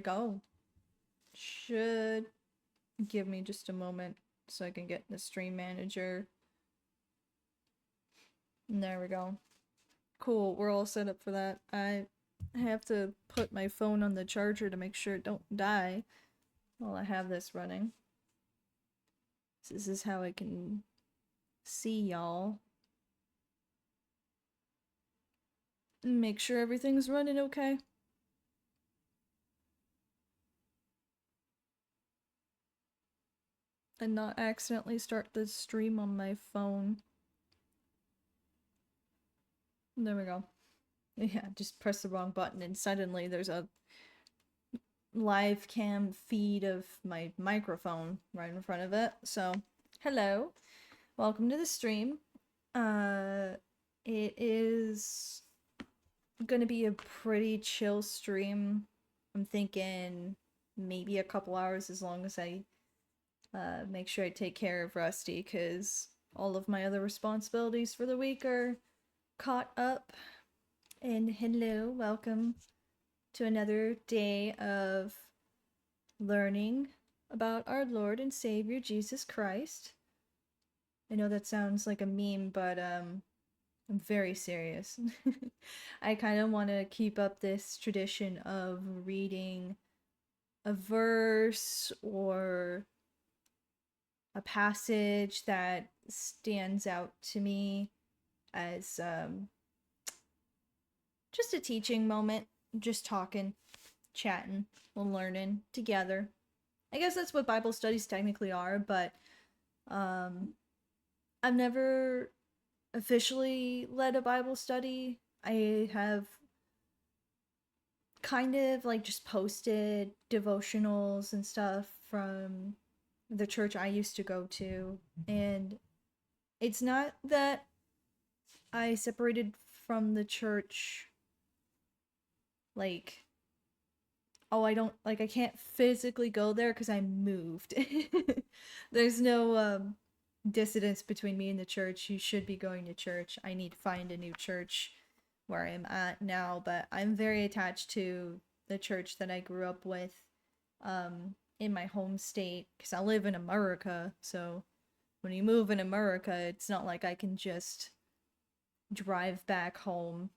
go. Should give me just a moment so I can get the stream manager. And there we go. Cool, we're all set up for that. I have to put my phone on the charger to make sure it don't die while I have this running. This is how I can see y'all. Make sure everything's running okay. And not accidentally start the stream on my phone. There we go. Yeah, just press the wrong button and suddenly there's a live cam feed of my microphone right in front of it. So, hello. Welcome to the stream. It is gonna be a pretty chill stream. I'm thinking maybe a couple hours, as long as I make sure I take care of Rusty, because all of my other responsibilities for the week are caught up. And hello, welcome to another day of learning about our Lord and Savior Jesus Christ. I know that sounds like a meme, but I'm very serious. I kind of want to keep up this tradition of reading a verse or a passage that stands out to me as just a teaching moment, just talking, chatting, learning together. I guess that's what Bible studies technically are, but I've never officially led a Bible study. I have kind of like just posted devotionals and stuff from the church I used to go to, and it's not that I separated from the church like, oh, I can't physically go there because I moved. There's no dissonance between me and the church. You should be going to church. I need to find a new church where I'm at now, but I'm very attached to the church that I grew up with in my home state, because I live in America. So when you move in America, it's not like I can just drive back home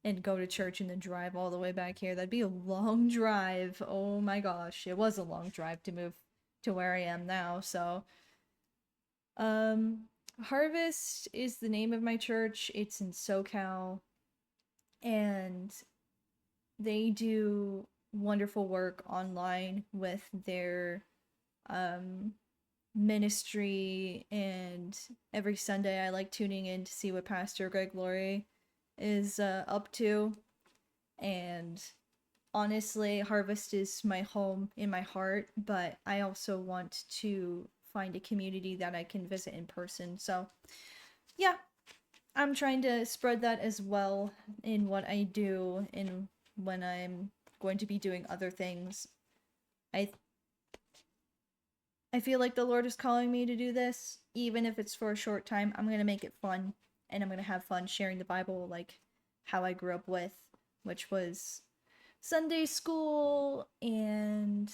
and go to church and then drive all the way back here. That'd be a long drive. Oh my gosh, it was a long drive to move to where I am now. So Harvest is the name of my church. It's in SoCal, and they do wonderful work online with their ministry, and every Sunday I like tuning in to see what Pastor Greg Laurie is up to. And honestly, Harvest is my home in my heart, but I also want to find a community that I can visit in person. So yeah, I'm trying to spread that as well in what I do and when I'm going to be doing other things. I feel like the Lord is calling me to do this, even if it's for a short time. I'm going to make it fun, and I'm going to have fun sharing the Bible like how I grew up with, which was Sunday school, and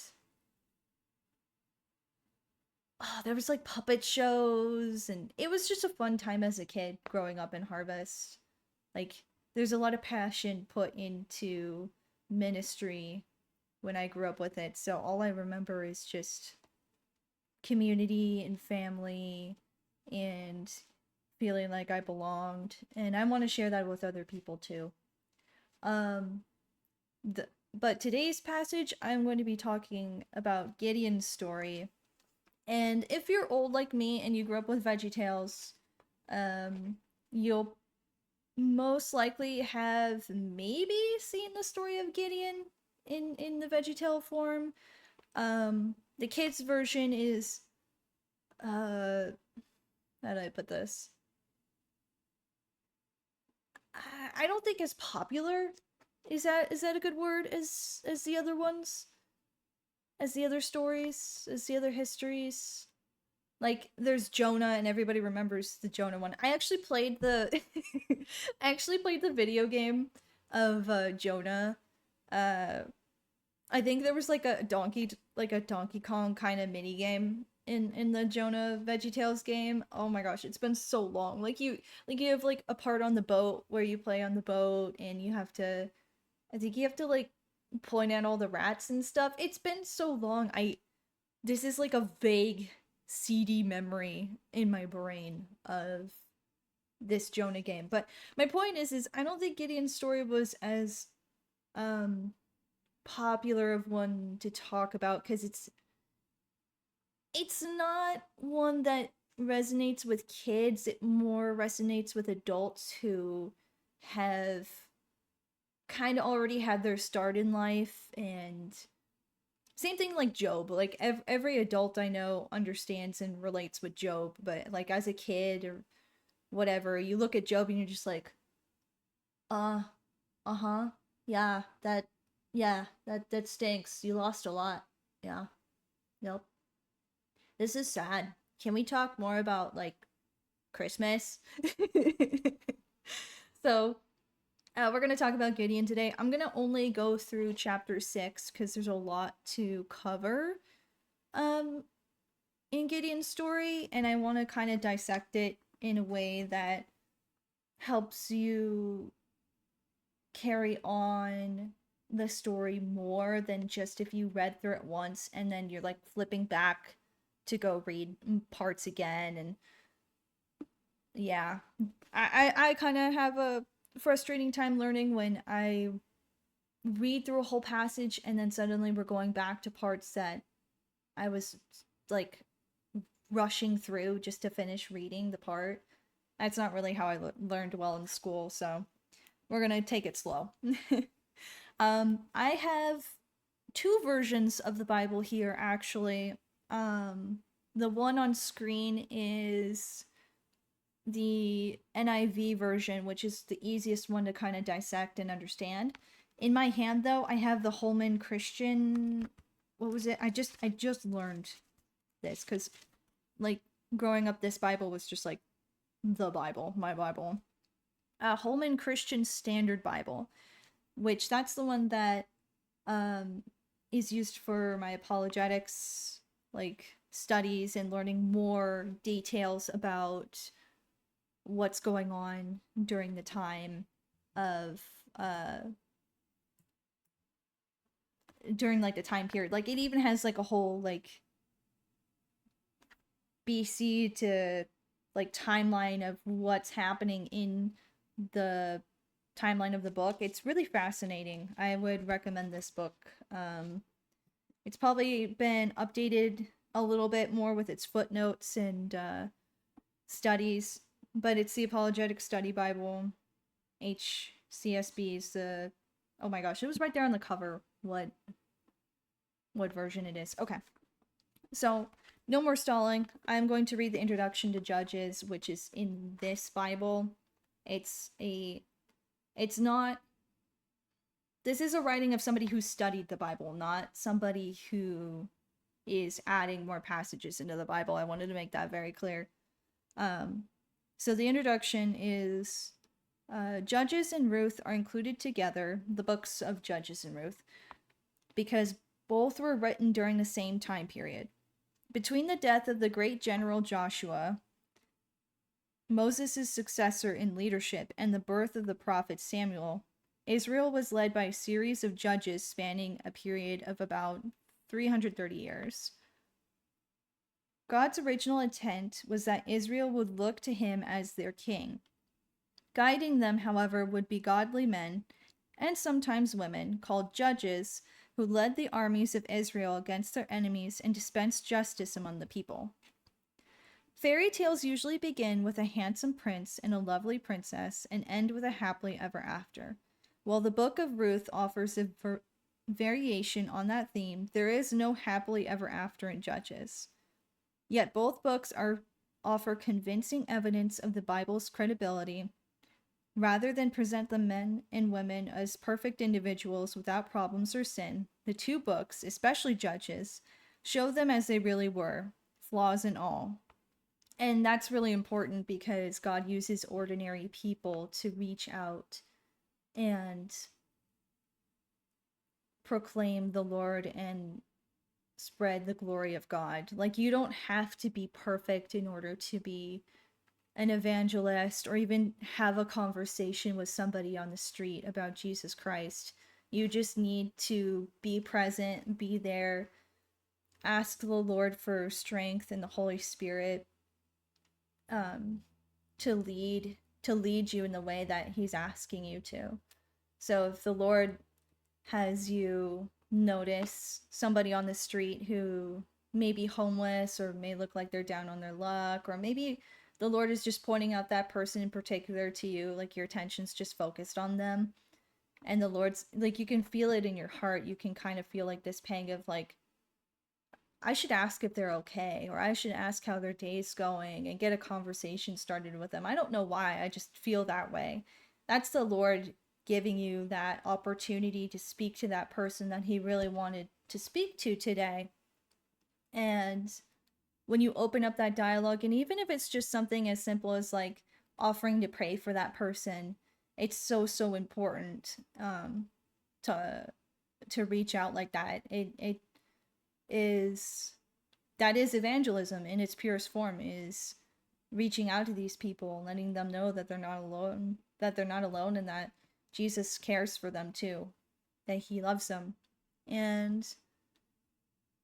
there was like puppet shows, and it was just a fun time as a kid growing up in Harvest. Like, there's a lot of passion put into ministry when I grew up with it, so all I remember is just community and family and feeling like I belonged, and I want to share that with other people too. But today's passage, I'm going to be talking about Gideon's story. And if you're old like me and you grew up with VeggieTales, you'll most likely have maybe seen the story of Gideon in the VeggieTale form. The kids version is how do I put this? I don't think as popular. Is that a good word as the other ones? As the other stories? As the other histories? Like, there's Jonah, and everybody remembers the Jonah one. I actually played the I actually played the video game of Jonah I think there was like a Donkey Kong kind of mini game in the Jonah VeggieTales game. Oh my gosh, it's been so long. Like you have like a part on the boat where you play on the boat and you have to, I think you have to like point at all the rats and stuff. It's been so long. I This is like a vague CD memory in my brain of this Jonah game. But my point is I don't think Gideon's story was as um popular of one to talk about because it's not one that resonates with kids. It more resonates with adults who have kind of already had their start in life. And same thing like Job. Like every adult I know understands and relates with Job, but like as a kid or whatever, you look at Job and you're just like, uh uh-huh, yeah, that stinks, you lost a lot. Yeah, nope, this is sad. Can we talk more about like Christmas? So we're gonna talk about Gideon today. I'm gonna only go through chapter 6 because there's a lot to cover um in Gideon's story, and I want to kind of dissect it in a way that helps you carry on the story more than just if you read through it once and then you're like flipping back to go read parts again. And yeah, I kind of have a frustrating time learning when I read through a whole passage and then suddenly we're going back to parts that I was like rushing through just to finish reading the part. That's not really how I learned well in school, so we're gonna take it slow. I have two versions of the Bible here, actually. The one on screen is the NIV version, which is the easiest one to kind of dissect and understand. In my hand, though, I have the Holman Christian. What was it? I just learned this because, like, growing up, this Bible was just like the Bible, my Bible. Holman Christian Standard Bible, which that's the one that is used for my apologetics like studies and learning more details about what's going on during the time of during like the time period. Like it even has like a whole like BC to like timeline of what's happening in the timeline of the book. It's really fascinating. I would recommend this book. It's probably been updated a little bit more with its footnotes and studies, but it's the Apologetic Study Bible. HCSB is the, oh my gosh, it was right there on the cover what version it is. Okay, so no more stalling. I'm going to read the introduction to Judges, which is in this Bible. It's not, this is a writing of somebody who studied the Bible, not somebody who is adding more passages into the Bible. I wanted to make that very clear. So the introduction is Judges and Ruth are included together, the books of Judges and Ruth, because both were written during the same time period. Between the death of the great general Joshua, Moses' successor in leadership, and the birth of the prophet Samuel, Israel was led by a series of judges spanning a period of about 330 years. God's original intent was that Israel would look to him as their king. Guiding them, however, would be godly men, and sometimes women, called judges, who led the armies of Israel against their enemies and dispensed justice among the people. Fairy tales usually begin with a handsome prince and a lovely princess and end with a happily ever after. While the book of Ruth offers a variation on that theme, there is no happily ever after in Judges. Yet both books offer convincing evidence of the Bible's credibility. Rather than present the men and women as perfect individuals without problems or sin, the two books, especially Judges, show them as they really were, flaws and all. And that's really important because God uses ordinary people to reach out and proclaim the Lord and spread the glory of God. Like, you don't have to be perfect in order to be an evangelist or even have a conversation with somebody on the street about Jesus Christ. You just need to be present, be there, ask the Lord for strength and the Holy Spirit um, to lead you in the way that He's asking you to. So if the Lord has you notice somebody on the street who may be homeless or may look like they're down on their luck, or maybe the Lord is just pointing out that person in particular to you, like your attention's just focused on them, and the Lord's like, you can feel it in your heart, you can kind of feel like this pang of like, I should ask if they're okay, or I should ask how their day's going and get a conversation started with them. I don't know why, I just feel that way. That's the Lord giving you that opportunity to speak to that person that He really wanted to speak to today. And when you open up that dialogue, and even if it's just something as simple as like offering to pray for that person, it's so important to reach out like that. It is, that is evangelism in its purest form, is reaching out to these people, letting them know that they're not alone, and that Jesus cares for them too, that He loves them. And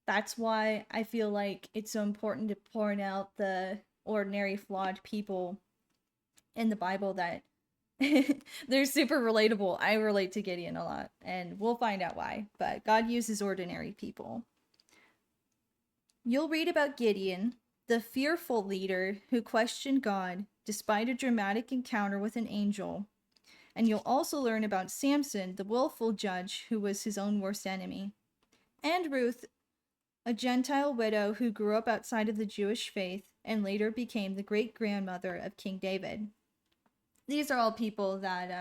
that's why I feel like it's so important to point out the ordinary, flawed people in the Bible that they're super relatable. I relate to Gideon a lot, and we'll find out why. But God uses ordinary people. You'll read about Gideon, the fearful leader who questioned God despite a dramatic encounter with an angel. And you'll also learn about Samson, the willful judge who was his own worst enemy. And Ruth, a Gentile widow who grew up outside of the Jewish faith and later became the great-grandmother of King David. These are all people that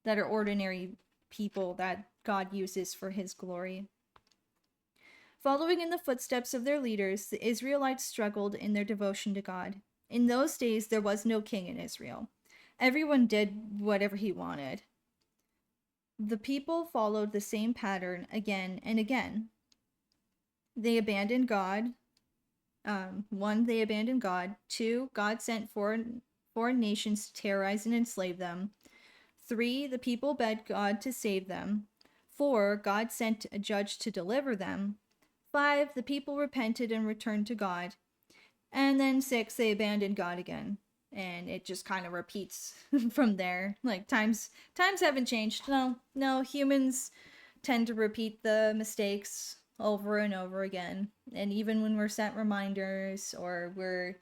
are ordinary people that God uses for His glory. Following in the footsteps of their leaders, the Israelites struggled in their devotion to God. In those days, there was no king in Israel. Everyone did whatever he wanted. The people followed the same pattern again and again. They abandoned God. One, they abandoned God. Two, God sent foreign nations to terrorize and enslave them. Three, the people begged God to save them. Four, God sent a judge to deliver them. 5, the people repented and returned to God. And then 6, they abandoned God again. And it just kind of repeats from there. Like, times haven't changed. No, humans tend to repeat the mistakes over and over again. And even when we're sent reminders or we're,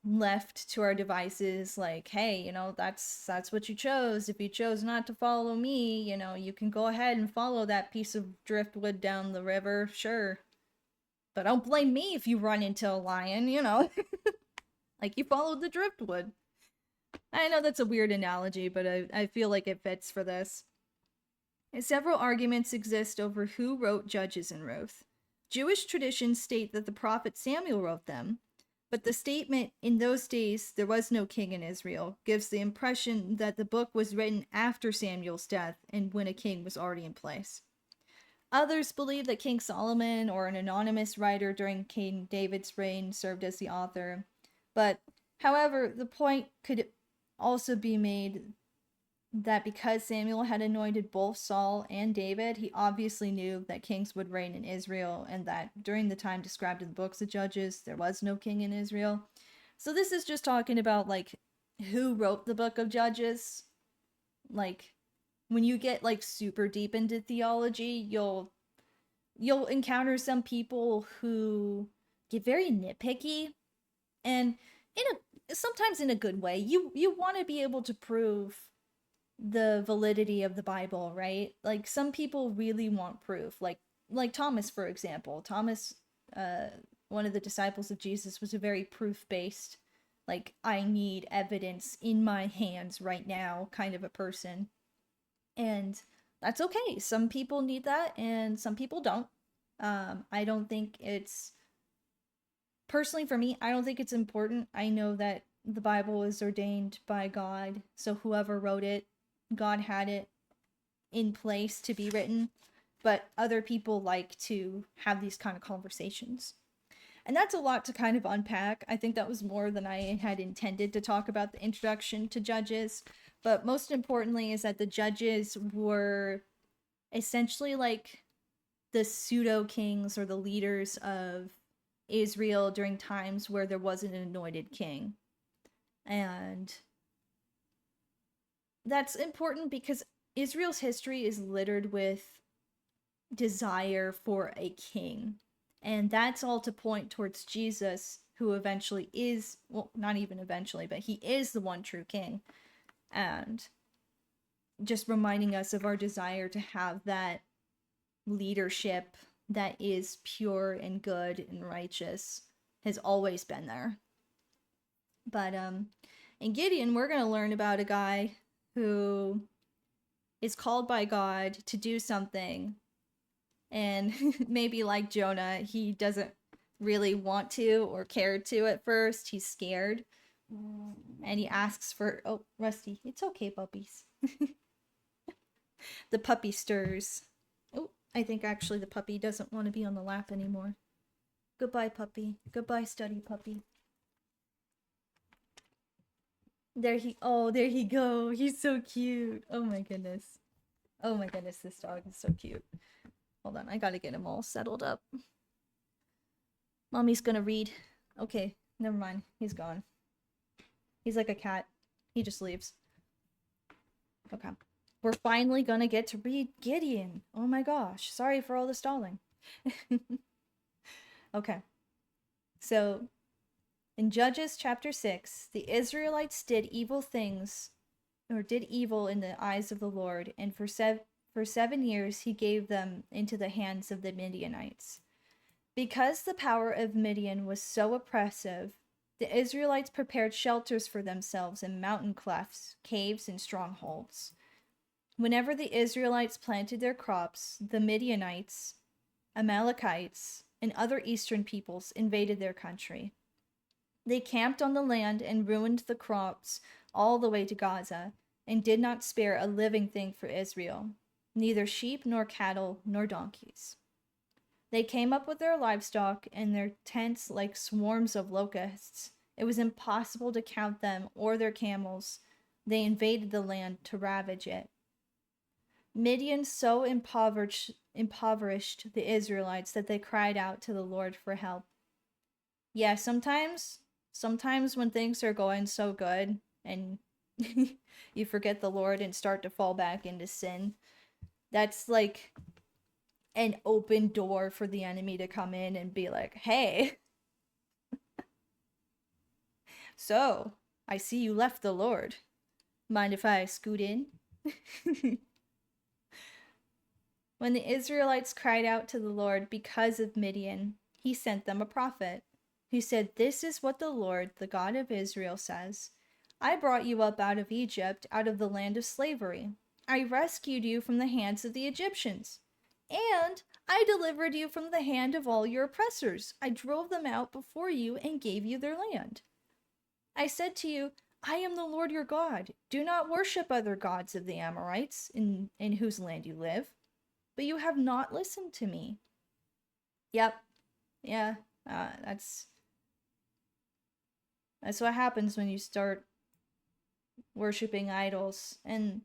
left to our devices, like, hey, that's what you chose. If you chose not to follow me, you can go ahead and follow that piece of driftwood down the river, sure. But don't blame me if you run into a lion, like you followed the driftwood. I know that's a weird analogy, but I feel like it fits for this. Several arguments exist over who wrote Judges and Ruth. Jewish traditions state that the prophet Samuel wrote them, but the statement, in those days there was no king in Israel, gives the impression that the book was written after Samuel's death and when a king was already in place. Others believe that King Solomon or an anonymous writer during King David's reign served as the author. But, however, the point could also be made that because Samuel had anointed both Saul and David, he obviously knew that kings would reign in Israel, and that during the time described in the books of Judges, there was no king in Israel. So this is just talking about, like, who wrote the book of Judges. Like, when you get, like, super deep into theology, you'll encounter some people who get very nitpicky, and sometimes in a good way. You want to be able to prove the validity of the Bible, right? Like, some people really want proof, like Thomas, for example. Thomas, one of the disciples of Jesus, was a very proof-based, like, I need evidence in my hands right now kind of a person. And that's okay. Some people need that and some people don't. I don't think it's, personally for me, I don't think it's important. I know that the Bible is ordained by God, so whoever wrote it, God had it in place to be written, but other people like to have these kind of conversations. And that's a lot to kind of unpack. I think that was more than I had intended to talk about the introduction to Judges. But most importantly is that the Judges were essentially like the pseudo kings or the leaders of Israel during times where there wasn't an anointed king. And that's important because Israel's history is littered with desire for a king. And that's all to point towards Jesus, who eventually is, well, not even eventually, but he is the one true king. And just reminding us of our desire to have that leadership that is pure and good and righteous has always been there. But in Gideon, we're going to learn about a guy who is called by God to do something, and maybe like Jonah, he doesn't really want to or care to at first. He's scared, and he asks for, oh, Rusty, it's okay, puppies. The puppy stirs. Oh, I think actually the puppy doesn't want to be on the lap anymore. Goodbye, puppy. Goodbye, study puppy. There he go. He's so cute. Oh my goodness. Oh my goodness, this dog is so cute. Hold on, I gotta get him all settled up. Mommy's gonna read. Okay, never mind. He's gone. He's like a cat. He just leaves. Okay. We're finally gonna get to read Gideon. Oh my gosh. Sorry for all the stalling. Okay. So, in Judges chapter 6, the Israelites did evil things, or did evil in the eyes of the Lord, and for 7 years he gave them into the hands of the Midianites. Because the power of Midian was so oppressive, the Israelites prepared shelters for themselves in mountain clefts, caves, and strongholds. Whenever the Israelites planted their crops, the Midianites, Amalekites, and other eastern peoples invaded their country. They camped on the land and ruined the crops all the way to Gaza, and did not spare a living thing for Israel, neither sheep nor cattle nor donkeys. They came up with their livestock and their tents like swarms of locusts. It was impossible to count them or their camels. They invaded the land to ravage it. Midian so impoverished the Israelites that they cried out to the Lord for help. Yeah, sometimes when things are going so good and you forget the Lord and start to fall back into sin, that's like an open door for the enemy to come in and be like, hey, so I see you left the Lord. Mind if I scoot in? When the Israelites cried out to the Lord because of Midian, he sent them a prophet who said, "This is what the Lord, the God of Israel, says. I brought you up out of Egypt, out of the land of slavery. I rescued you from the hands of the Egyptians. And I delivered you from the hand of all your oppressors. I drove them out before you and gave you their land. I said to you, I am the Lord your God. Do not worship other gods of the Amorites in whose land you live. But you have not listened to me." Yep. Yeah. That's what happens when you start worshiping idols. And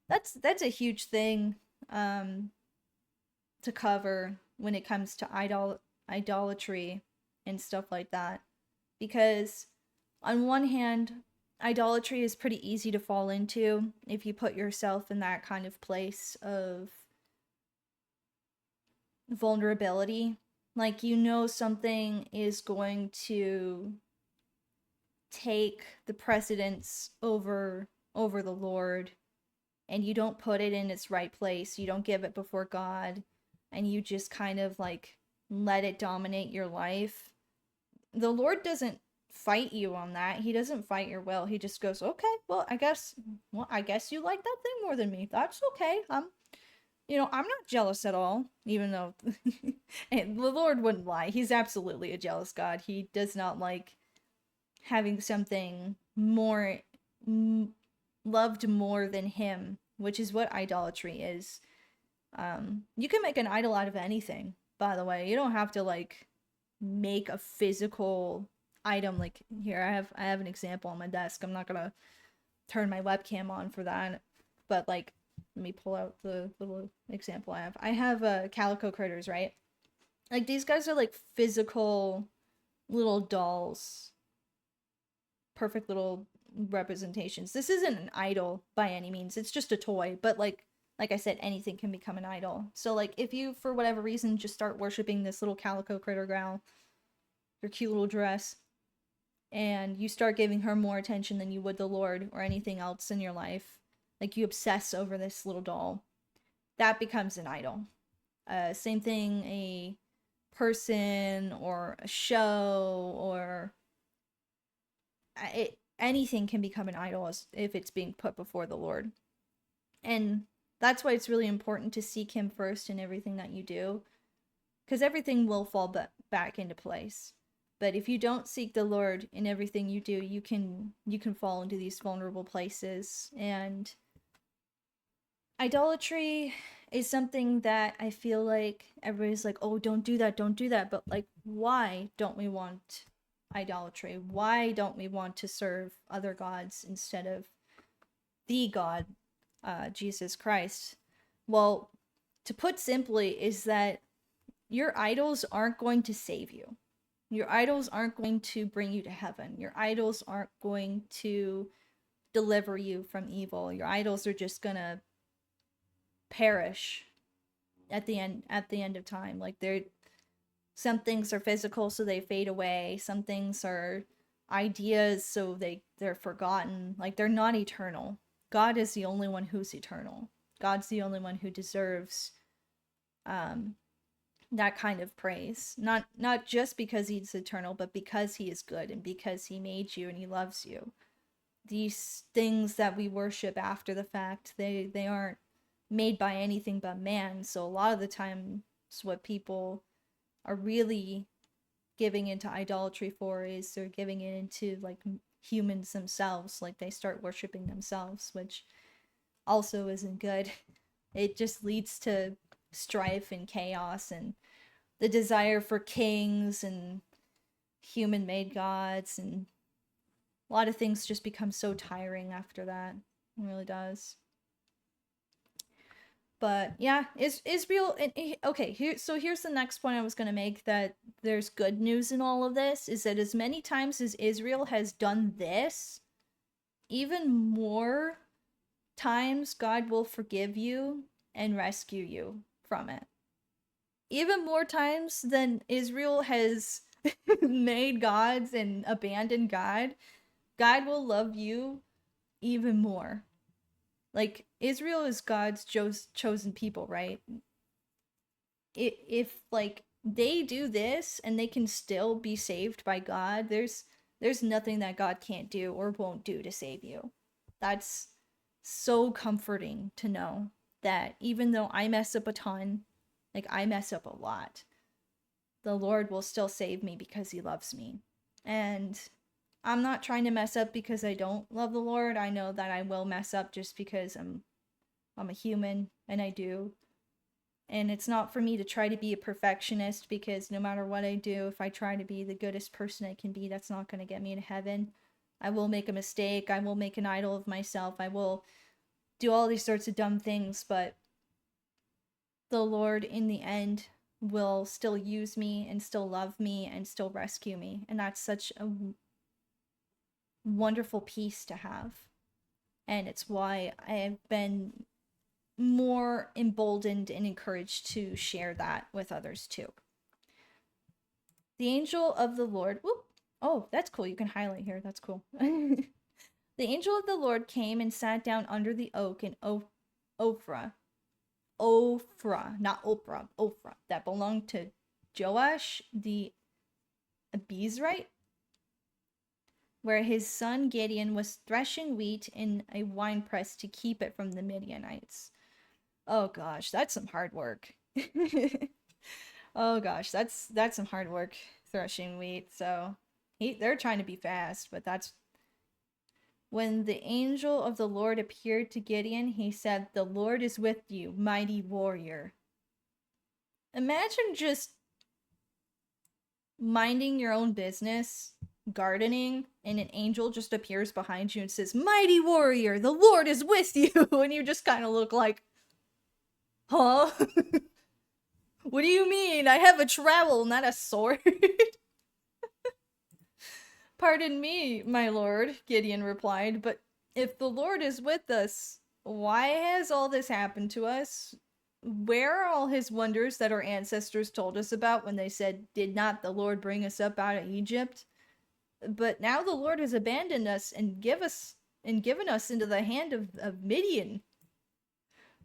that's a huge thing to cover when it comes to idolatry and stuff like that. Because on one hand, idolatry is pretty easy to fall into if you put yourself in that kind of place of vulnerability. Like, you know, something is going to take the precedence over the Lord, and you don't put it in its right place. You don't give it before God, and you just kind of like let it dominate your life. The Lord doesn't fight you on that. He doesn't fight your will. He just goes, okay, well, I guess you like that thing more than me. That's okay. I'm not jealous at all, even though and the Lord wouldn't lie. He's absolutely a jealous God. He does not like having something more loved more than him which is what idolatry is. You can make an idol out of anything, by the way. You don't have to like make a physical item. Like here, I have an example on my desk. I'm not gonna turn my webcam on for that, but like let me pull out the little example I have. I have calico critters, right? Like these guys are like physical little dolls, perfect little representations. This isn't an idol by any means. It's just a toy, but like I said, anything can become an idol. So like if you for whatever reason just start worshiping this little calico critter gal, your cute little dress, and you start giving her more attention than you would the Lord or anything else in your life, like you obsess over this little doll, that becomes an idol. Same thing, a person or a show or anything can become an idol if it's being put before the Lord. And that's why it's really important to seek him first in everything that you do, because everything will fall back into place. But if you don't seek the Lord in everything you do, you can fall into these vulnerable places. And idolatry is something that I feel like everybody's like, oh, don't do that, don't do that. But like, why don't we want idolatry? Why don't we want to serve other gods instead of the God, Jesus Christ? Well, to put simply, is that your idols aren't going to save you. Your idols aren't going to bring you to heaven. Your idols aren't going to deliver you from evil. Your idols are just gonna perish at the end of time. Like some things are physical, so they fade away. Some things are ideas, so they're forgotten. Like they're not eternal. God is the only one who's eternal. God's the only one who deserves that kind of praise. Not just because he's eternal, but because he is good and because he made you and he loves you. These things that we worship after the fact, they aren't made by anything but man. So a lot of the times what people are really giving into idolatry for is they're giving it into like humans themselves. Like they start worshiping themselves, which also isn't good. It just leads to strife and chaos and the desire for kings and human-made gods, and a lot of things just become so tiring after that. It really does. But yeah, Israel. Okay, here's the next point I was gonna make. That there's good news in all of this is that as many times as Israel has done this, even more times God will forgive you and rescue you from it. Even more times than Israel has made gods and abandoned God, God will love you even more. Like, Israel is God's chosen people, right? If like they do this and they can still be saved by God, there's nothing that God can't do or won't do to save you. That's so comforting to know that even though I mess up a ton, like I mess up a lot, the Lord will still save me because he loves me. And I'm not trying to mess up because I don't love the Lord. I know that I will mess up just because I'm a human and I do. And it's not for me to try to be a perfectionist, because no matter what I do, if I try to be the goodest person I can be, that's not going to get me to heaven. I will make a mistake. I will make an idol of myself. I will do all these sorts of dumb things, but the Lord in the end will still use me and still love me and still rescue me. And that's such a wonderful peace to have. And it's why I have been more emboldened and encouraged to share that with others too. The angel of the Lord. Whoop. Oh, that's cool. You can highlight here. That's cool. The angel of the Lord came and sat down under the oak in Ophrah. Ophrah, not Oprah. Ophrah. That belonged to Joash the Abiezrite, where his son Gideon was threshing wheat in a winepress to keep it from the Midianites. Oh gosh, that's some hard work. Oh gosh, that's some hard work threshing wheat. So they're trying to be fast, but When the angel of the Lord appeared to Gideon, he said, "The Lord is with you, mighty warrior." Imagine just minding your own business, gardening, and an angel just appears behind you and says, "Mighty warrior, the Lord is with you." And you just kind of look like, huh? What do you mean? I have a trowel, not a sword. "Pardon me, my lord," Gideon replied, "but if the Lord is with us, why has all this happened to us? Where are all his wonders that our ancestors told us about when they said, 'Did not the Lord bring us up out of Egypt?' But now the Lord has abandoned us and given us into the hand of Midian."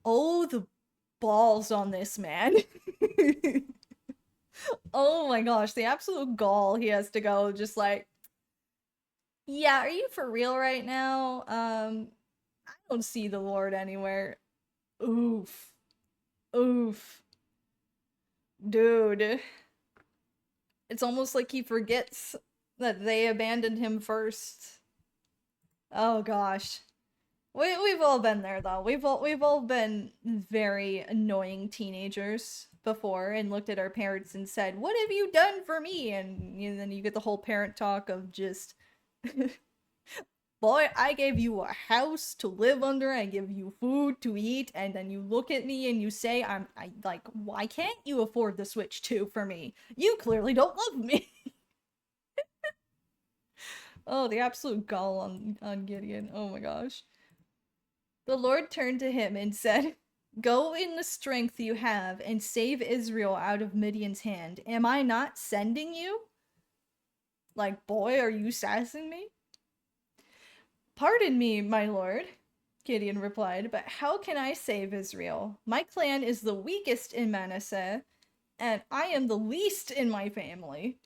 Oh, the balls on this man. Oh my gosh, the absolute gall he has to go, just like, yeah, are you for real right now? I don't see the Lord anywhere. Oof. Oof. Dude. It's almost like he forgets that they abandoned him first. Oh gosh. We've all been there though. We've all been very annoying teenagers before and looked at our parents and said, "What have you done for me?" And then you get the whole parent talk of just, "Boy, I gave you a house to live under, I give you food to eat," and then you look at me and you say, I like, "Why can't you afford the Switch 2 for me? You clearly don't love me." Oh, the absolute gall on Gideon. Oh my gosh. The Lord turned to him and said, "Go in the strength you have and save Israel out of Midian's hand. Am I not sending you?" Like, boy, are you sassing me? "Pardon me, my lord," Gideon replied, "but how can I save Israel? My clan is the weakest in Manasseh, and I am the least in my family."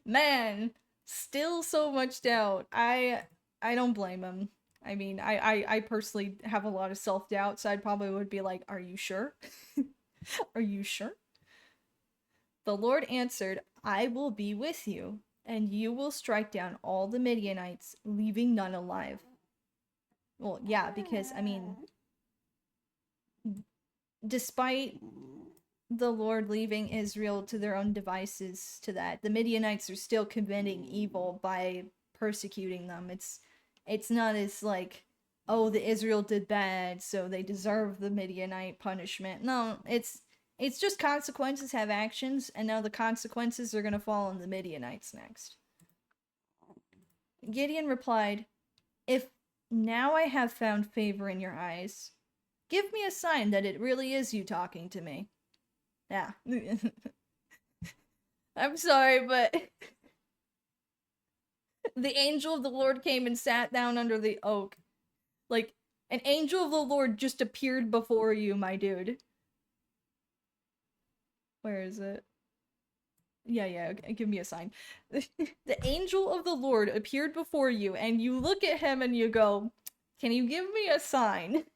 Man, still so much doubt. I don't blame him. I mean, I personally have a lot of self-doubt, so I probably would be like, "Are you sure? Are you sure?" The Lord answered, "I will be with you, and you will strike down all the Midianites, leaving none alive." Well, yeah, because, I mean, despite the Lord leaving Israel to their own devices to that, the Midianites are still committing evil by persecuting them. It's not as like, oh, the Israel did bad, so they deserve the Midianite punishment. No, it's just consequences have actions, and now the consequences are gonna fall on the Midianites next. Gideon replied, "If now I have found favor in your eyes, give me a sign that it really is you talking to me." Yeah. I'm sorry, but the angel of the Lord came and sat down under the oak. Like, an angel of the Lord just appeared before you, my dude. Where is it? Yeah, okay, give me a sign. The angel of the Lord appeared before you, and you look at him and you go, "Can you give me a sign?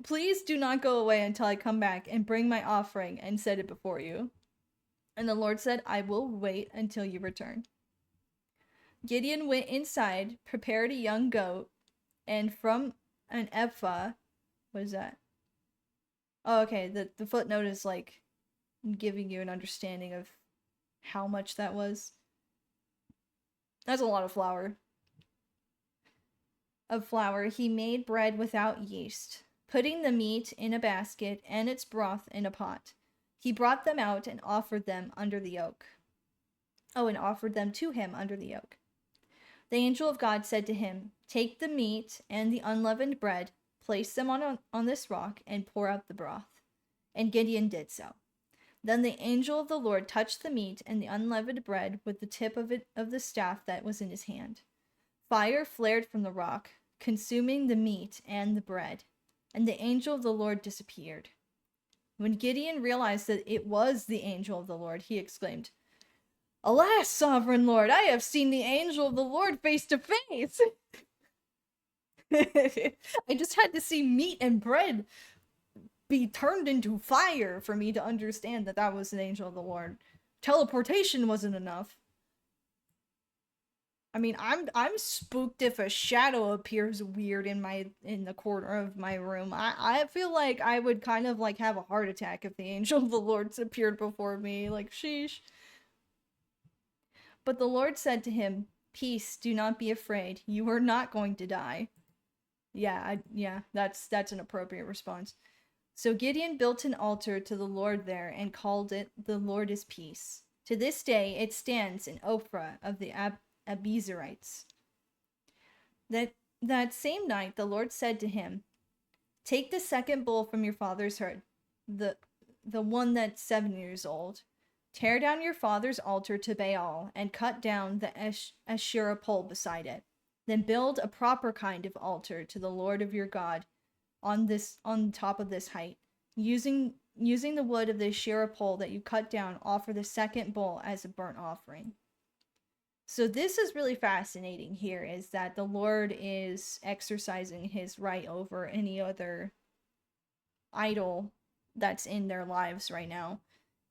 Please do not go away until I come back and bring my offering and set it before you." And the Lord said, "I will wait until you return." Gideon went inside, prepared a young goat, and from an ephah, what is that? Oh, okay, the footnote is like giving you an understanding of how much that was. That's a lot of flour. Of flour, he made bread without yeast, putting the meat in a basket and its broth in a pot. He brought them out and offered them under the oak. Oh, and offered them to him under the oak. The angel of God said to him, "Take the meat and the unleavened bread, place them on this rock, and pour out the broth." And Gideon did so. Then the angel of the Lord touched the meat and the unleavened bread with the tip of the staff that was in his hand. Fire flared from the rock, consuming the meat and the bread, and the angel of the Lord disappeared. When Gideon realized that it was the angel of the Lord, he exclaimed, "Alas, sovereign Lord, I have seen the angel of the Lord face to face." I just had to see meat and bread be turned into fire for me to understand that that was an angel of the Lord. teleportation wasn't enough. I mean, I'm spooked if a shadow appears weird in the corner of my room. I feel like I would kind of like have a heart attack if the angel of the Lord appeared before me. Like, sheesh. But the Lord said to him, "Peace, do not be afraid. You are not going to die." Yeah, that's an appropriate response. So Gideon built an altar to the Lord there and called it "The Lord is Peace." To this day, it stands in Ophrah of the Abiezrites. That same night, the Lord said to him, "Take the second bull from your father's herd, the one that's 7 years old. Tear down your father's altar to Baal and cut down the Asherah pole beside it. Then build a proper kind of altar to the Lord of your God on top of this height. Using the wood of the Asherah pole that you cut down, offer the second bull as a burnt offering." So this is really fascinating here, is that the Lord is exercising his right over any other idol that's in their lives right now.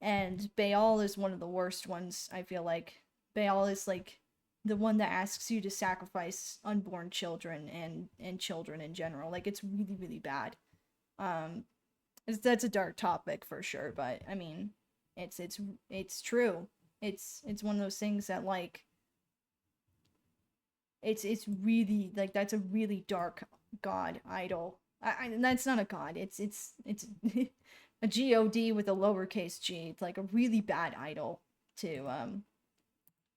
And Baal is one of the worst ones, I feel like. Baal is like the one that asks you to sacrifice unborn children and children in general. Like, it's really, really bad. That's a dark topic for sure, but I mean, it's true. It's one of those things that, like, it's really, like, that's a really dark god idol. That's not a god. It's a god with a lowercase g. It's like a really bad idol to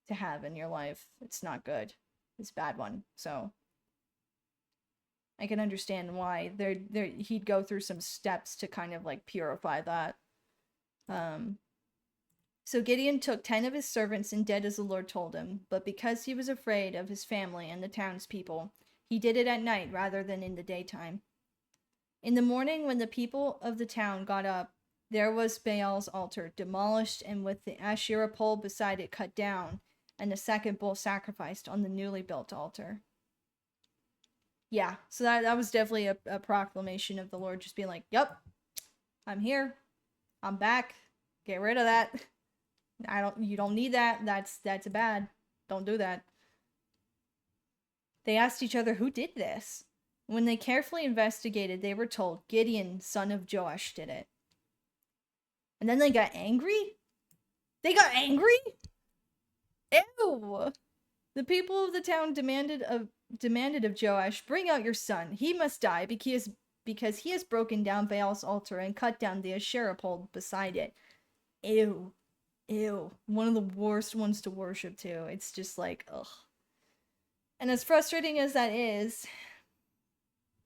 have in your life. It's not good. It's a bad one. So I can understand why he'd go through some steps to kind of like purify that. So Gideon took 10 of his servants and did as the Lord told him, but because he was afraid of his family and the townspeople, he did it at night rather than in the daytime. In the morning, when the people of the town got up, there was Baal's altar demolished and with the Asherah pole beside it cut down, and the second bull sacrificed on the newly built altar. Yeah, so that was definitely a proclamation of the Lord just being like, "Yep, I'm here. I'm back. Get rid of that. You don't need that. That's bad. Don't do that." They asked each other who did this. When they carefully investigated, they were told Gideon, son of Joash, did it. And then they got angry? They got angry? Ew! The people of the town demanded of Joash, "Bring out your son. He must die because he has broken down Baal's altar and cut down the Asherah pole beside it." Ew. One of the worst ones to worship too. It's just like, ugh. And as frustrating as that is,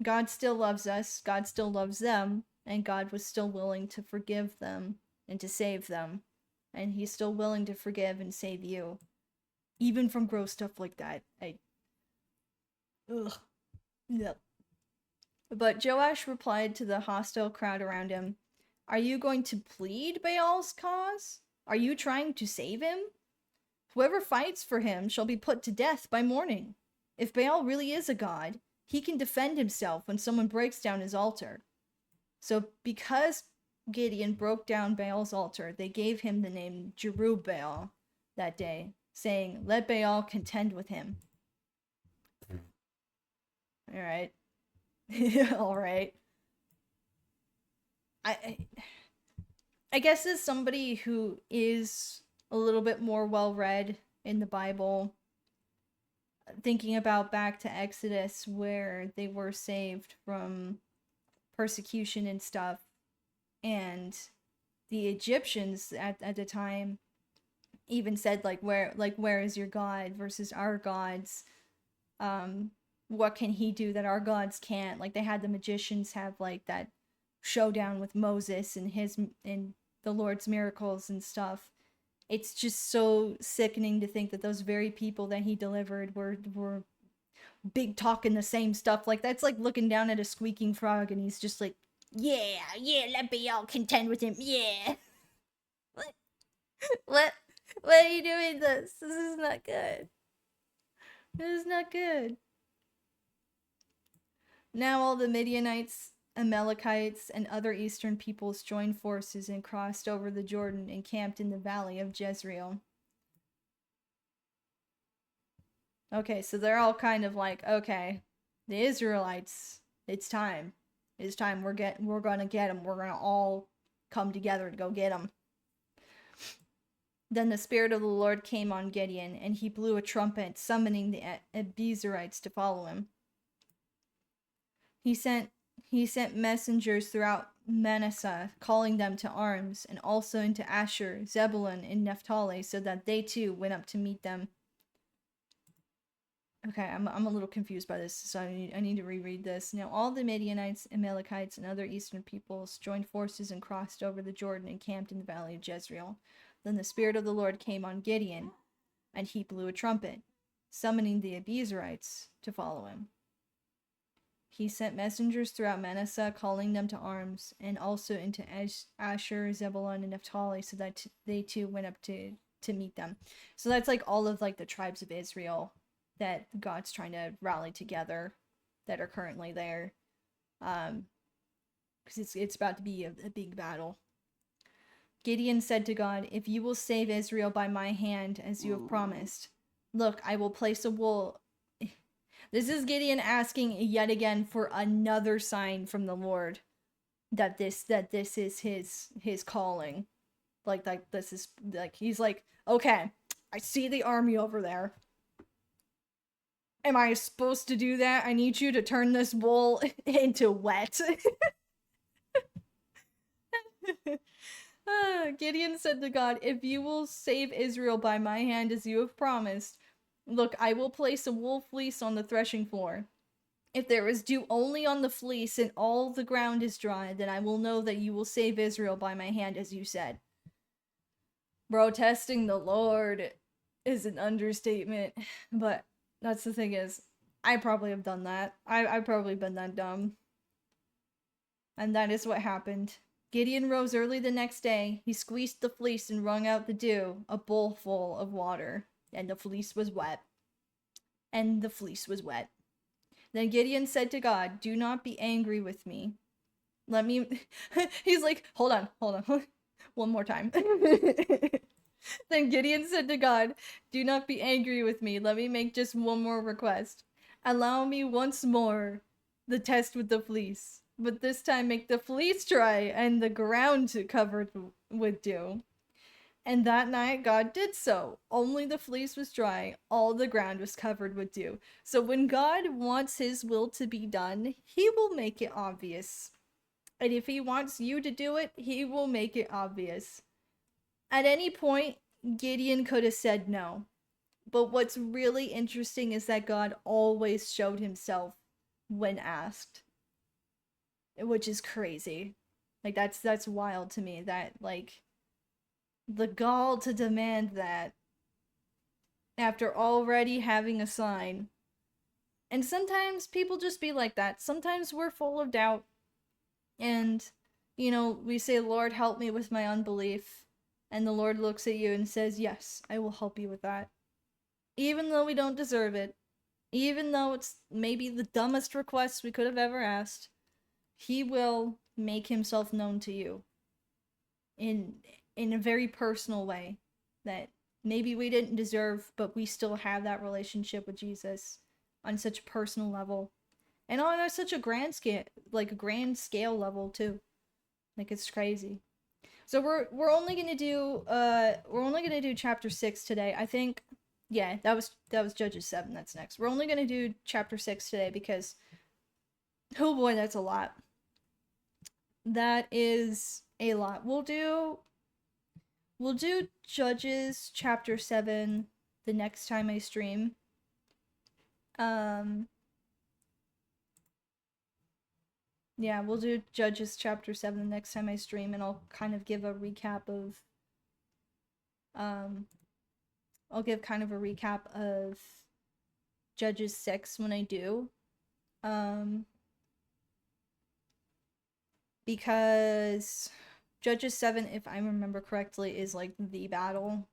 God still loves us, God still loves them, and God was still willing to forgive them and to save them. And he's still willing to forgive and save you. Even from gross stuff like that. Ugh. Yep. But Joash replied to the hostile crowd around him, "Are you going to plead Baal's cause? Are you trying to save him? Whoever fights for him shall be put to death by morning. If Baal really is a god, he can defend himself when someone breaks down his altar." So because Gideon broke down Baal's altar, they gave him the name Jerubbaal that day, saying, "Let Baal contend with him." Alright. Alright. I guess as somebody who is a little bit more well-read in the Bible, thinking about back to Exodus where they were saved from persecution and stuff, and the Egyptians at the time even said where is your God versus our gods? What can he do that our gods can't? Like, they had the magicians have like that showdown with Moses and the Lord's miracles and stuff. It's just so sickening to think that those very people that he delivered were big talking the same stuff. Like, that's like looking down at a squeaking frog and he's just like, yeah, let Baal contend with him, yeah. What are you doing this? This is not good. This is not good. Now all the Midianites Amalekites, and other eastern peoples joined forces and crossed over the Jordan and camped in the valley of Jezreel. Okay, so they're all kind of like, okay, the Israelites, it's time. It's time. We're gonna get them. We're gonna all come together to go get them. Then the Spirit of the Lord came on Gideon, and he blew a trumpet, summoning the Abiezrites to follow him. He sent messengers throughout Manasseh, calling them to arms, and also into Asher, Zebulun, and Naphtali, so that they too went up to meet them. Okay, I'm a little confused by this, so I need to reread this. Now all the Midianites, Amalekites, and other eastern peoples joined forces and crossed over the Jordan and camped in the valley of Jezreel. Then the Spirit of the Lord came on Gideon, and he blew a trumpet, summoning the Abiezrites to follow him. He sent messengers throughout Manasseh, calling them to arms, and also into Asher, Zebulun, and Naphtali, so that they too went up to meet them. So that's like all of like the tribes of Israel that God's trying to rally together that are currently there. Because it's about to be a big battle. Gideon said to God, "If you will save Israel by my hand, as you have promised, look, I will place a wall." This is Gideon asking yet again for another sign from the Lord that this is his calling. Like this is like he's like, okay, I see the army over there. Am I supposed to do that? I need you to turn this wool into wet. Gideon said to God, "If you will save Israel by my hand as you have promised, look, I will place a wool fleece on the threshing floor. If there is dew only on the fleece and all the ground is dry, then I will know that you will save Israel by my hand as you said." Bro, testing the Lord is an understatement, but that's the thing is, I probably have done that. I've probably been that dumb. And that is what happened. Gideon rose early the next day. He squeezed the fleece and wrung out the dew, a bowl full of water. And the fleece was wet. Then Gideon said to God, "Do not be angry with me. Let me..." He's like, hold on. One more time. Then Gideon said to God, "Do not be angry with me. Let me make just one more request. Allow me once more the test with the fleece. But this time make the fleece dry and the ground covered with dew." And that night God did so. Only the fleece was dry. All the ground was covered with dew. So when God wants his will to be done, he will make it obvious. And if he wants you to do it, he will make it obvious. At any point, Gideon could have said no. But what's really interesting is that God always showed himself when asked. Which is crazy. Like, that's wild to me. That, like, the gall to demand that after already having a sign. And sometimes people just be like that. Sometimes we're full of doubt. And, you know, we say, "Lord, help me with my unbelief." And the Lord looks at you and says, "Yes, I will help you with that." Even though we don't deserve it. Even though it's maybe the dumbest request we could have ever asked. He will make himself known to you. In a very personal way. That maybe we didn't deserve, but we still have that relationship with Jesus. On such a personal level. And on such a grand scale, like a grand scale level too. Like, it's crazy. So we're only gonna do chapter 6 today. I think, yeah, that was Judges 7. That's next. We're only gonna do chapter 6 today because, oh boy, that's a lot. That is a lot. We'll do Judges chapter 7 the next time I stream. Yeah, we'll do Judges chapter 7 the next time I stream, and I'll kind of give a recap of Judges 6 when I do. Because Judges 7, if I remember correctly, is like the battle.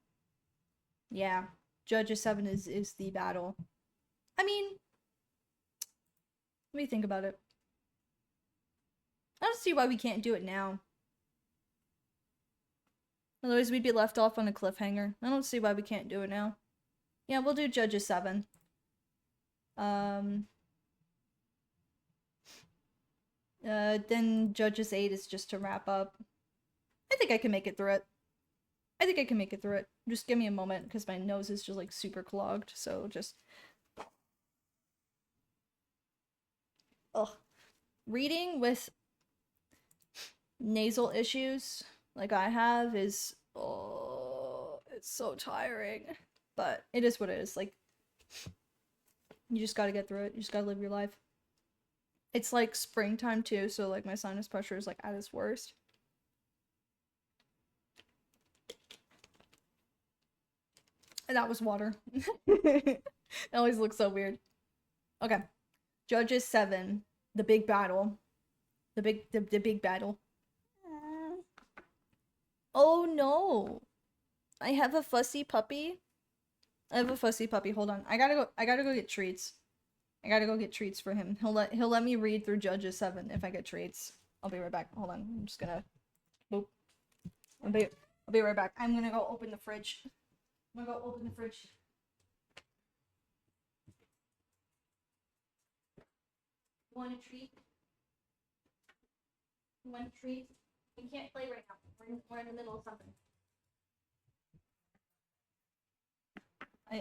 Yeah, Judges 7 is the battle. I mean, let me think about it. I don't see why we can't do it now. Otherwise, we'd be left off on a cliffhanger. I don't see why we can't do it now. Yeah, we'll do Judges 7. Then Judges 8 is just to wrap up. I think I can make it through it. I think I can make it through it. Just give me a moment, because my nose is just, like, super clogged, so just... Ugh. Reading with nasal issues, like I have, is... Oh, it's so tiring. But it is what it is. Like, you just gotta get through it. You just gotta live your life. It's, like, springtime, too, so, like, my sinus pressure is, like, at its worst. And that was water. It always looks so weird. Okay. Judges 7. The big battle. The big battle. Oh no. I have a fussy puppy. I have a fussy puppy. Hold on. I gotta go get treats. I gotta go get treats for him. He'll let me read through Judges 7 if I get treats. I'll be right back. Hold on. I'm just gonna boop. I'll be right back. I'm gonna go open the fridge. I'm gonna go open the fridge. Want a treat? You want a treat? We can't play right now. We're in the middle of something.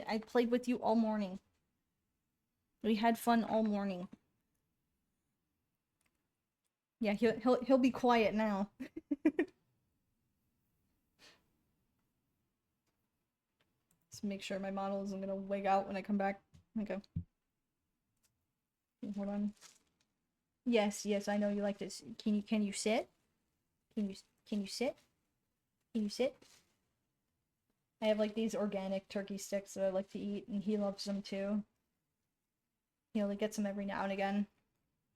I played with you all morning. We had fun all morning. Yeah, he'll be quiet now. Let's make sure my model isn't gonna wig out when I come back. Okay. Hold on. Yes, I know you like this. Can you sit? Can you sit? Can you sit? I have like these organic turkey sticks that I like to eat, and he loves them too. He only gets them every now and again.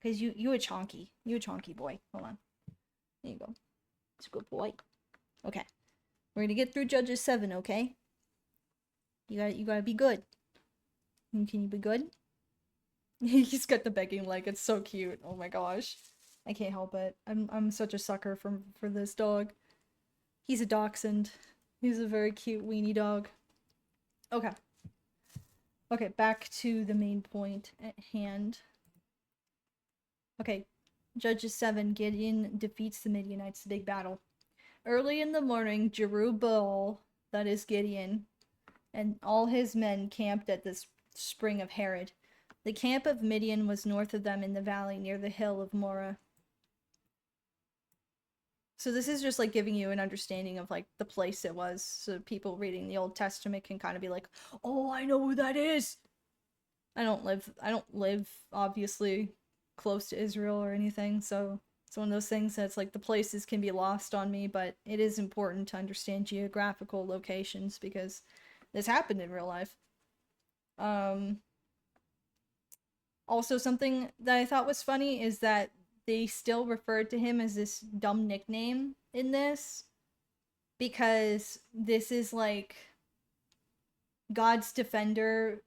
Cause you a chonky. You a chonky boy. Hold on. There you go. It's a good boy. Okay. We're gonna get through Judges 7, okay? You gotta be good. Can you be good? He's got the begging leg. It's so cute. Oh my gosh. I can't help it. I'm such a sucker for this dog. He's a dachshund. He's a very cute weenie dog. Okay. Okay, back to the main point at hand. Okay, Judges 7, Gideon defeats the Midianites, the big battle. Early in the morning, Jerubbaal, that is Gideon, and all his men camped at this spring of Herod. The camp of Midian was north of them in the valley near the hill of Morah. So this is just like giving you an understanding of like the place it was, so people reading the Old Testament can kind of be like, oh, I know who that is. I don't live obviously close to Israel or anything, so it's one of those things that's like the places can be lost on me, but it is important to understand geographical locations because this happened in real life. Also, something that I thought was funny is that they still referred to him as this dumb nickname in this, because this is like God's defender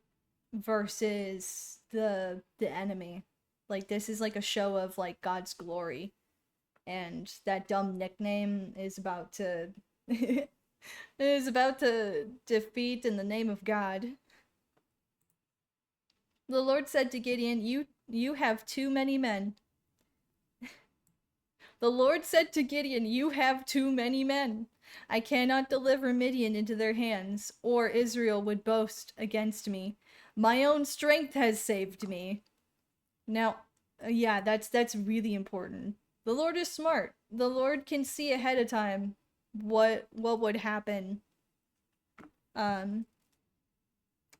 versus the enemy. Like, this is like a show of like God's glory, and that dumb nickname is about to is about to defeat in the name of God. The Lord said to Gideon, you have too many men. The Lord said to Gideon, you have too many men. I cannot deliver Midian into their hands, or Israel would boast against me. My own strength has saved me. Now, yeah, that's really important. The Lord is smart. The Lord can see ahead of time what would happen.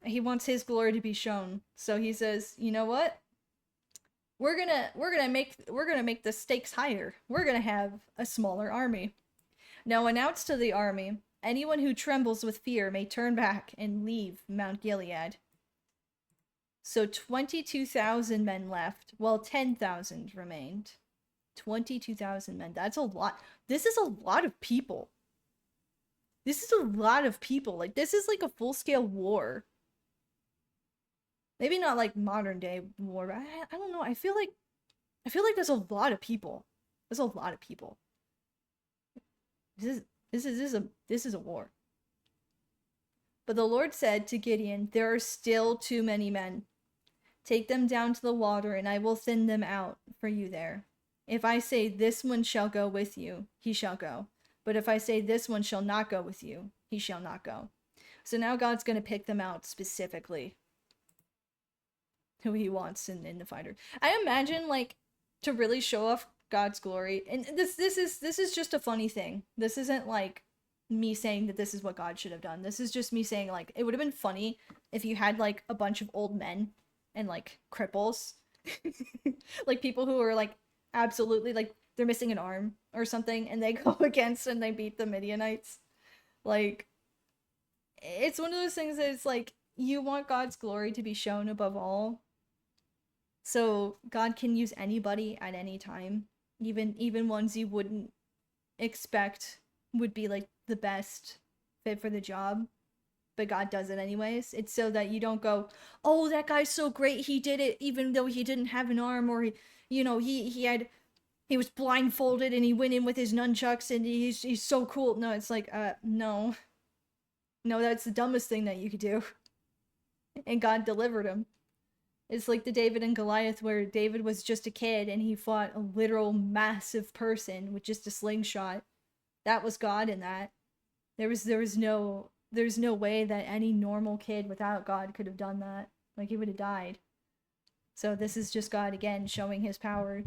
He wants his glory to be shown. So he says, you know what? We're gonna make the stakes higher. We're gonna have a smaller army. Now announce to the army, anyone who trembles with fear may turn back and leave Mount Gilead. So 22,000 men left, while 10,000 remained. 22,000 men. That's a lot. This is a lot of people. This is a lot of people. Like, this is like a full-scale war. Maybe not like modern day war, but I don't know. I feel like there's a lot of people. That's a lot of people. This is a war. But the Lord said to Gideon, "There are still too many men. Take them down to the water, and I will thin them out for you there. If I say this one shall go with you, he shall go. But if I say this one shall not go with you, he shall not go." So now God's going to pick them out specifically, who he wants in the fighter. I imagine, like, to really show off God's glory, and this is just a funny thing. This isn't like me saying that this is what God should have done. This is just me saying, like, it would have been funny if you had like a bunch of old men and like cripples, like people who are like absolutely like they're missing an arm or something, and they go against and they beat the Midianites. Like, it's one of those things that it's like you want God's glory to be shown above all. So God can use anybody at any time, even ones you wouldn't expect would be like the best fit for the job, but God does it anyways. It's so that you don't go, "Oh, that guy's so great, he did it even though he didn't have an arm," or he was blindfolded and he went in with his nunchucks and he's so cool. No, it's like, no, that's the dumbest thing that you could do. And God delivered him. It's like the David and Goliath, where David was just a kid and he fought a literal massive person with just a slingshot. That was God in that. There's no way that any normal kid without God could have done that. Like, he would have died. So this is just God again showing his power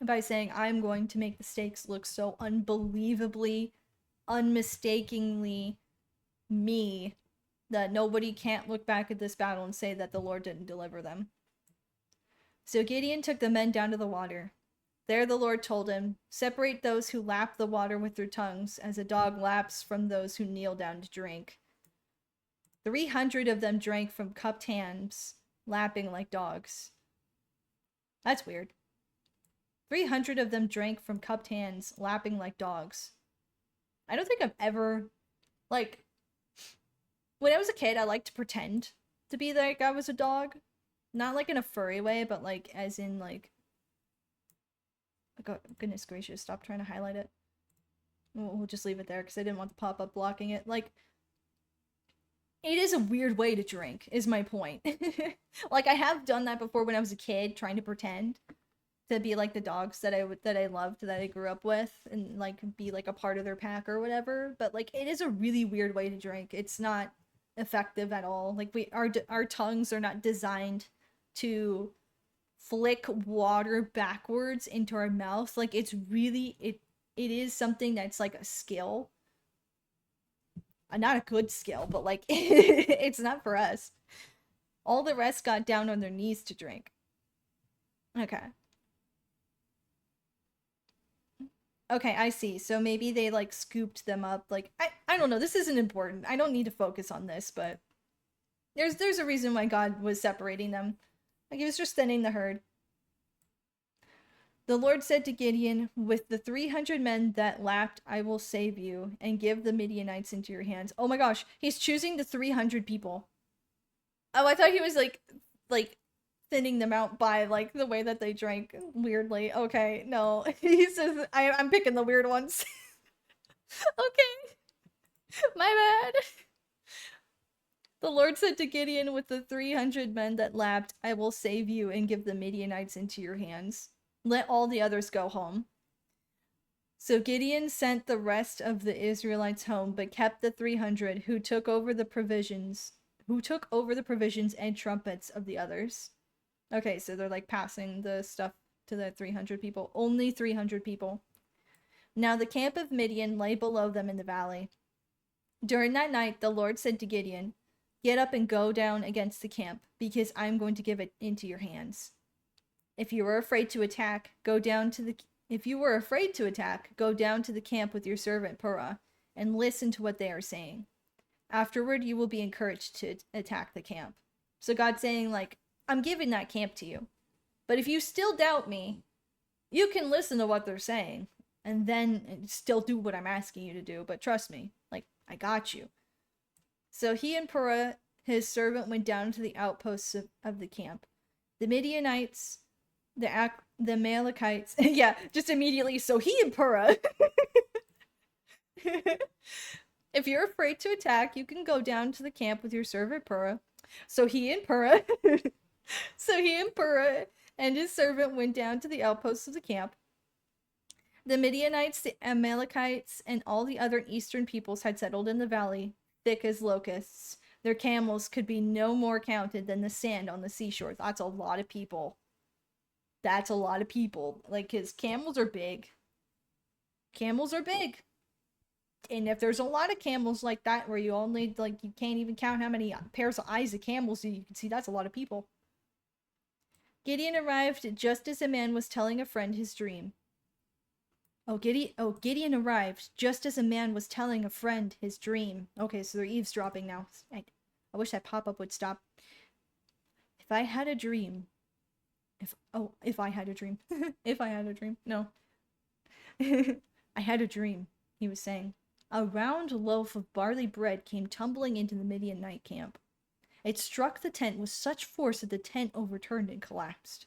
by saying, "I'm going to make the stakes look so unbelievably, unmistakingly me that nobody can't look back at this battle and say that the Lord didn't deliver them." So Gideon took the men down to the water. There the Lord told him, "Separate those who lap the water with their tongues, as a dog laps from those who kneel down to drink." 300 of them drank from cupped hands, lapping like dogs. That's weird. 300 of them drank from cupped hands, lapping like dogs. I don't think I've ever, like, when I was a kid, I liked to pretend to be like I was a dog. Not like in a furry way, but like as in like, oh, goodness gracious, stop trying to highlight it. We'll just leave it there because I didn't want the pop-up blocking it. Like, it is a weird way to drink, is my point. Like, I have done that before when I was a kid, trying to pretend to be like the dogs that I loved, that I grew up with, and like be like a part of their pack or whatever. But like, it is a really weird way to drink. It's not effective at all. Like, our tongues are not designed to flick water backwards into our mouth. Like, it's really it is something that's like a skill. Not a good skill, but like it's not for us. All the rest got down on their knees to drink. Okay. Okay, I see. So maybe they like scooped them up. Like, I don't know. This isn't important. I don't need to focus on this, but there's a reason why God was separating them. Like, he was just thinning the herd. The Lord said to Gideon, "With the 300 men that lapped, I will save you and give the Midianites into your hands." Oh my gosh, he's choosing the 300 people. Oh, I thought he was like thinning them out by like the way that they drank weirdly. Okay, no. He says, I'm picking the weird ones. Okay. My bad. The Lord said to Gideon, "With the 300 men that lapped, I will save you and give the Midianites into your hands. Let all the others go home." So Gideon sent the rest of the Israelites home, but kept the 300 who took over the provisions and trumpets of the others. Okay, so they're like passing the stuff to the 300 people. Only 300 people. Now the camp of Midian lay below them in the valley. During that night, the Lord said to Gideon, "Get up and go down against the camp, because I'm going to give it into your hands. If you were afraid to attack, go down to the camp with your servant Purah, and listen to what they are saying. Afterward, you will be encouraged to attack the camp." So God's saying, like, I'm giving that camp to you. But if you still doubt me, you can listen to what they're saying, and then still do what I'm asking you to do. But trust me, like, I got you. So he and Purah, his servant, went down to the outposts of the camp. The Midianites, the the Amalekites. Yeah, just immediately. So he and Purah. If you're afraid to attack, you can go down to the camp with your servant Purah. So he and Purah. So he and Purah and his servant went down to the outposts of the camp. The Midianites, the Amalekites, and all the other eastern peoples had settled in the valley, thick as locusts. Their camels could be no more counted than the sand on the seashore. That's a lot of people. That's a lot of people. Like, his camels are big. Camels are big. And if there's a lot of camels like that where you only, like, you can't even count how many pairs of eyes of camels you can see, that's a lot of people. Gideon arrived just as a man was telling a friend his dream. Gideon arrived just as a man was telling a friend his dream. Okay, so they're eavesdropping now. I wish that pop-up would stop. If I had a dream. If I had a dream. If I had a dream. No. I had a dream, he was saying. A round loaf of barley bread came tumbling into the Midianite camp. It struck the tent with such force that the tent overturned and collapsed.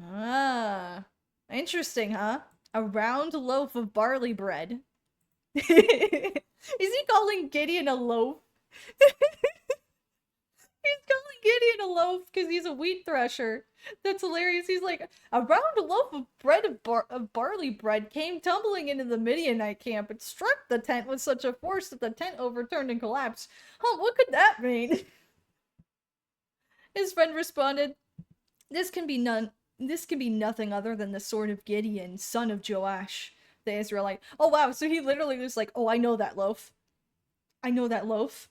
Ah, interesting, huh? A round loaf of barley bread. Is he calling Gideon a loaf? He's calling Gideon a loaf because he's a wheat thresher. That's hilarious. He's like, a round loaf of bread of barley bread came tumbling into the Midianite camp. It struck the tent with such a force that the tent overturned and collapsed. Huh, what could that mean? His friend responded, This can be nothing other than the sword of Gideon, son of Joash, the Israelite. Oh wow, so he literally was like, oh, I know that loaf. I know that loaf.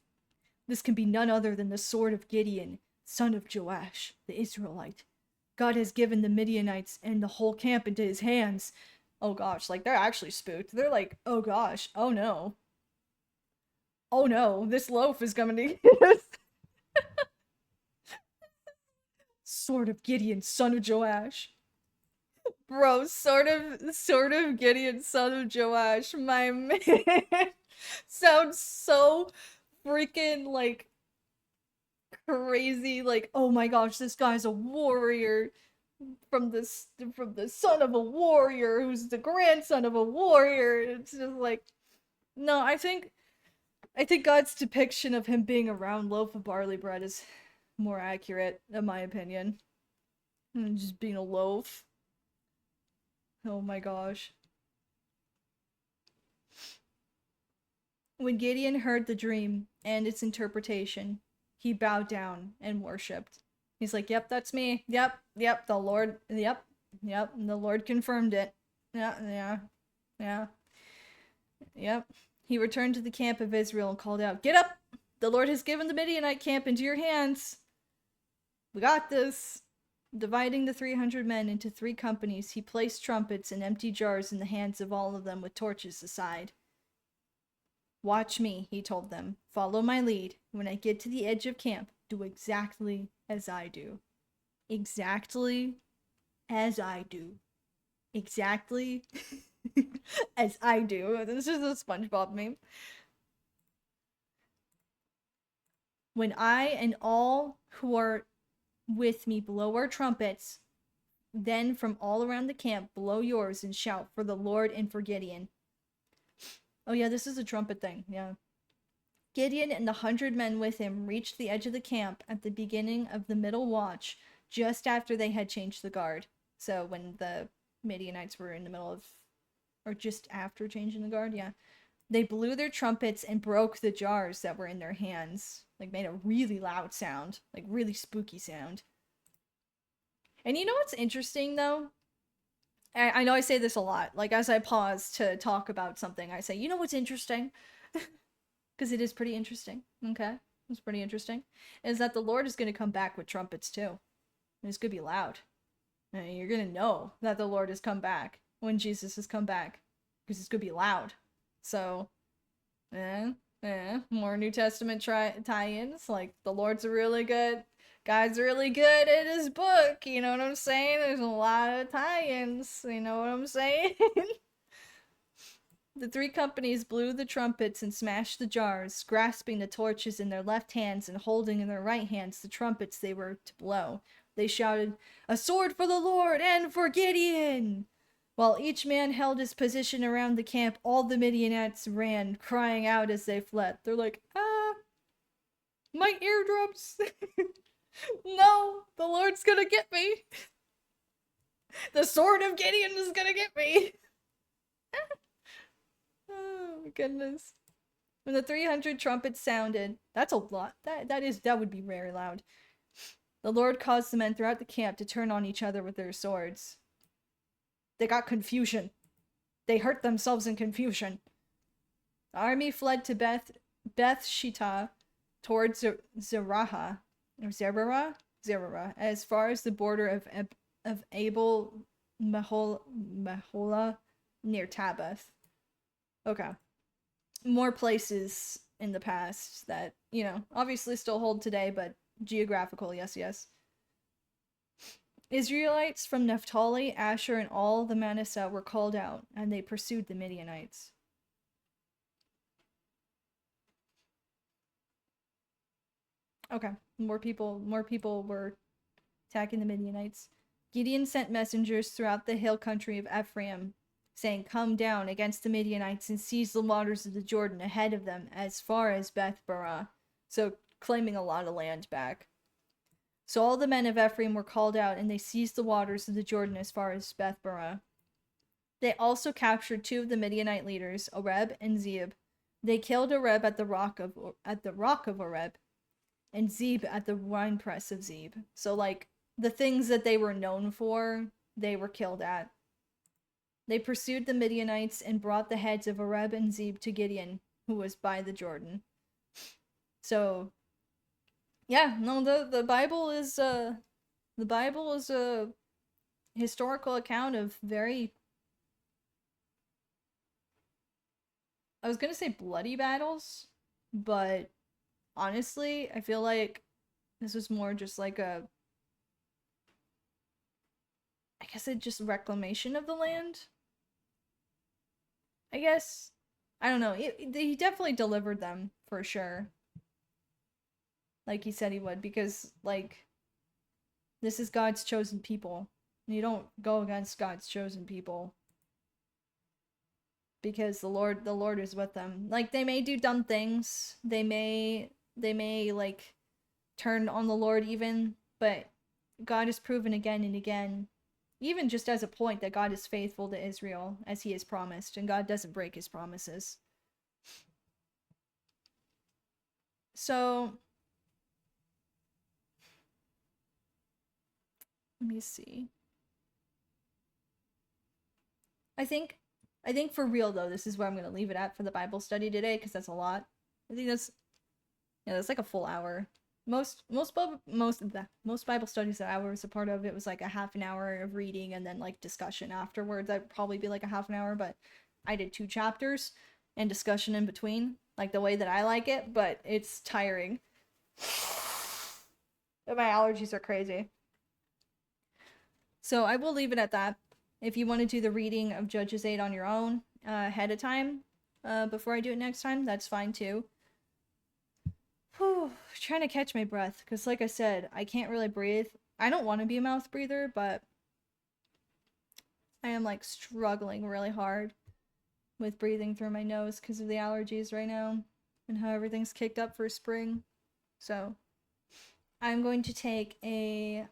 This can be none other than the sword of Gideon, son of Joash, the Israelite. God has given the Midianites and the whole camp into his hands. Oh gosh, like, they're actually spooked. They're like, oh gosh, oh no. Oh no, this loaf is coming to get us. Sword of Gideon, son of Joash. Bro, sort of Gideon, son of Joash, my man. Sounds so freaking, like, crazy. Like, oh my gosh, this guy's a warrior from the son of a warrior who's the grandson of a warrior. It's just like, no, I think God's depiction of him being a round loaf of barley bread is more accurate, in my opinion. Just being a loaf. Oh my gosh. When Gideon heard the dream and its interpretation, he bowed down and worshipped. He's like, yep, that's me. Yep, the Lord, yep, the Lord confirmed it. Yeah. Yep. He returned to the camp of Israel and called out, Get up! The Lord has given the Midianite camp into your hands. We got this. Dividing the 300 men into 3 companies, he placed trumpets and empty jars in the hands of all of them with torches aside. Watch me, he told them. Follow my lead. When I get to the edge of camp, do exactly as I do. Exactly as I do. Exactly as I do. This is a SpongeBob meme. When I and all who are with me blow our trumpets, then from all around the camp blow yours and shout for the Lord and for Gideon. Oh yeah, this is a trumpet thing, yeah. Gideon and the 100 men with him reached the edge of the camp at the beginning of the middle watch, just after they had changed the guard. So when the Midianites were in the middle of, or just after changing the guard, yeah. They blew their trumpets and broke the jars that were in their hands. Like, made a really loud sound. Like, really spooky sound. And you know what's interesting, though? I know I say this a lot. Like, as I pause to talk about something, I say, you know what's interesting? Because it is pretty interesting, okay? It's pretty interesting. Is that the Lord is going to come back with trumpets, too. And it's going to be loud. And you're going to know that the Lord has come back when Jesus has come back. Because it's going to be loud. So, more New Testament tie-ins. Like, the Lord's really good. God's really good at his book. You know what I'm saying? There's a lot of tie-ins. You know what I'm saying? The 3 companies blew the trumpets and smashed the jars, grasping the torches in their left hands and holding in their right hands the trumpets they were to blow. They shouted, "A sword for the Lord and for Gideon!" While each man held his position around the camp, all the Midianites ran, crying out as they fled. They're like, my eardrums! No, the Lord's gonna get me! The sword of Gideon is gonna get me! Oh my goodness. When the 300 trumpets sounded, that's a lot. That would be very loud. The Lord caused the men throughout the camp to turn on each other with their swords. They got confusion. They hurt themselves in confusion. The army fled to Beth Shittah towards Zerah, as far as the border of Abel Meholah near Tabbath. Okay. More places in the past that, you know, obviously still hold today, but geographical, yes. Israelites from Naphtali, Asher, and all the Manasseh were called out, and they pursued the Midianites. Okay, more people were attacking the Midianites. Gideon sent messengers throughout the hill country of Ephraim, saying, "Come down against the Midianites and seize the waters of the Jordan ahead of them as far as Beth-barah." So, claiming a lot of land back. So all the men of Ephraim were called out, and they seized the waters of the Jordan as far as Beth-barah. They also captured 2 of the Midianite leaders, Oreb and Zeeb. They killed Oreb at the rock of Oreb, and Zeeb at the winepress of Zeeb. So, like, the things that they were known for, they were killed at. They pursued the Midianites and brought the heads of Oreb and Zeeb to Gideon, who was by the Jordan. So, yeah, no, the Bible is a historical account of very, I was gonna say bloody battles, but honestly, I feel like this was more just like I guess it just reclamation of the land. I guess. I don't know. He definitely delivered them, for sure. Like he said he would, because, like, this is God's chosen people. You don't go against God's chosen people. Because the Lord is with them. Like, they may do dumb things. They may, like, turn on the Lord even, but God has proven again and again, even just as a point, that God is faithful to Israel as he has promised, and God doesn't break his promises. So, let me see. I think for real though, this is where I'm going to leave it at for the Bible study today, because that's a lot. I think that's like a full hour. Most Bible studies that I was a part of, it was like a half an hour of reading and then like discussion afterwards. That'd probably be like a half an hour, but I did 2 chapters and discussion in between, like the way that I like it, but it's tiring. My allergies are crazy. So I will leave it at that. If you want to do the reading of Judges 8 on your own ahead of time, before I do it next time, that's fine too. Whew, trying to catch my breath, because like I said, I can't really breathe. I don't want to be a mouth breather, but I am like struggling really hard with breathing through my nose because of the allergies right now and how everything's kicked up for spring. So I'm going to take a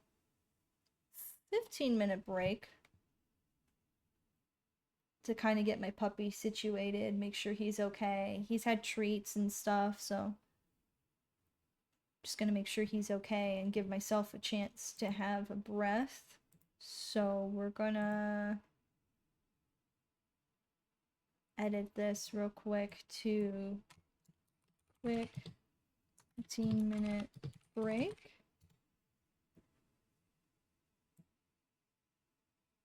15-minute break to kind of get my puppy situated, make sure he's okay. He's had treats and stuff, so just gonna make sure he's okay and give myself a chance to have a breath. So we're gonna edit this real quick to quick 15-minute break.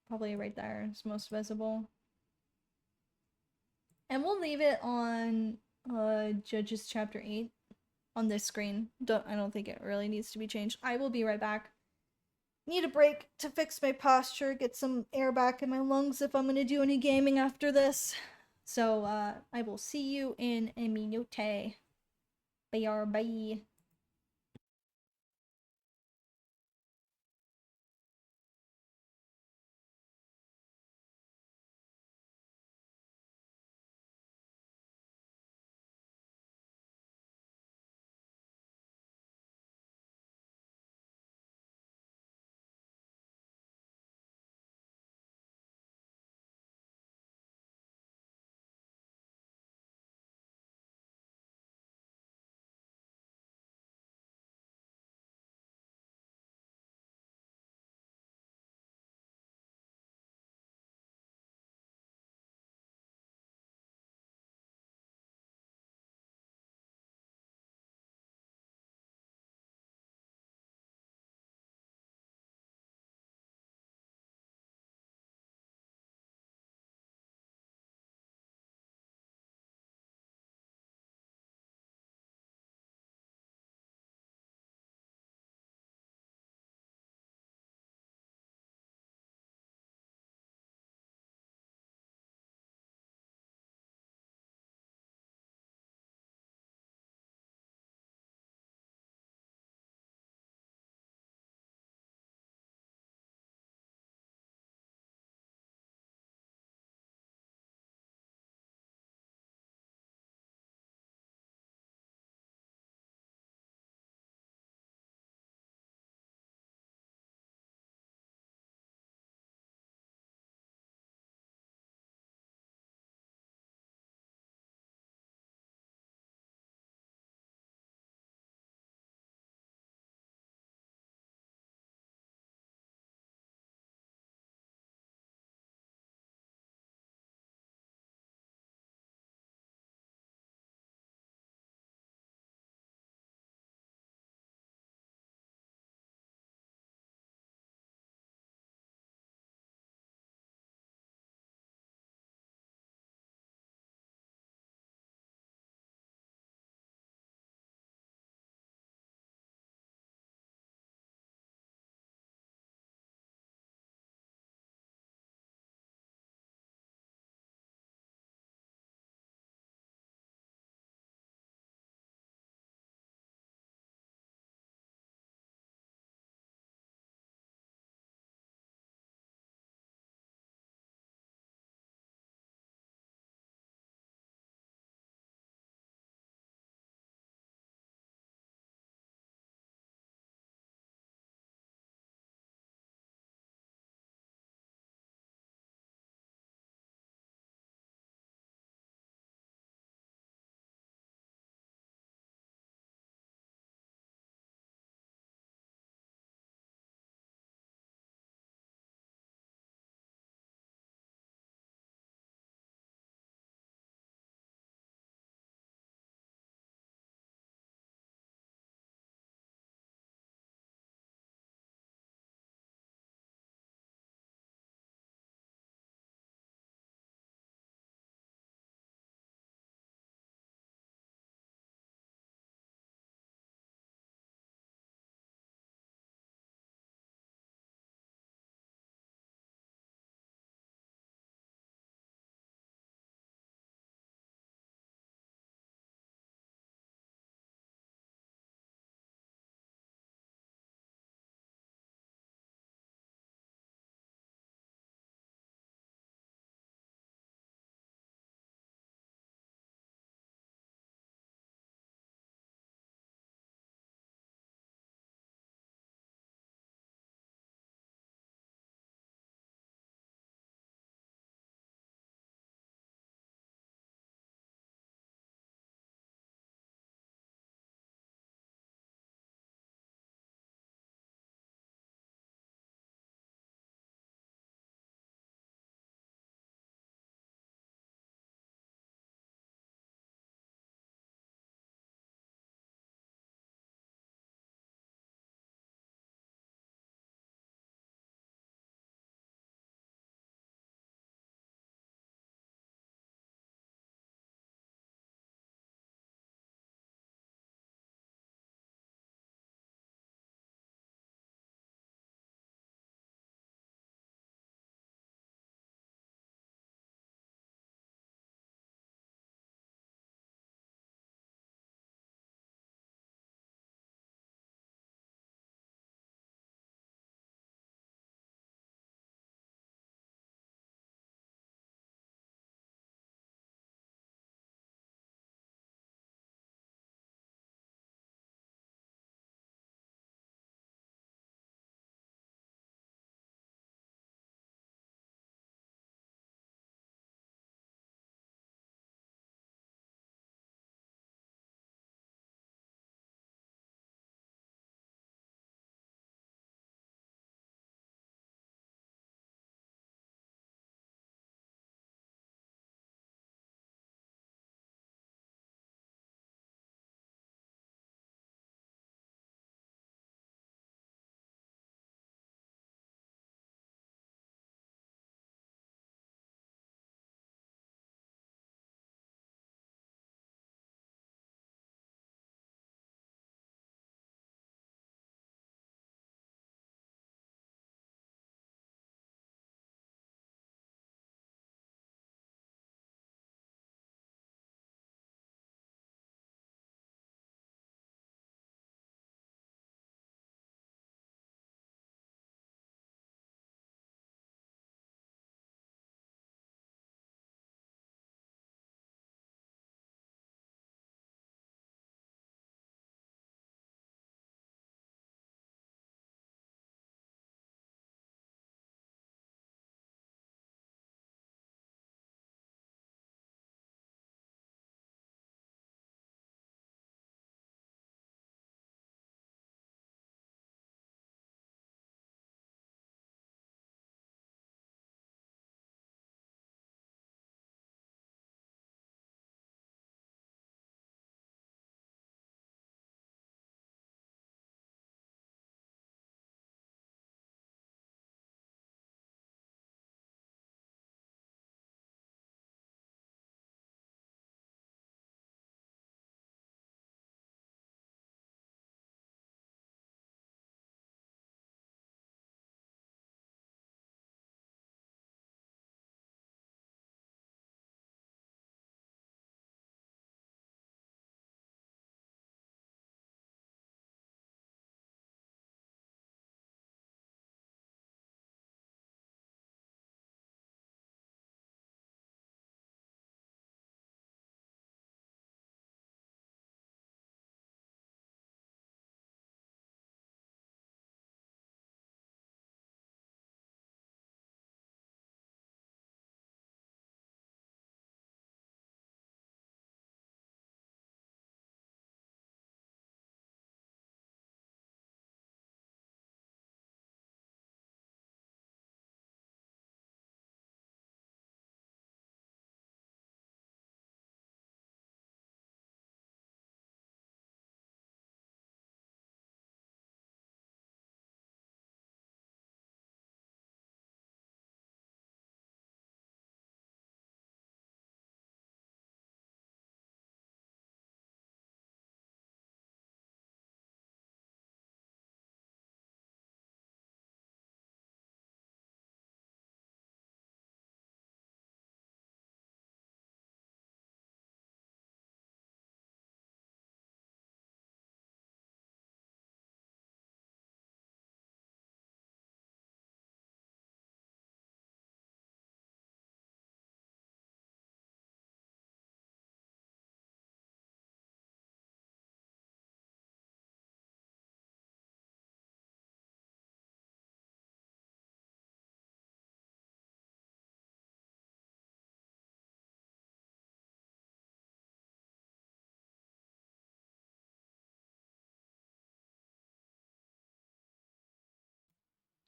Probably right there is most visible. And we'll leave it on Judges chapter 8 on this screen. I don't think it really needs to be changed. I will be right back. Need a break to fix my posture, get some air back in my lungs if I'm going to do any gaming after this. So, I will see you in a minute. Bye.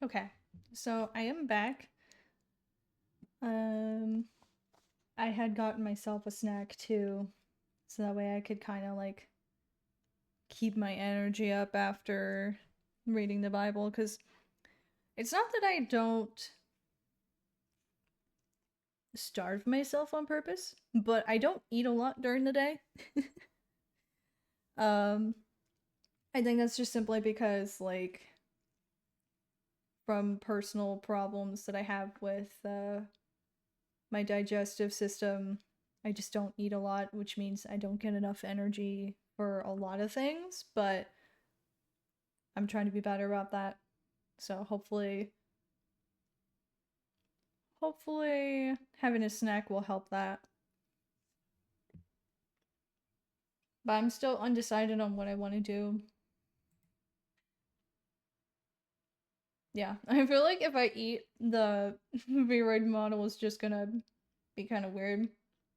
Okay, so I am back. I had gotten myself a snack too, so that way I could kind of like keep my energy up after reading the Bible, because it's not that I don't starve myself on purpose, but I don't eat a lot during the day. um, I think that's just simply because, like, from personal problems that I have with my digestive system, I just don't eat a lot, which means I don't get enough energy for a lot of things, but I'm trying to be better about that. So hopefully having a snack will help that. But I'm still undecided on what I want to do. Yeah, I feel like if I eat, the V-Roid model is just gonna be kind of weird.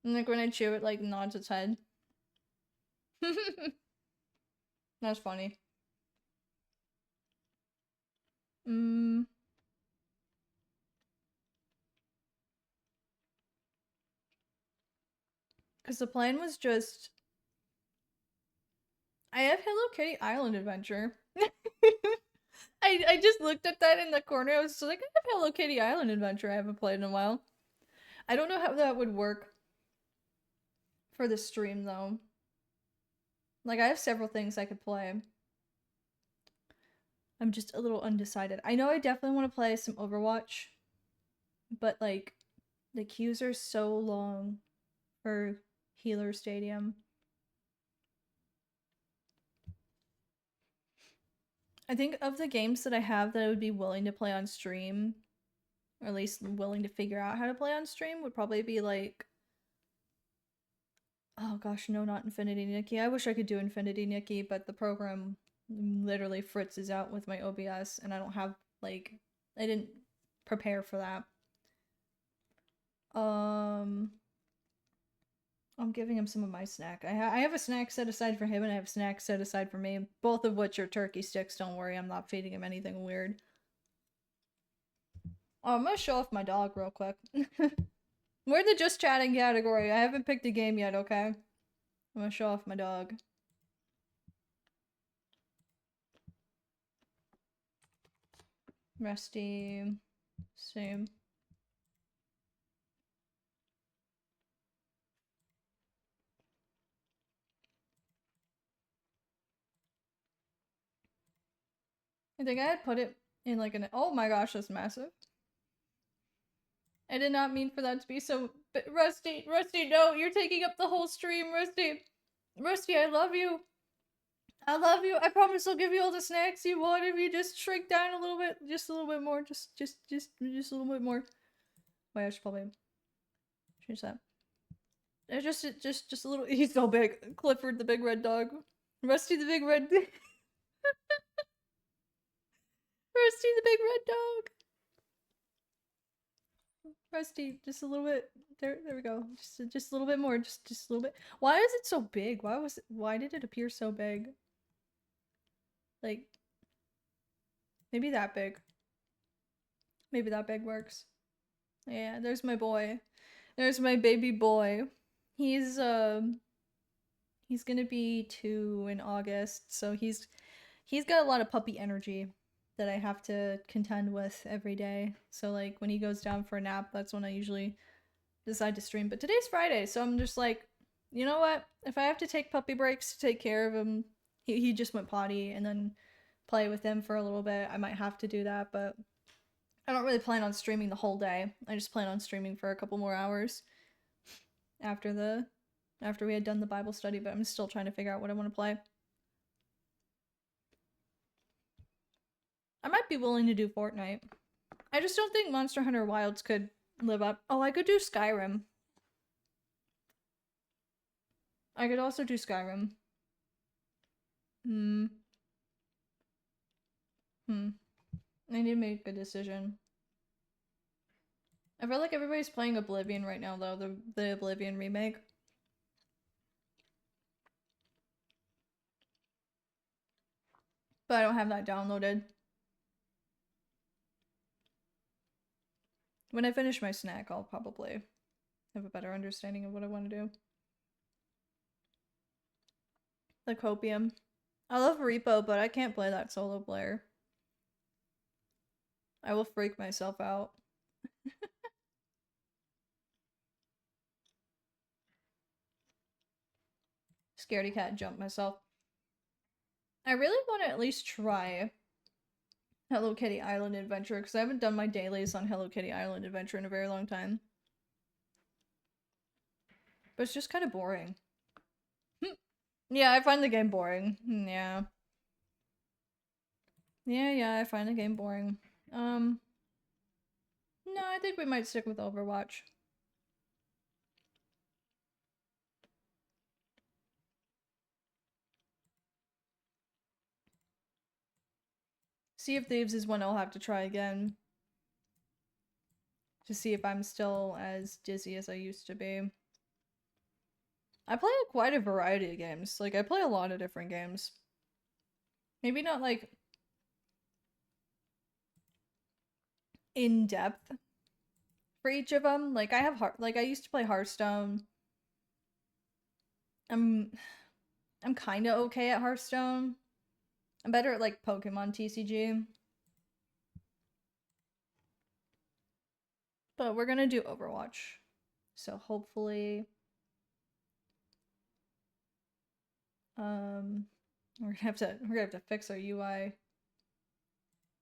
And like when I chew it, like nods its head. That's funny. Mm, because the plan was just I have Hello Kitty Island Adventure. I just looked at that in the corner. I was just like, I have Hello Kitty Island Adventure. I haven't played in a while. I don't know how that would work for the stream though. Like I have several things I could play. I'm just a little undecided. I know I definitely want to play some Overwatch, but like the queues are so long for Healer Stadium. I think of the games that I have that I would be willing to play on stream, or at least willing to figure out how to play on stream, would probably be like, oh gosh, no, not Infinity Nikki. I wish I could do Infinity Nikki, but the program literally fritzes out with my OBS, and I don't have, like, I didn't prepare for that. I'm giving him some of my snack. I have a snack set aside for him, and I have a snack set aside for me, both of which are turkey sticks. Don't worry, I'm not feeding him anything weird. Oh, I'm gonna show off my dog real quick. We're in the just chatting category. I haven't picked a game yet, okay? I'm gonna show off my dog. Rusty. Same. I think I had put it in like an. Oh my gosh, that's massive. I did not mean for that to be so. But Rusty, no, you're taking up the whole stream, Rusty. Rusty, I love you. I love you. I promise I'll give you all the snacks you want if you just shrink down a little bit, just a little bit more, just a little bit more. Wait, I should probably change that. Just a little. He's so big. Clifford, the big red dog. Rusty, the big red. Rusty, the big red dog. Rusty, just a little bit. There we go. Just a little bit more. Just a little bit. Why is it so big? Why did it appear so big? Like, maybe that big. Maybe that big works. Yeah, there's my boy. There's my baby boy. He's he's gonna be 2 in August, so he's got a lot of puppy energy that I have to contend with every day. So like when he goes down for a nap, that's when I usually decide to stream. But today's Friday, so I'm just like, you know what? If I have to take puppy breaks to take care of him, he just went potty, and then play with him for a little bit, I might have to do that, but I don't really plan on streaming the whole day. I just plan on streaming for a couple more hours after we had done the Bible study, but I'm still trying to figure out what I want to play. I might be willing to do Fortnite. I just don't think Monster Hunter Wilds could live up. Oh, I could do Skyrim. I could also do Skyrim. Hmm. I need to make a decision. I feel like everybody's playing Oblivion right now, though, the Oblivion remake. But I don't have that downloaded. When I finish my snack, I'll probably have a better understanding of what I want to do. The Copium. I love Repo, but I can't play that solo player. I will freak myself out. Scaredy cat jump myself. I really want to at least try Hello Kitty Island Adventure because I haven't done my dailies on Hello Kitty Island Adventure in a very long time. But it's just kind of boring. Yeah, I find the game boring. Yeah. Yeah, I find the game boring. No, I think we might stick with Overwatch. Sea of Thieves is one I'll have to try again. To see if I'm still as dizzy as I used to be. I play quite a variety of games. Like, I play a lot of different games. Maybe not, like, in depth for each of them. Like, I used to play Hearthstone. I'm kind of okay at Hearthstone. I'm better at, like, Pokemon TCG. But we're gonna do Overwatch. So hopefully... we're gonna have to fix our UI.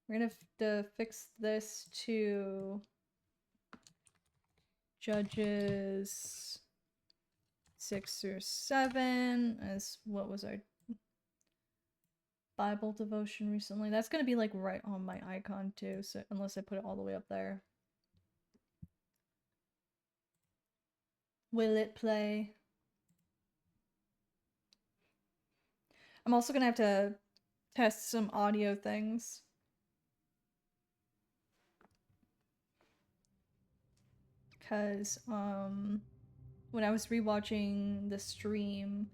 We're gonna have to fix this to... Judges 6 or 7 as what was our Bible devotion recently. That's gonna be like right on my icon too, so unless I put it all the way up there. Will it play? I'm also gonna have to test some audio things. Cause when I was rewatching the stream,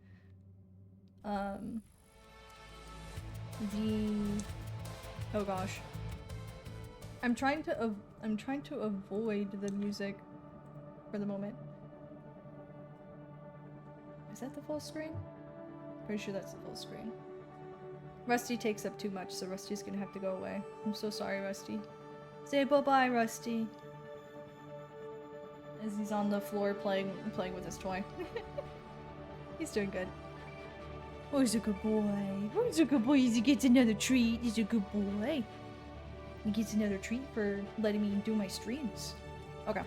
oh gosh. I'm trying to avoid the music for the moment. Is that the full screen? Pretty sure that's the full screen. Rusty takes up too much, so Rusty's gonna have to go away. I'm so sorry, Rusty. Say bye-bye, Rusty. As he's on the floor playing with his toy. He's doing good. Oh, he's a good boy. Oh, he's a good boy. He gets another treat. He's a good boy. He gets another treat for letting me do my streams. Okay.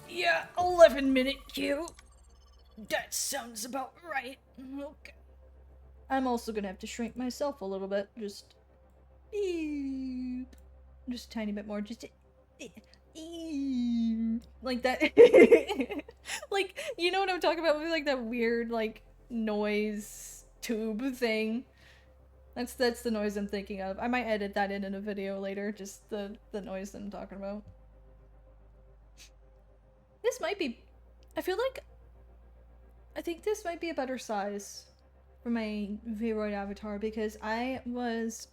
Yeah, 11-minute queue. That sounds about right. Okay. I'm also gonna have to shrink myself a little bit. Just a tiny bit more. Just like that. Like, you know what I'm talking about? With like that weird like noise tube thing. That's the noise I'm thinking of. I might edit that in a video later. Just the noise that I'm talking about. This might be. I think this might be a better size for my Vroid avatar because I was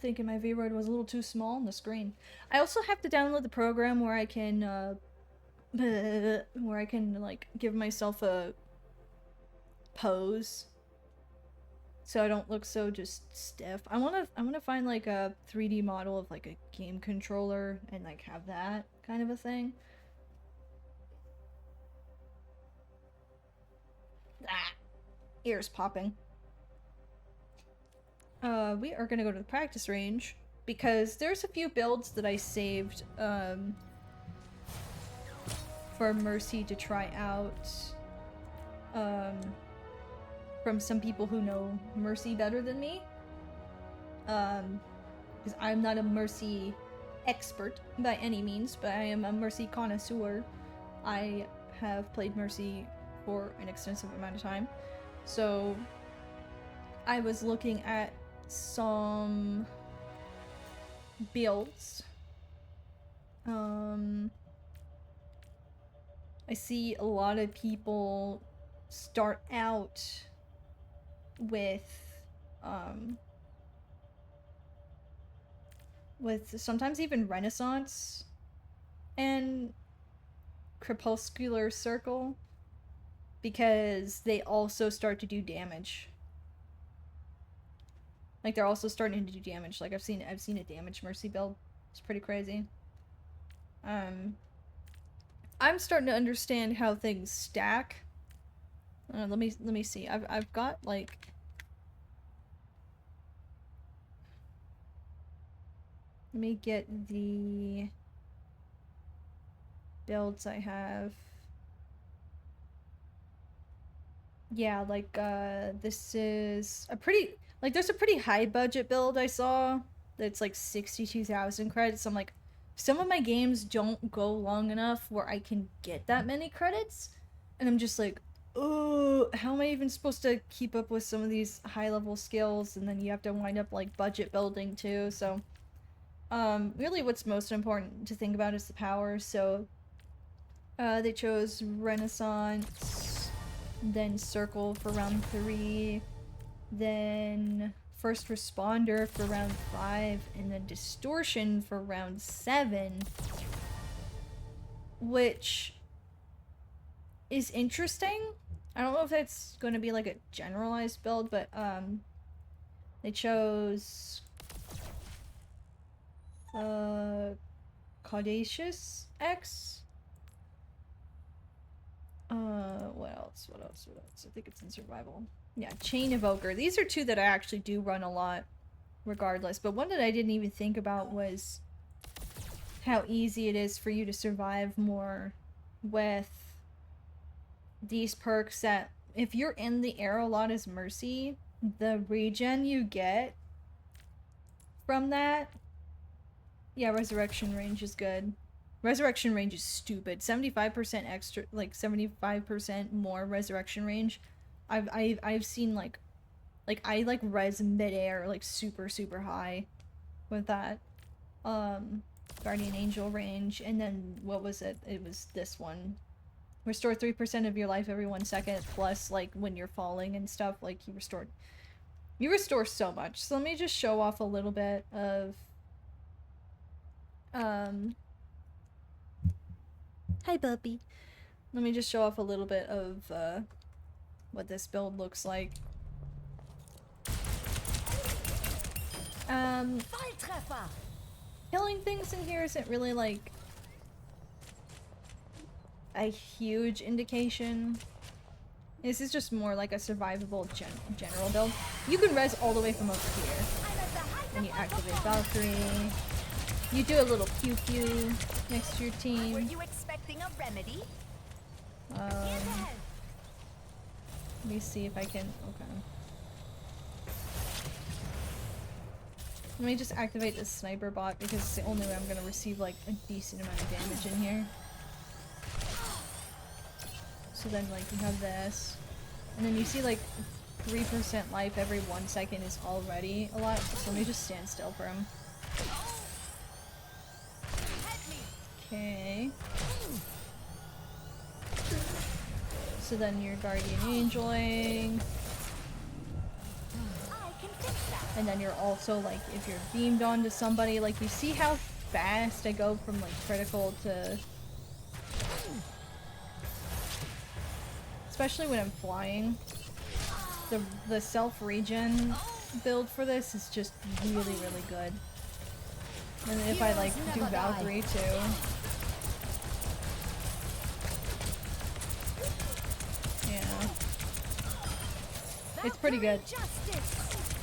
thinking my Vroid was a little too small on the screen. I also have to download the program where I can like give myself a pose so I don't look so just stiff. I wanna find like a 3D model of like a game controller and like have that kind of a thing. Ah, ears popping. We are gonna go to the practice range because there's a few builds that I saved for Mercy to try out from some people who know Mercy better than me. Because I'm not a Mercy expert by any means, but I am a Mercy connoisseur. I have played Mercy for an extensive amount of time. So I was looking at some builds. I see a lot of people start out with with sometimes even Renaissance and Crepuscular Circle, because they also start to do damage. Like, they're also starting to do damage. Like, I've seen a damage Mercy build. It's pretty crazy. I'm starting to understand how things stack. Let me see. I've got like, let me get the builds I have. Yeah, like this is a pretty, like, there's a pretty high budget build I saw that's like 62,000 credits. I'm like, some of my games don't go long enough where I can get that many credits, and I'm just like, oh, how am I even supposed to keep up with some of these high level skills? And then you have to wind up like budget building too. So really what's most important to think about is the power. So they chose Renaissance, then Circle for round 3, then First Responder for round 5, and then Distortion for round 7, which is interesting. I don't know if that's going to be like a generalized build, but they chose Caudacious X. What else? I think it's in survival. Yeah, Chain Evoker. These are two that I actually do run a lot, regardless. But one that I didn't even think about was how easy it is for you to survive more with these perks that, if you're in the air a lot as Mercy, the regen you get from that... Yeah, Resurrection Range is good. Resurrection Range is stupid. 75% extra, like 75% more Resurrection Range. I've seen like I like res midair like super high with that. Guardian Angel range, and then what was it? It was this one. Restore 3% of your life every 1 second, plus like when you're falling and stuff, like you restore so much. So let me just show off a little bit of hi puppy. Let me just show off a little bit of what this build looks like. Killing things in here isn't really like a huge indication. This is just more like a survivable general build. You can res all the way from over here. When you activate Valkyrie, you do a little pew pew next to your team. Were you expecting a remedy? Let me see if I can. Okay. Let me just activate this sniper bot because it's the only way I'm gonna receive like a decent amount of damage in here. So then like you have this, and then you see like 3% life every 1 second is already a lot. So let me just stand still for him. Okay. So then you're Guardian Angeling. And then you're also like, if you're beamed onto somebody, like you see how fast I go from like critical to... Especially when I'm flying. The self-regen build for this is just really good. And then if I like do Valkyrie too. Yeah. It's pretty good.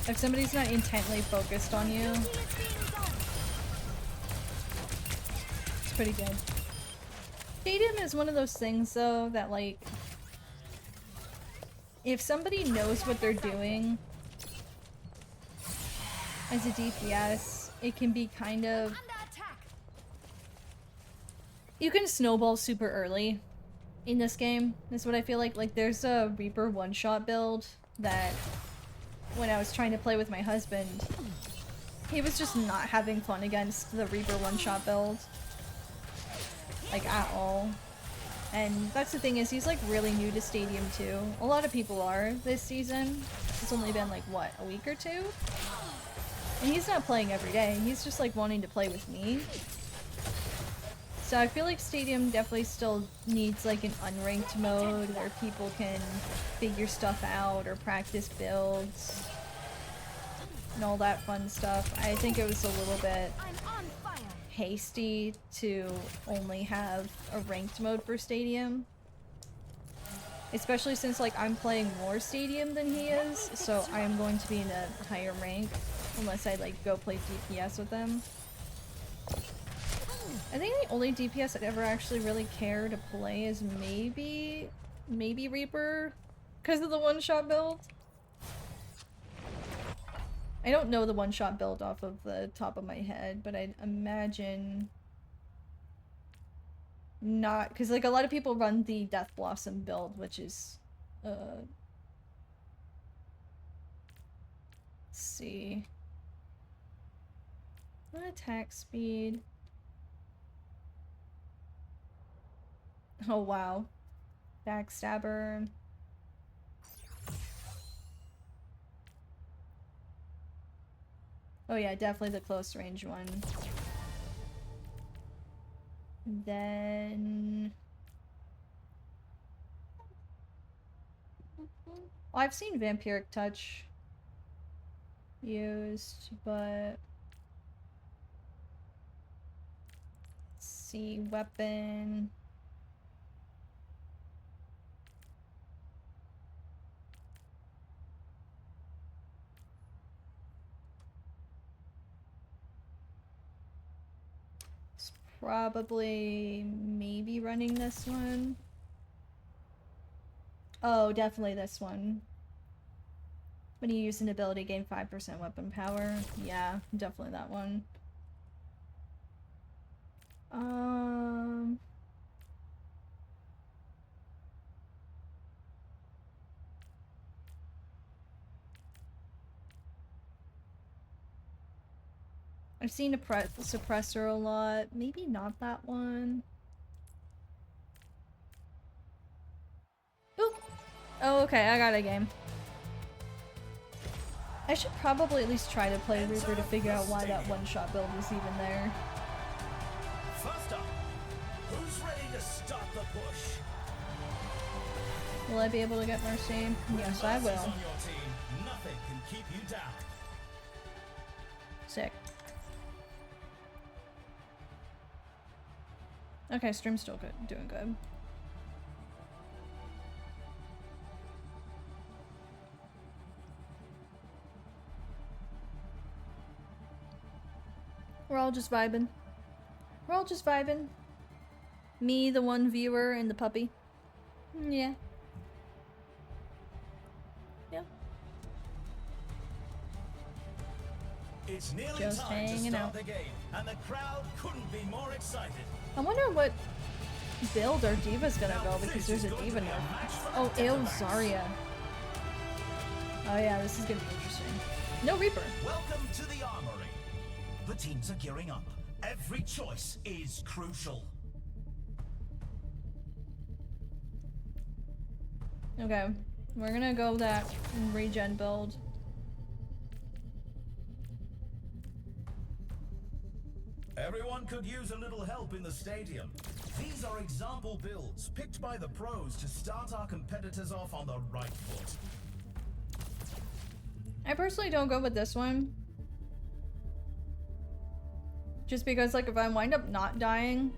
If somebody's not intently focused on you, it's pretty good. Gideon is one of those things though that like, if somebody knows what they're doing as a DPS, it can be kind of... You can snowball super early in this game, is what I feel like. Like, there's a Reaper one-shot build that, when I was trying to play with my husband, he was just not having fun against the Reaper one-shot build. Like, at all. And that's the thing, is he's like really new to Stadium 2. A lot of people are this season. It's only been like, what, a week or two? And he's not playing every day, he's just like wanting to play with me. So I feel like Stadium definitely still needs like an unranked mode where people can figure stuff out or practice builds and all that fun stuff. I think it was a little bit hasty to only have a ranked mode for Stadium. Especially since like I'm playing more Stadium than he is, so I am going to be in a higher rank unless I like go play DPS with him. I think the only DPS I'd ever actually really care to play is maybe Reaper because of the one-shot build. I don't know the one-shot build off of the top of my head, but I'd imagine not, because like a lot of people run the Death Blossom build, which is let's see, what attack speed. Oh wow, backstabber. Oh yeah, definitely the close range one. Then I've seen Vampiric Touch used, but let's see, weapon. It's probably maybe running this one. Oh, definitely this one. When you use an ability, gain 5% weapon power. Yeah, definitely that one. I've seen a suppressor a lot. Maybe not that one. Oop! Oh, okay, I got a game. I should probably at least try to play Reaper to figure out why that one-shot build was even there. First up, who's ready to start the push? Will I be able to get Mercy? Yes, I will. On your team, nothing can keep you down. Sick. Okay, stream's still good, doing good. We're all just vibing. We're all just vibing. Me, the one viewer, and the puppy. Yeah. Yeah. It's nearly Just time to hanging start out. the game, and the crowd couldn't be more excited. I wonder what build our Diva's gonna go, because there's a Diva nerf. Oh, ew, Zarya. Oh yeah, this is gonna be interesting. No Reaper. Welcome to the Armory. The teams are gearing up. Every choice is crucial. Okay, we're gonna go that regen build. Everyone could use a little help in the stadium. These are example builds picked by the pros to start our competitors off on the right foot. I personally don't go with this one. Just because, like, if I wind up not dying,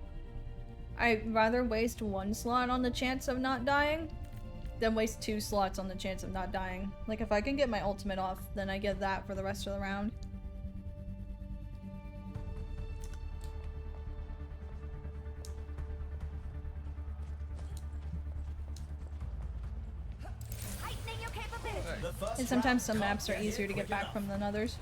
I'd rather waste one slot on the chance of not dying than waste 2 slots on the chance of not dying. Like, if I can get my ultimate off, then I get that for the rest of the round. Heightening your capability. The first And sometimes round some maps are can't easier to here get back quick from enough. than others.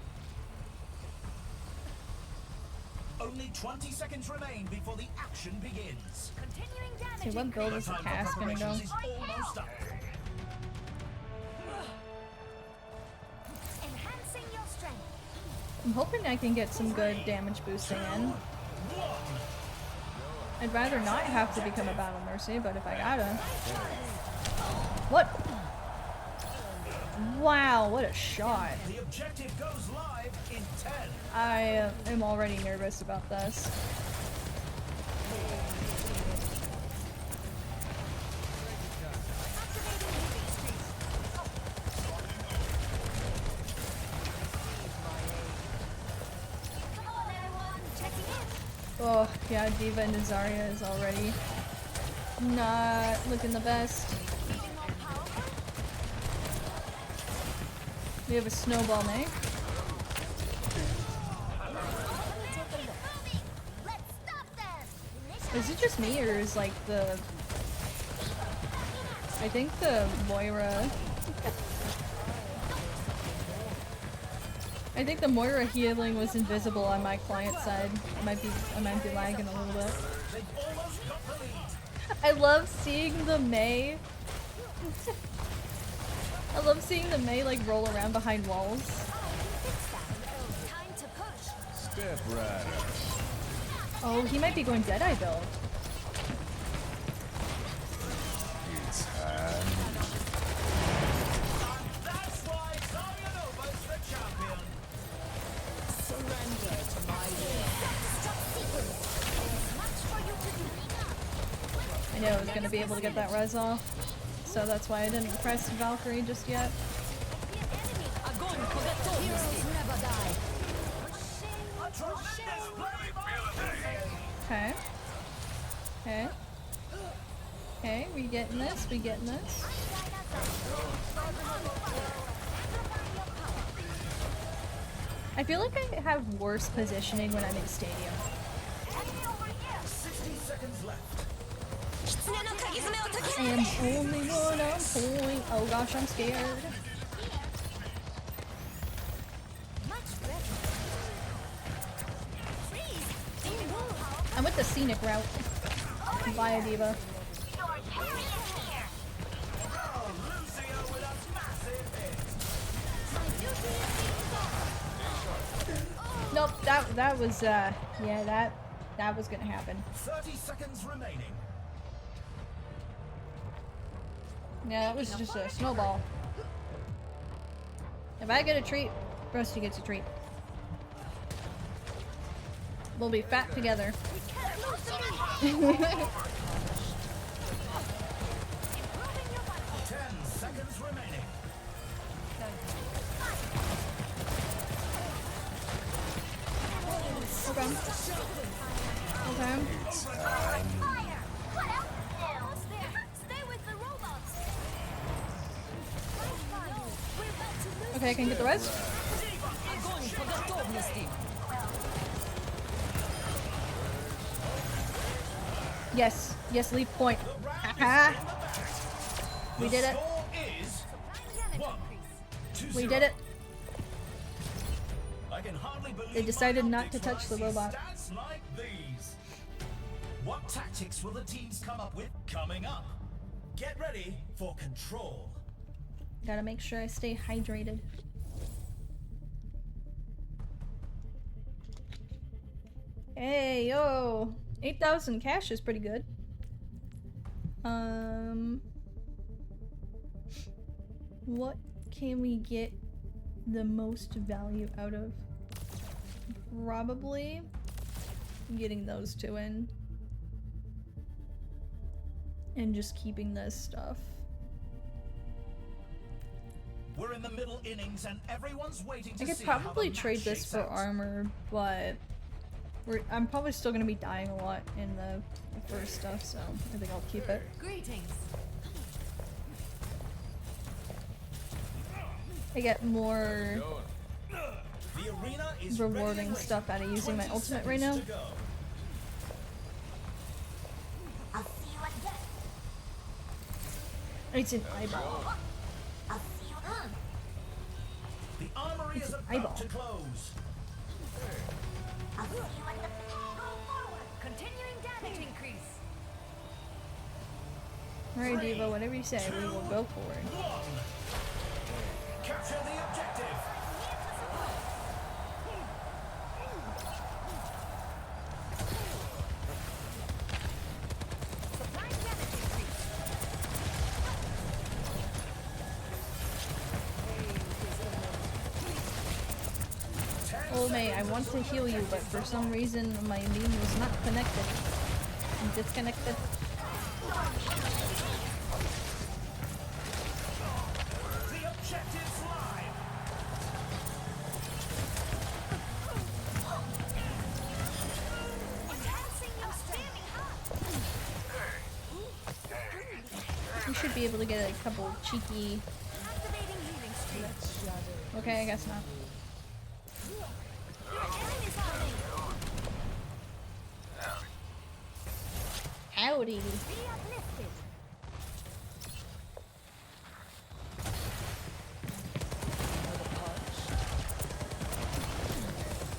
Only 20 seconds remain before the action begins. Continuing damage. See, what build is the Time for cast gonna go? preparations is almost up. Enhancing your strength. I'm hoping I can get some good damage boosting in. I'd rather not have to become a Battle Mercy, but if I gotta. What? Wow, what a shot. The objective goes live in 10. I am already nervous about this. Oh, yeah, Diva and Zarya is already not looking the best. We have a snowball now. Is it just me, or is like the... I think the Moira... I think the Moira healing was invisible on my client side. I might be lagging a little bit. I love seeing the Mei. I love seeing the Mei like roll around behind walls. Step right. Oh, he might be going Deadeye build. It's time. That's why Zarya Nova's the champion. Surrender to my will. I knew I was gonna be able to get that res off, so that's why I didn't press Valkyrie just yet. Heroes never die. Okay. Okay. Okay, we getting this, we getting this. I feel like I have worse positioning when I'm in stadium. 60 seconds left. I am only one on point. Oh gosh, I'm scared. I went the scenic route via Diva. Nope, that was yeah, that was gonna happen. 30 seconds remaining. Yeah, that was just a snowball. If I get a treat, Rusty gets a treat. We'll be fat together. 10 seconds remaining. Okay. Okay. Okay, I can get the rest. Yes. Yes, leave point. Haha. We did it. Score is 1-0. We did it. I can hardly believe They decided my not to optics touch the when I see robot. stats like these. What tactics will the teams come up with coming up? Get ready for control. Gotta make sure I stay hydrated. Hey, yo! 8,000 cash is pretty good. What can we get the most value out of? Probably getting those two in. And just keeping this stuff. We're in the middle innings and everyone's waiting to I could see how the probably match trade this shakes for out. armor, but I'm probably still gonna be dying a lot in the first stuff, so I think I'll keep it. Greetings. I get more The arena is rewarding ready and stuff out of ready. using my 20 ultimate right seconds now. to go. I'll see you again. It's an eyeball. I'll see you on. The armory It's is an about eyeball. to close. I'll see you at the go forward. Continuing damage increase. Alright, Diva, whatever you say, we will go forward. 1. Capture the objective. Supplying damage increase. May, I want to heal you, but for some reason my immune was not connected. I'm disconnected. The objective's live. Enhancing your strength. You should be able to get a couple cheeky... Activating healing stream. Okay, I guess not. Your enemies are Howdy! be uplifted.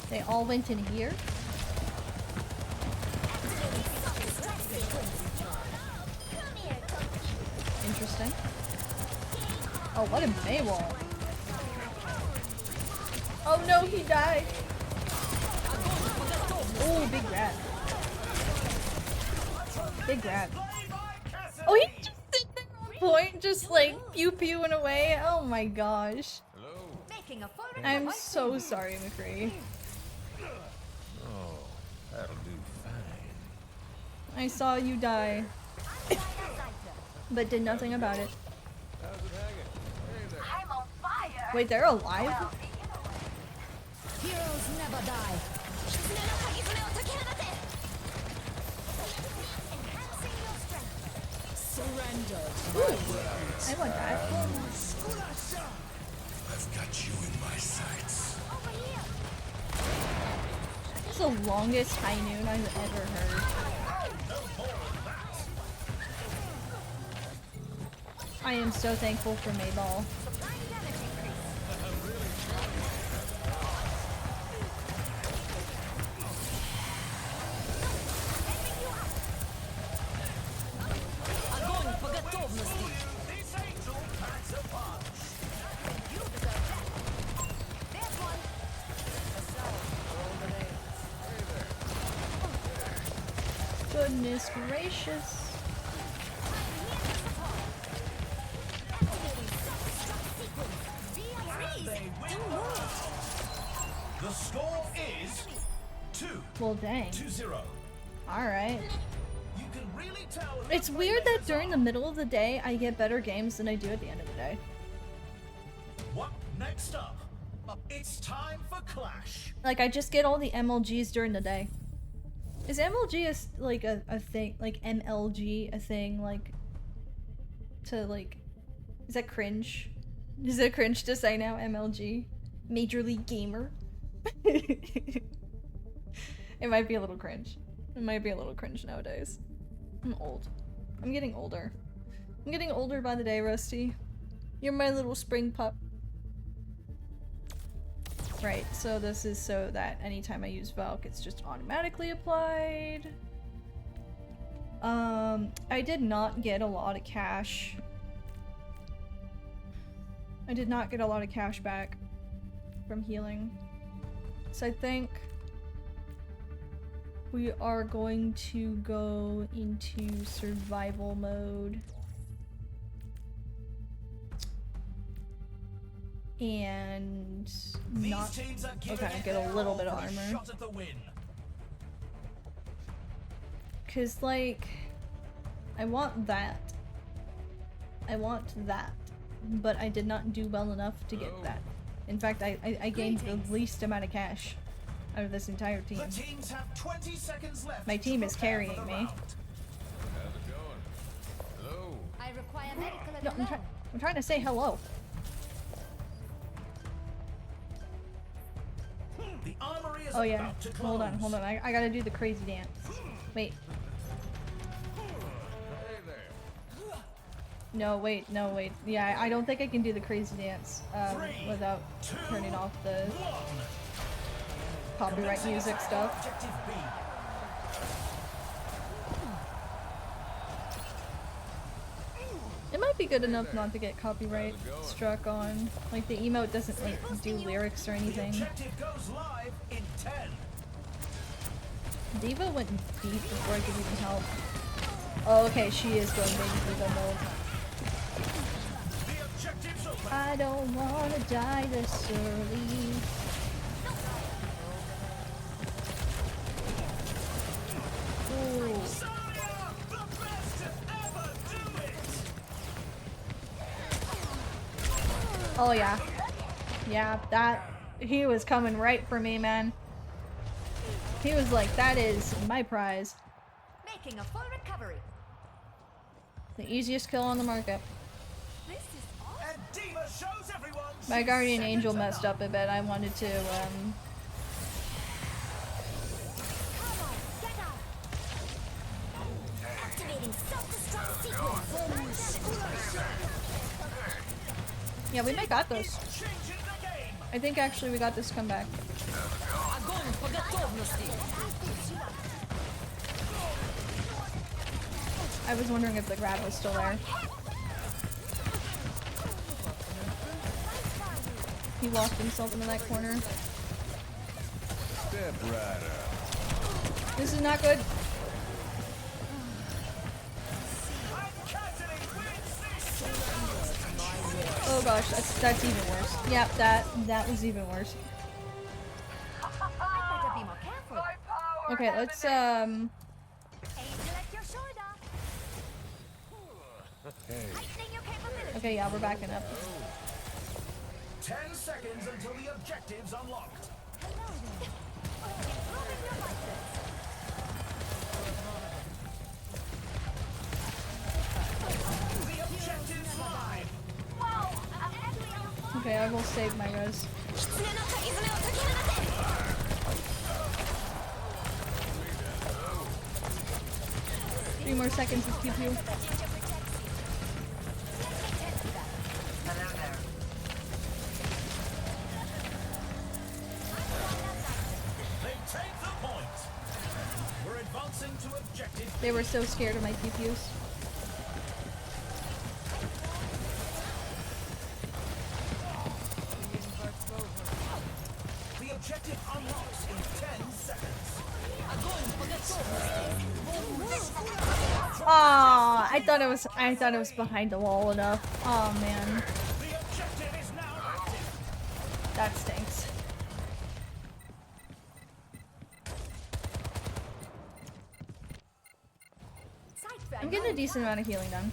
They all went in here? Interesting. Oh, what a Maywall. Oh no, he died! Oh, big grab. Big grab. Oh, he just sit there on point, just like pew-pewing away. Oh my gosh. Making a foreign I'm device. so sorry, McCree. Oh, that'll do fine. I saw you die, but did nothing about it. How's it hanging? Hey there. I'm on fire. Wait, they're alive? Heroes never die. Enhancing your strength. Surrender. I want that. I've got you in my sights. Over here. It's the longest high noon I've ever heard. I am so thankful for Mayball. Supplying damage increase. Helping you up. Огонь по готовности. This angel packs a punch. You deserve that. There's one. Goodness gracious. The score is 2 Well, dang. 2-0. Alright. You can really tell. who It's the weird that playmakers during are. the middle of the day, I get better games than I do at the end of the day. What next up? It's time for Clash. Like, I just get all the MLGs during the day. Is MLG like a thing? Like, MLG a thing? Like, to like... Is that cringe? Is it cringe to say now, MLG? Major League Gamer? It might be a little cringe. It might be a little cringe nowadays. I'm old. I'm getting older. I'm getting older by the day, Rusty. You're my little spring pup. Right, so this is so that anytime I use Valk, it's just automatically applied. I did not get a lot of cash. I did not get a lot of cash back from healing. So I think we are going to go into survival mode. And not... These teams are giving Okay, it get a their little all bit of for a armor. shot at the win. Cause like, I want that. I want that. But I did not do well enough to get that. In fact, I gained the least amount of cash out of this entire team. The teams have 20 seconds left. My team to is prepare carrying for the me. round. How's it going? Hello. I require medical No, I'm trying to say hello. The armory is Oh yeah, about to close. hold on. I gotta do the crazy dance. Wait. Hey there. No, wait. Yeah, I don't think I can do the crazy dance without turning off the copyright music stuff. Objective B. It might be good enough not to get copyright struck on. Like, the emote doesn't, like, do lyrics or The anything. objective goes live in 10. Diva went deep before I could even help. Oh, okay, she is going baby Diva mode. The objective's open. I don't wanna die this early. Oh yeah. Yeah, that... He was coming right for me, man. He was like, that is my prize. Making a full recovery. The easiest kill on the market. This is awesome. And Diva shows everyone My she's guardian second angel to messed none. up a bit. I wanted to, Come on, get out. Activating self-destruct sequence. Yeah, we might got this. It's changing the game. I think actually we got this comeback. I was wondering if the grad was still there. He locked himself into that corner. Step right up. This is not good. Oh gosh, that's even worse. Yep, that was even worse. I better be more careful. Okay, let's Angel at your shoulder. Hey, Lightening your capability. okay, yeah, we're backing up. 10 seconds until the objective's unlocked. Hello there. Improving your license. The objective's live. Whoa! Okay, I will save my res. 3 more seconds of QQ. They take the point. We're advancing to objective. They were so scared of my QQs. The objective unlocks in 10 seconds. Ah, I thought it was behind the wall enough. Oh man, The objective is now active. that stinks. I'm getting a decent amount of healing done.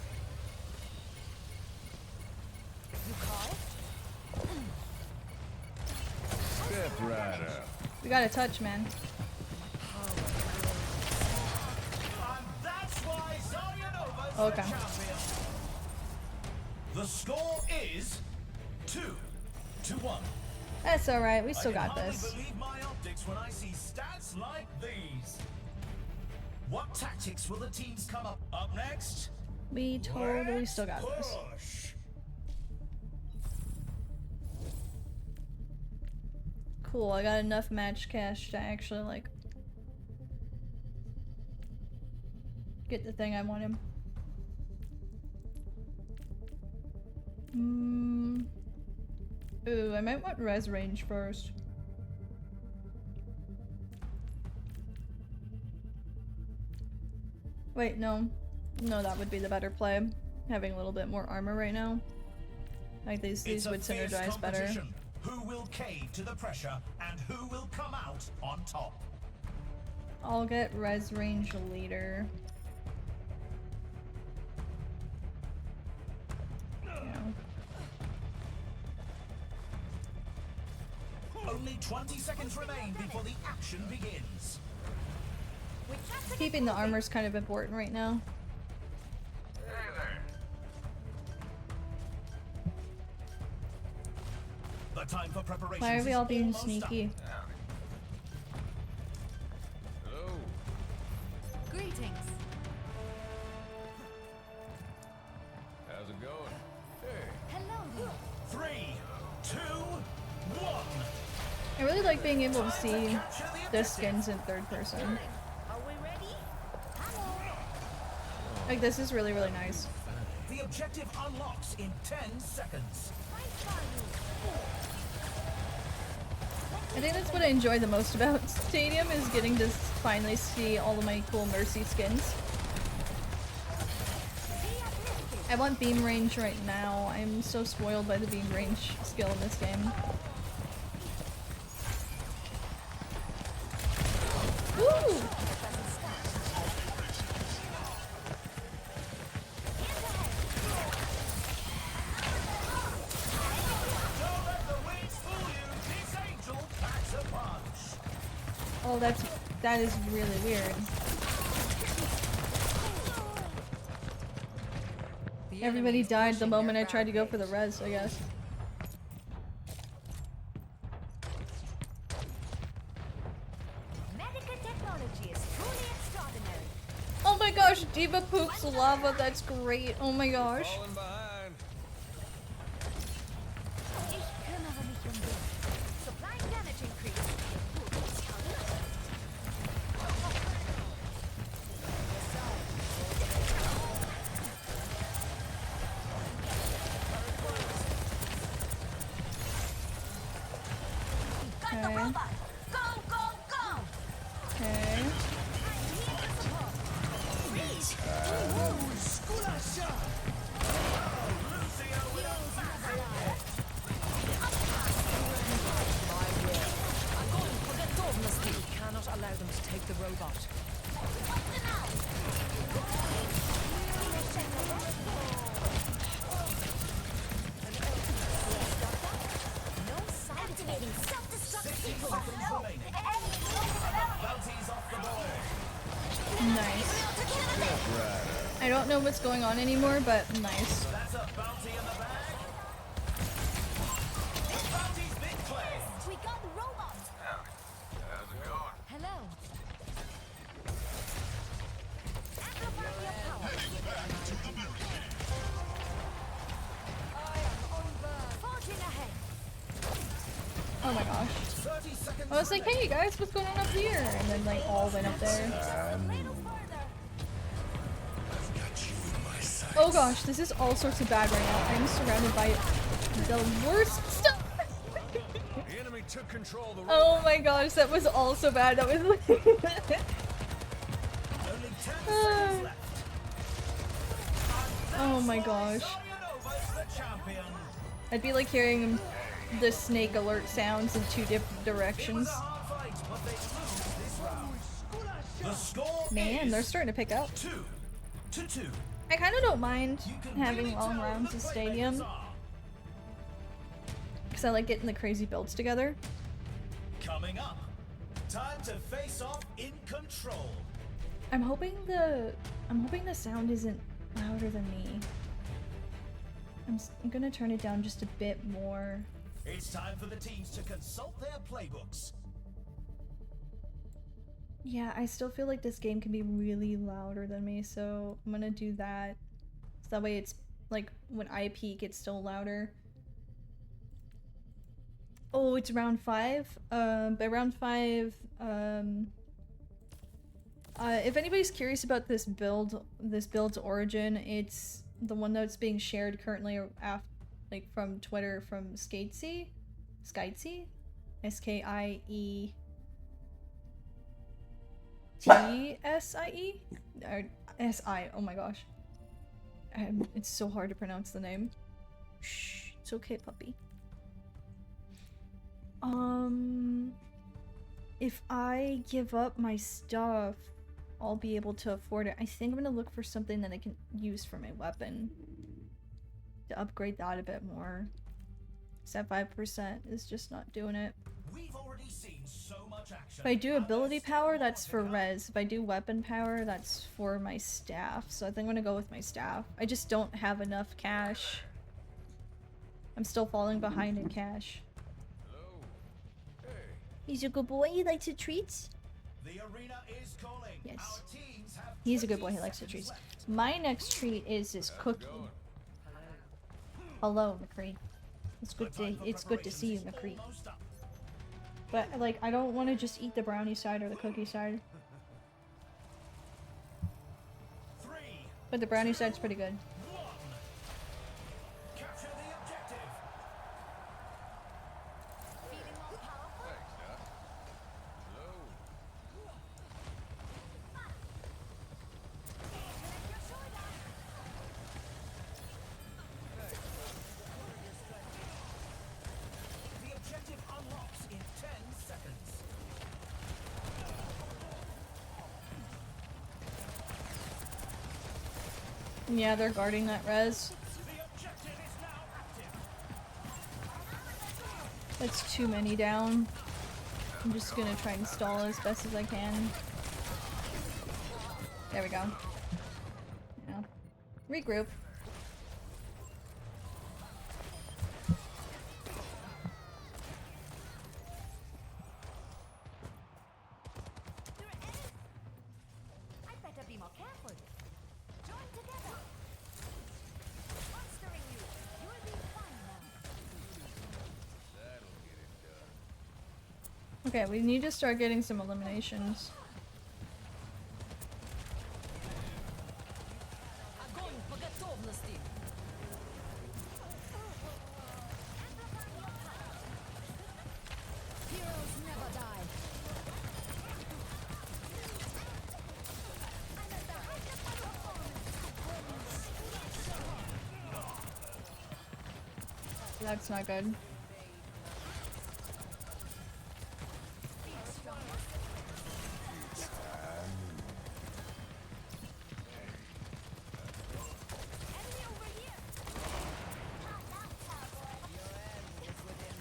step right up. We got a touch, man. And that's why Zarya Nova's Okay. the champion. The score is 2-1. That's alright, we still I can got hardly this. believe my optics when I see stats like these. What tactics will the teams come up next? We totally still got Let's this. push. Cool, I got enough match cash to actually, like, get the thing I wanted. Ooh, I might want res range first. Wait, no. No, that would be the better play. Having a little bit more armor right now. Like these It's a would fierce synergize better. competition. Who will cave to the pressure and who will come out on top? I'll get res range later. Yeah. Only 20 seconds remain before the action begins. Keeping the armor's kind of important right now. The time for preparation. Why are we all being sneaky? Hello. Greetings. How's it going? Hey. Hello there. 3, 2, 1. I really like being able to see the skins in third person. Are we ready? Like this is really, really nice. The objective unlocks in 10 seconds. I think that's what I enjoy the most about Stadium is getting to finally see all of my cool Mercy skins. I want beam range right now. I'm so spoiled by the beam range skill in this game. Woo! Oh, that is really weird. Everybody died the moment I tried to go for the res, I guess. Medical technology is truly extraordinary. Oh my gosh, Diva poops lava, that's great. Oh my gosh. Falling behind. Ich kümmere mich dich. Supplying damage increase. Got the Okay. robot. Go, go, go. Okay. We cannot allow them to take the robot. Activating self-destruct 60 sequence. seconds remaining. Bounties off the board. Nice. I don't know what's going on anymore, but nice. That's a bounty in the bag. This bounty's big play. We got the robot. How's it going? Hello. Amplify your power. Forging ahead. Oh my gosh. 30 seconds. I was like, hey guys, what's going on up here? And then like all went up there. A little further. Oh gosh, this is all sorts of bad right now. I'm surrounded by the worst stuff. The enemy took control of the Oh my gosh, that was all so bad. That was Only 10 seconds left. oh my gosh. Sayanova's the champion. I'd be like hearing the snake alert sounds in two different directions. Hard fight, but they lose this round. The score Man, is they're starting to pick up. 2-2. I kind of don't mind You can having really long tell rounds who of the Stadium playmakers are. because I like getting the crazy builds together. Coming up, time to face off in control. I'm hoping the sound isn't louder than me. I'm gonna turn it down just a bit more. It's time for the teams to consult their playbooks. Yeah, I still feel like this game can be really louder than me, so I'm gonna do that. So that way it's like when I peak, it's still louder. Oh, it's round 5. By round 5, if anybody's curious about this build's origin, it's the one that's being shared currently like from Twitter from Skitesy, S-K-I-E T-S-I-E? Or S-I, oh my gosh. It's so hard to pronounce the name. Shh, it's okay, puppy. If I give up my stuff, I'll be able to afford it. I think I'm gonna look for something that I can use for my weapon. To upgrade that a bit more. 'Cause that 5% is just not doing it. We've already seen so much action. If I do ability power, that's for res. If I do weapon power, that's for my staff. So I think I'm gonna go with my staff. I just don't have enough cash. I'm still falling behind in cash. Hello. Hey. He's a good boy, he likes the treats. The arena is calling. Yes. Our teams have He's a good boy, 20 he likes the seconds treats. left. My next treat is this cookie. Going. Hello, McCree. It's The good time to for see you, preparations is McCree. almost up. But like, I don't want to just eat the brownie side or the cookie side. 3, But the brownie side's pretty good. 1. Capture the objective. Feeling more powerful? Thanks, Doc. Hello. Connect your shoulder. The objective unlocks in 10 seconds. Yeah, they're guarding that res. The objective is now active. That's too many down. I'm just gonna try and stall as best as I can. There we go. Yeah. Regroup. I better be more careful. Join together. Monstering you. You'll be fine now. That'll get it done. Okay, we need to start getting some eliminations. Огонь по готовности! Heroes never die. That's not good.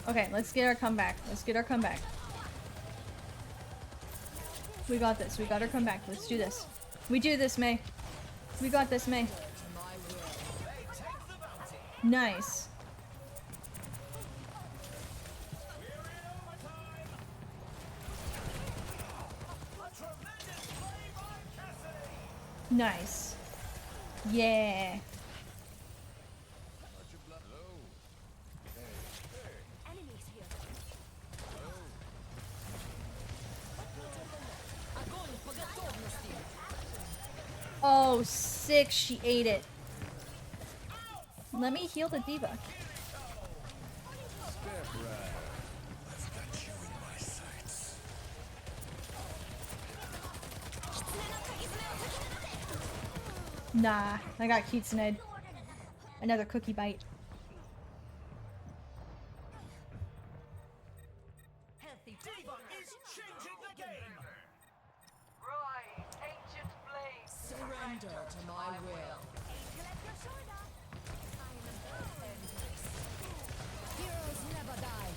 Okay, let's get our comeback. Let's get our comeback. We got this. We got our comeback. Let's do this. We do this, May. We got this, May. Nice. Nice. Yeah. Enemies here. Огонь по готовности! Oh, sick. She ate it. Let me heal the diva. Nah, I got Kitsuned. Another cookie bite. Healthy Diva is changing the game. Rise, ancient blade! Surrender to my will. Angel at your shoulder. I am embarrassed. Heroes never die.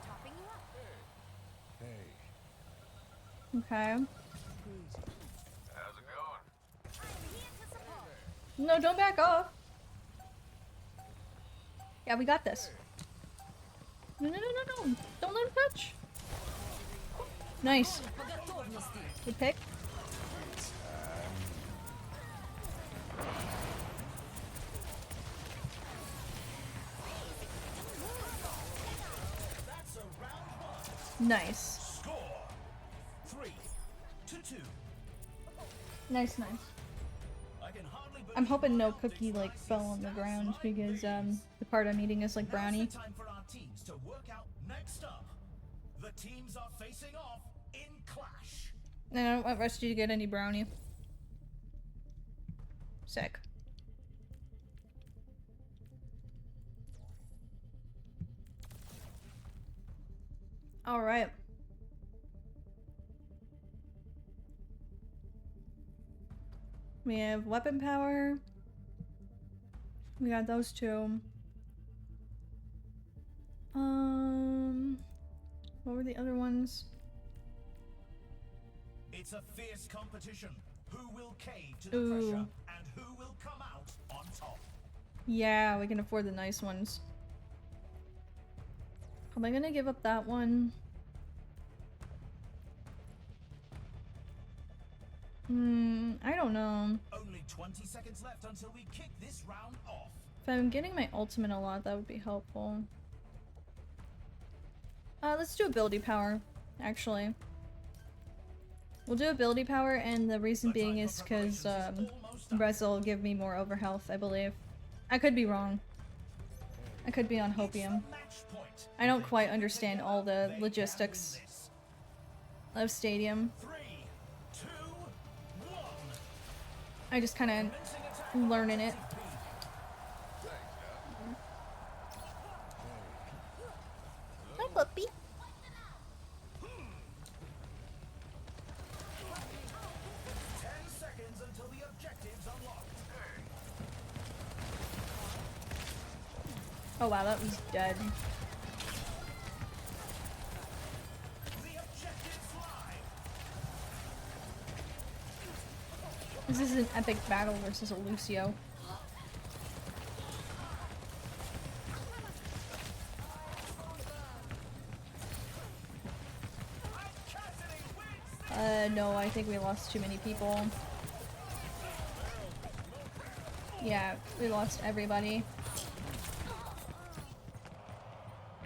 Topping you up. Okay. How's it going? I'm here to support. No, don't back off. Yeah, we got this. No, no, no, no, no. Don't let him touch. Nice. По готовности! Good pick. That's a round one. Nice. Score 3-2. Nice, nice. I can hardly believe I'm hoping no my optics cookie like rise fell on the steps ground so because breeze. the part I'm eating is like Now's brownie. the time for our teams to work out next up. The teams are facing off in clash. And I don't want Rusty to get any brownie. Sick. Alright. We have weapon power. We got those two. What were the other ones? It's a fierce competition. Who will cave to the Ooh. pressure and who will come out on top? Yeah, we can afford the nice ones. Am I gonna give up that one? I don't know. Only 20 seconds left until we kick this round off. If I'm getting my ultimate a lot, that would be helpful. Let's do ability power, actually. We'll do ability power, and the reason being is because Brazil will give me more overhealth, I believe. I could be wrong. I could be on hopium. Match point. I don't quite understand all the logistics of Stadium. 3, 2, 1. I just kind of learning it. Hi, puppy. 10 seconds until the objective's unlocked. Oh wow, that was dead. This is an epic battle versus a Lucio. No, I think we lost too many people. Yeah, we lost everybody.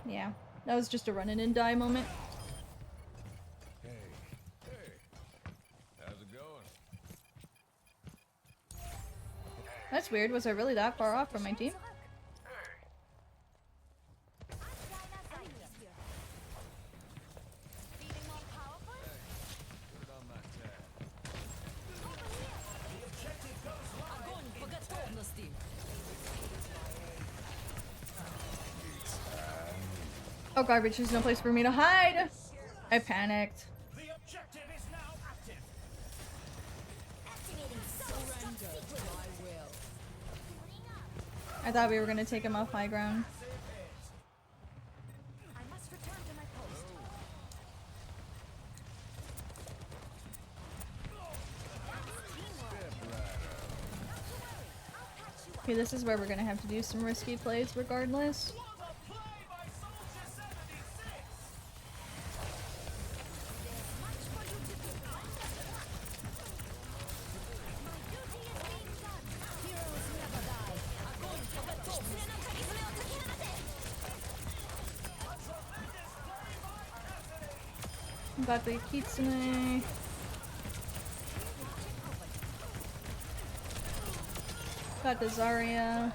Yeah, that was just a run in and die moment. Hey, how's it going? That's weird. Was I really that far off from my team? Put it on my tab. Oh garbage, there's no place for me to hide! I panicked. The objective is now active. Activating surrender. I will. I thought we were gonna take him off high ground. I must return to my post. Okay, this is where we're gonna have to do some risky plays regardless. What a play by Soldier 76! Much for you to do. My duty is being done. Heroes never die. Got the Kitsune. Got the Zarya.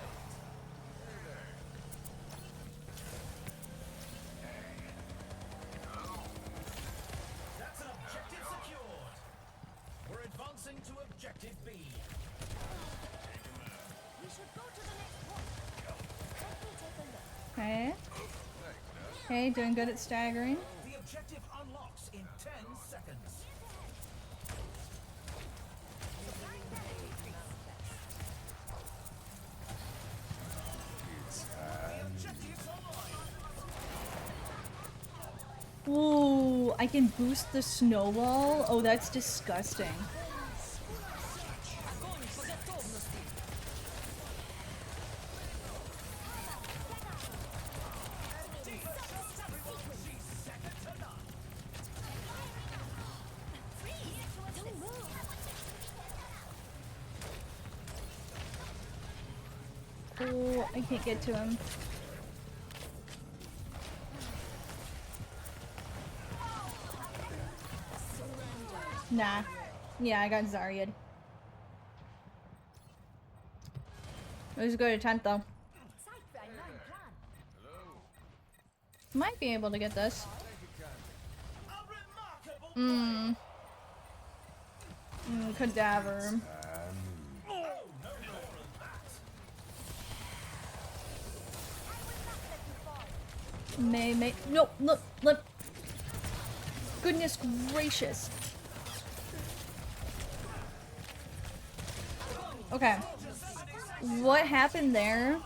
That's an objective secured. We're advancing to objective B. We should go to the next point. Let me take a look. Okay. Okay, doing good at staggering. The objective unlocks in 10 seconds. The objective's online. Ooh, I can boost the snowball? Oh, that's disgusting. Don't move. Oh, I can't get to him. Nah. Yeah, I got Zarya'd. It was a good attempt though. Zeit für einen neuen Plan. Might be able to get this. A remarkable Cadaver. Oh, no more of that. May. No, look. Goodness gracious. Okay. What happened there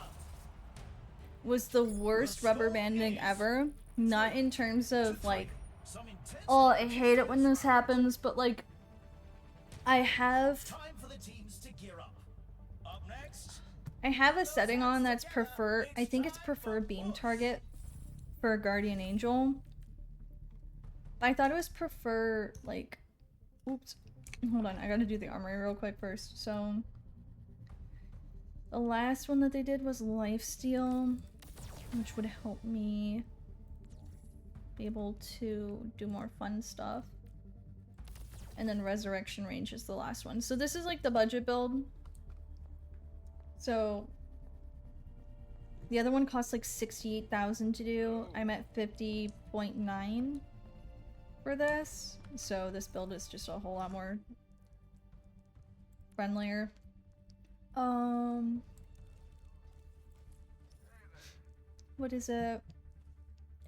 was the worst rubber banding ever. Not in terms of like, Some intense oh, I hate it when this happens, but like, I have time for the teams to gear up. Up next, I have a setting on that's prefer. I think it's prefer beam target for a guardian angel. I thought it was prefer like, oops, hold on, I gotta do the armory real quick first. So the last one that they did was lifesteal, which would help me be able to do more fun stuff. And then resurrection range is the last one. So this is like the budget build. So the other one costs like 68,000 to do. I'm at 50.9 for this. So this build is just a whole lot more friendlier. What is it?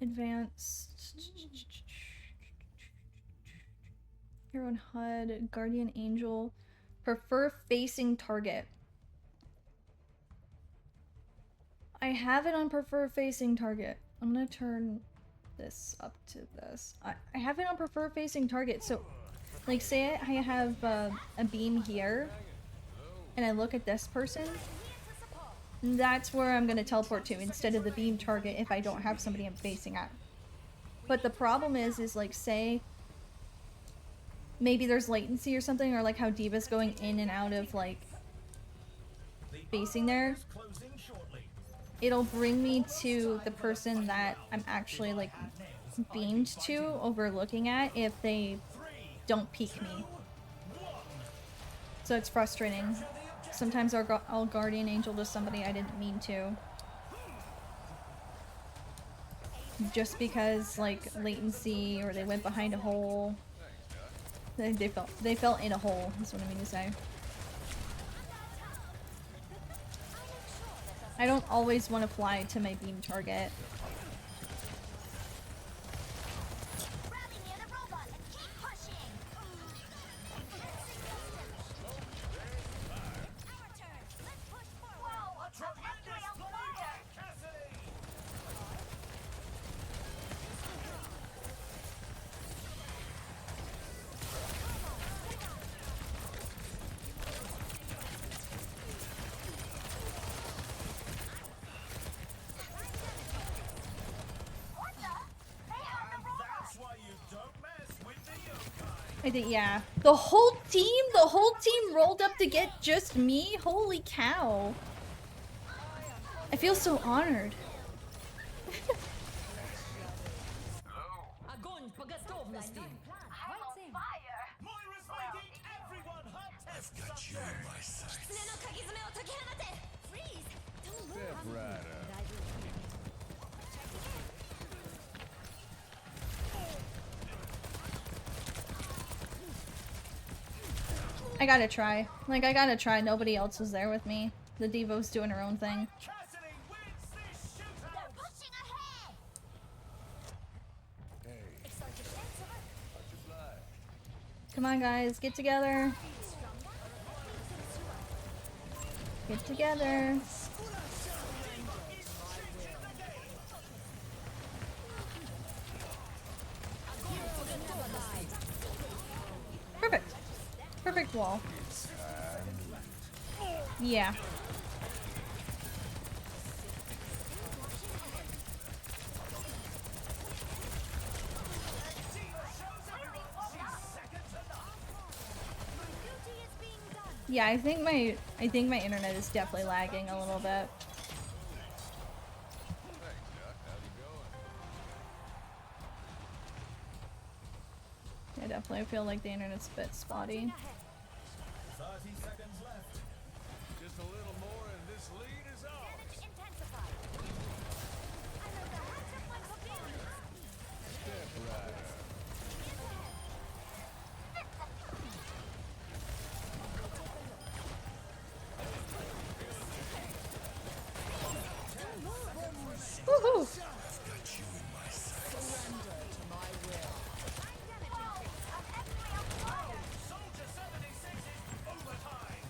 Advanced Hero and HUD, Guardian Angel, prefer facing target. I have it on prefer facing target. I'm gonna turn this up to this. I have it on prefer facing target, so like say I have a beam here and I look at this person, that's where I'm gonna teleport to instead of the beam target if I don't have somebody I'm facing at. But the problem is like say maybe there's latency or something, or like how Diva's going in and out of like facing there. It'll bring me to the person that I'm actually like beamed to over looking at if they don't peek me. So it's frustrating. Sometimes I'll guardian angel to somebody I didn't mean to. Just because like latency or they went behind a hole. They fell in a hole is what I mean to say. I don't always want to fly to my beam target. Rally near the robot and keep pushing. Our turn. Let's push forward. Whoa, a tremendous fire! What the? They have the robot. That's why you don't mess with the yokai. I think, yeah. The whole team rolled up to get just me? Holy cow. I feel so honored. Огонь по готовности. I'm on fire. Moira's making everyone hot test something. Freeze! Don't move. Step right up. I gotta try. Like, I gotta try. Nobody else was there with me. The Devo's doing her own thing. Cassidy wins this They're shootout. pushing ahead. Hey, Excited dancer. watch your fly. Come on, guys. Get together. Get together. Perfect. Perfect wall. Yeah. Duty is being done. Yeah, I think my internet is definitely lagging a little bit. Thanks, Doc. How's it going? I definitely feel like the internet's a bit spotty. 30 seconds left. Just a little more and this lead is ours. Damage intensified. I know the heads of my companions. Step right up. Woohoo! Soldier 76 is overtime.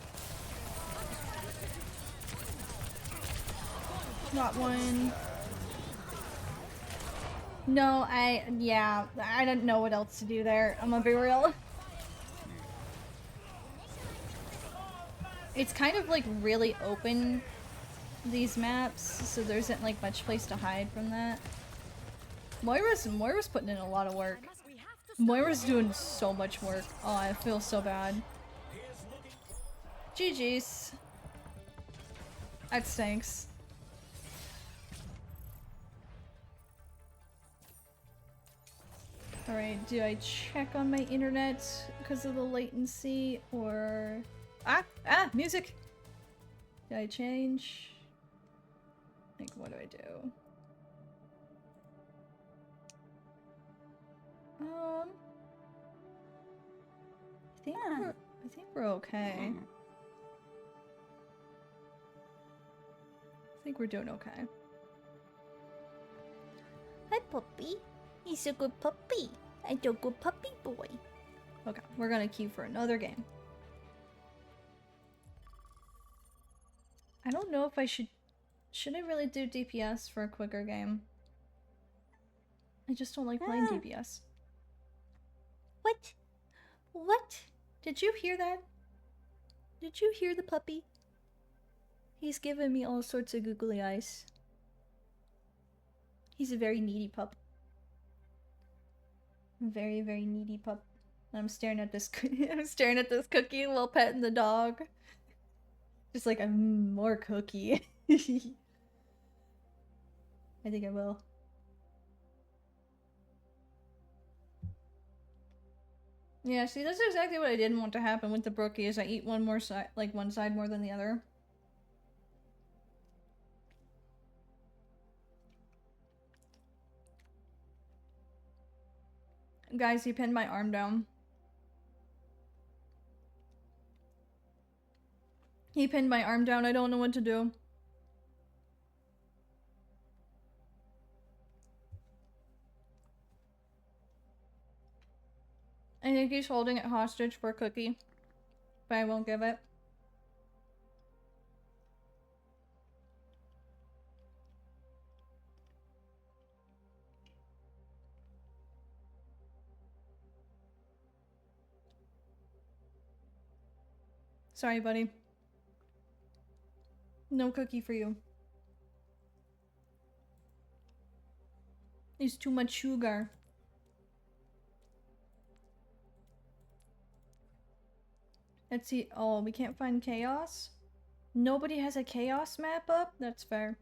Got one. No, yeah, I don't know what else to do there. I'm gonna be real. It's kind of like really open, these maps, so there isn't like much place to hide from that. Moira's putting in a lot of work. Moira's doing so much work. Oh, I feel so bad. GG's. That stinks. Alright, do I check on my internet because of the latency or... music! Do I change? Like, what do I do? I think we're okay. I think we're doing okay. Hi, puppy. He's a good puppy. I'm a good puppy boy. Okay, we're gonna queue for another game. I don't know if I should Should I really do DPS for a quicker game? I just don't like playing DPS. What? What? Did you hear that? Did you hear the puppy? He's giving me all sorts of googly eyes. He's a very needy pup. Very, very needy pup. I'm staring at this. I'm staring at this cookie while petting the dog. Just like more cookie. I think I will. Yeah, see, that's exactly what I didn't want to happen with the brookie. Is I eat one more side, like one side more than the other. Guys, he pinned my arm down. He pinned my arm down. I don't know what to do. I think he's holding it hostage for Cookie, but I won't give it. Sorry, buddy. No cookie for you. It's too much sugar. Let's see. Oh, we can't find chaos? Nobody has a chaos map up? That's fair.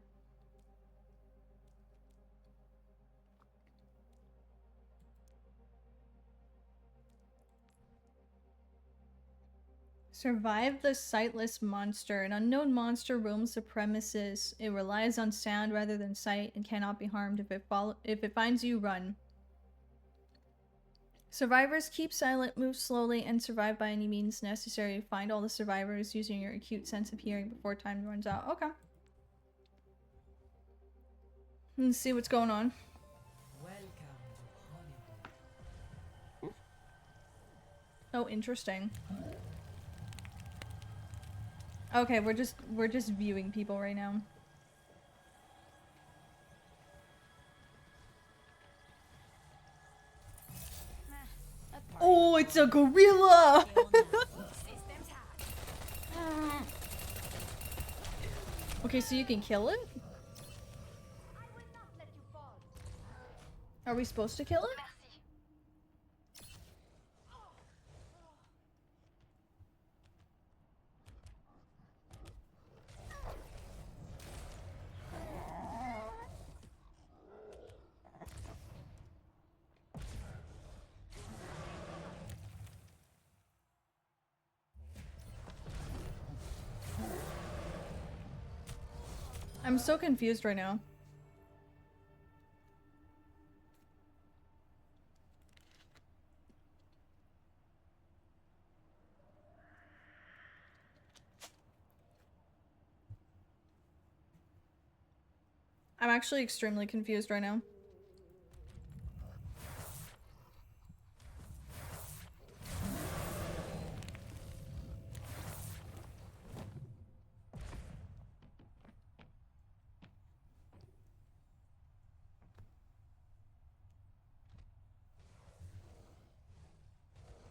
Survive the sightless monster. An unknown monster roams the premises. It relies on sound rather than sight and cannot be harmed. If it finds you, run. Survivors keep silent, move slowly, and survive by any means necessary. Find all the survivors using your acute sense of hearing before time runs out. Okay. Let's see what's going on. Oh, interesting. Okay, we're just viewing people right now. Oh, it's a gorilla! Okay, so you can kill it? Are we supposed to kill it? I'm so confused right now. I'm actually extremely confused right now.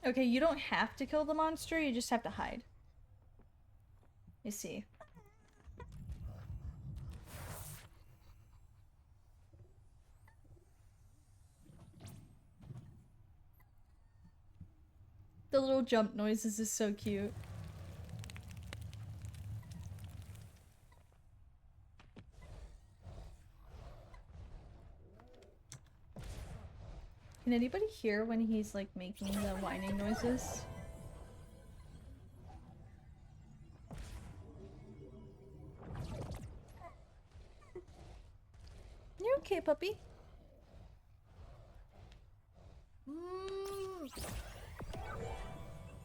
Okay, you don't have to kill the monster, you just have to hide. You see. The little jump noises is so cute. Can anybody hear when he's like making the whining noises? You okay, puppy?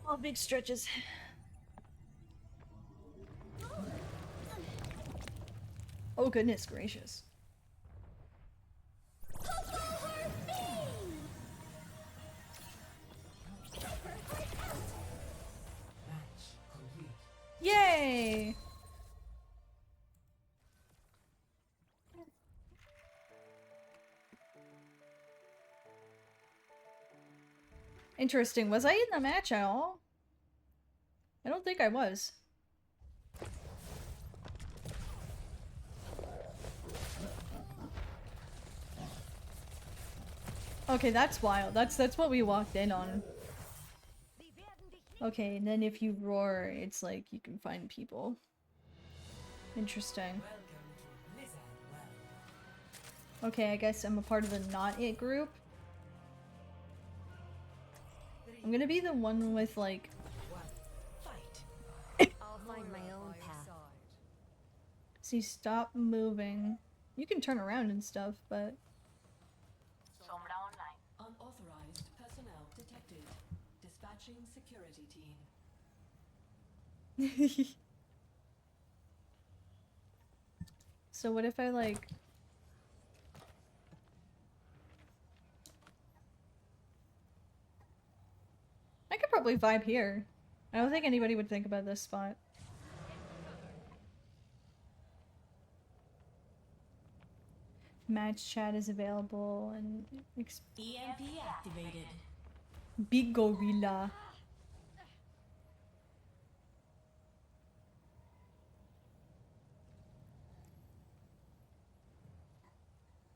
All big stretches. Oh goodness gracious. Yay! Interesting. Was I in the match at all? I don't think I was. Okay, that's wild. That's what we walked in on. Okay, and then if you roar, it's like you can find people. Interesting. Okay, I guess I'm a part of the not it group. I'm gonna be the one with like I'll find my own path. see stop moving. You can turn around and stuff, but Unauthorized personnel detected. Dispatching security team. so what if I like I could probably vibe here. I don't think anybody would think about this spot. Match chat is available and EMP activated. big gorilla.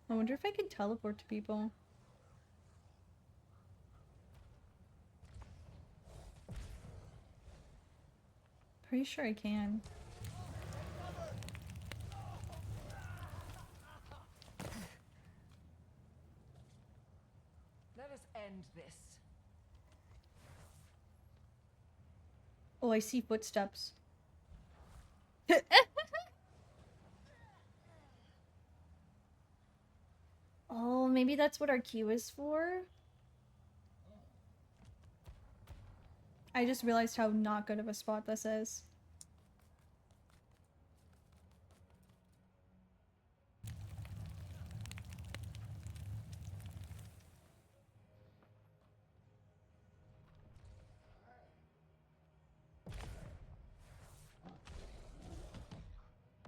I wonder if I can teleport to people. Pretty sure I can. Let us end this. Oh, I see footsteps. Oh, maybe that's what our queue is for? I just realized how not good of a spot this is.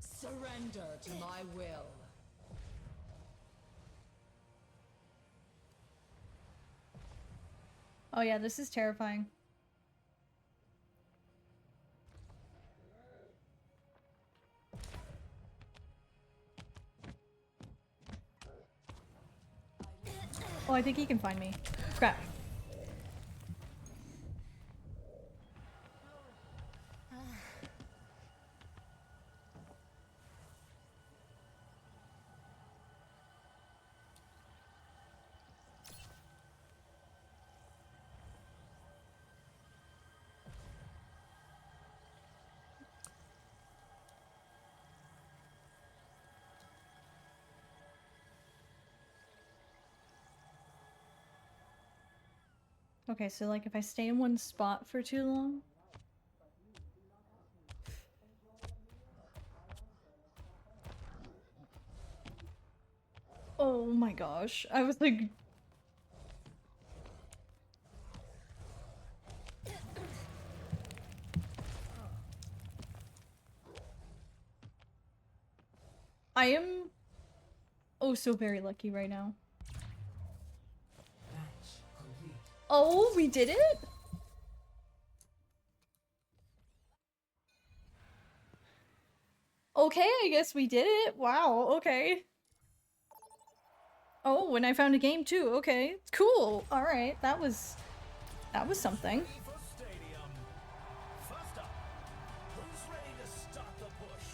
Surrender to my will. Oh yeah, this is terrifying. Oh, I think he can find me. Crap. Okay, so like if I stay in one spot for too long. Oh my gosh. I was like I am oh so very lucky right now. Oh, we did it? Okay, I guess we did it. Wow, okay. Oh, and I found a game too. Okay. Cool. All right. That was something. Ready for stadium. First up, who's ready to start the push?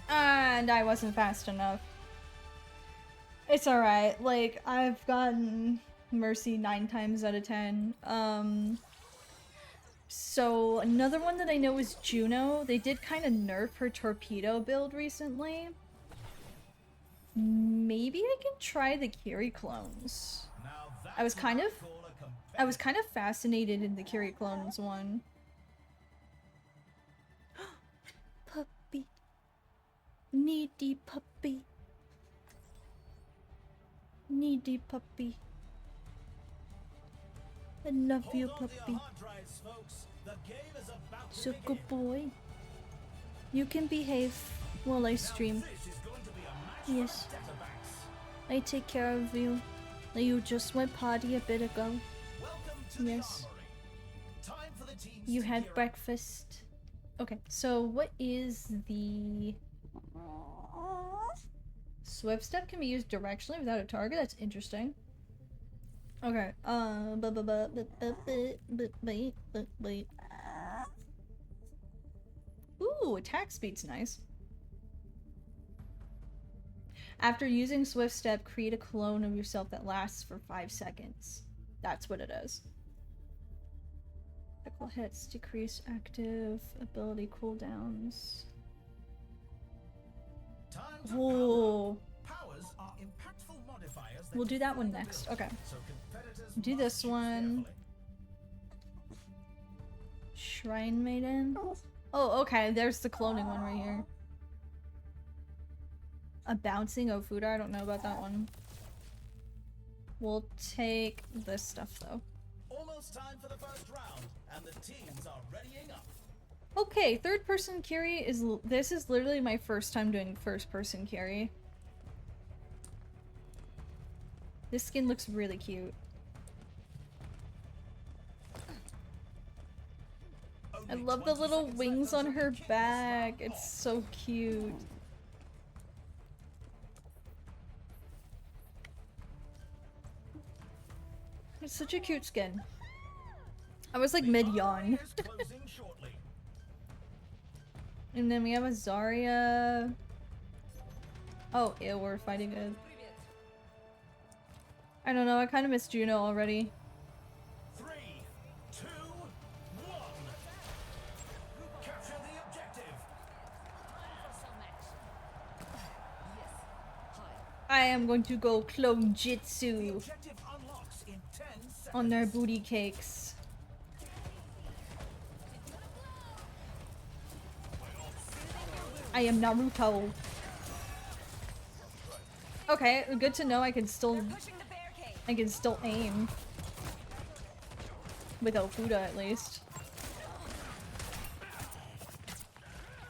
And I wasn't fast enough. It's all right. Like I've gotten Mercy 9 times out of 10. So another one that I know is Juno. They did kind of nerf her torpedo build recently. Maybe I can try the Kiri clones. Now I was that's kind what of call a I was kind of fascinated in the Kiri clones one. Puppy. Needy puppy. Needy puppy. I love you, Hold on to your puppy. hard drives, folks. The game is about to So begin. good boy. You can behave while I Now stream. this is going to be a match Yes. for the Databanks. I take care of you. You just went potty a bit ago. Welcome to Yes. the armory. Time for the teams You to had gear up. breakfast. Okay, so what is the... Swift step can be used directionally without a target? That's interesting. Okay, Ooh, attack speed's nice. After using Swift Step, create a clone of yourself that lasts for 5 seconds. That's what it is. Critical hits decrease active ability cooldowns. Time to Oh, powers are impactful modifiers that we'll do that one define the next. build, Okay. so competitors Do must this choose one. carefully. Shrine Maiden. Oh, okay. There's the cloning one right here. A bouncing Ofuda. I don't know about that one. We'll take this stuff though. Almost time for the first round, and the teams are readying up. Okay, third person carry is this is literally my first time doing first person carry. This skin looks really cute. I Only love the 20 little seconds wings left on until her we kick this back. round It's off. so cute. It's such a cute skin. I was like The mid-yawn. armory is closing shortly. And then we have a Zarya. Oh, ew, we're fighting a... I don't know, I kind of miss Juno already. 3, 2, 1. Capture the objective. I am going to go clone The Jitsu objective unlocks in 10 seconds. on their booty cakes. I am Naruto. Okay, good to know I can still Pushing the barricade. I can still aim. With Ofuda at least.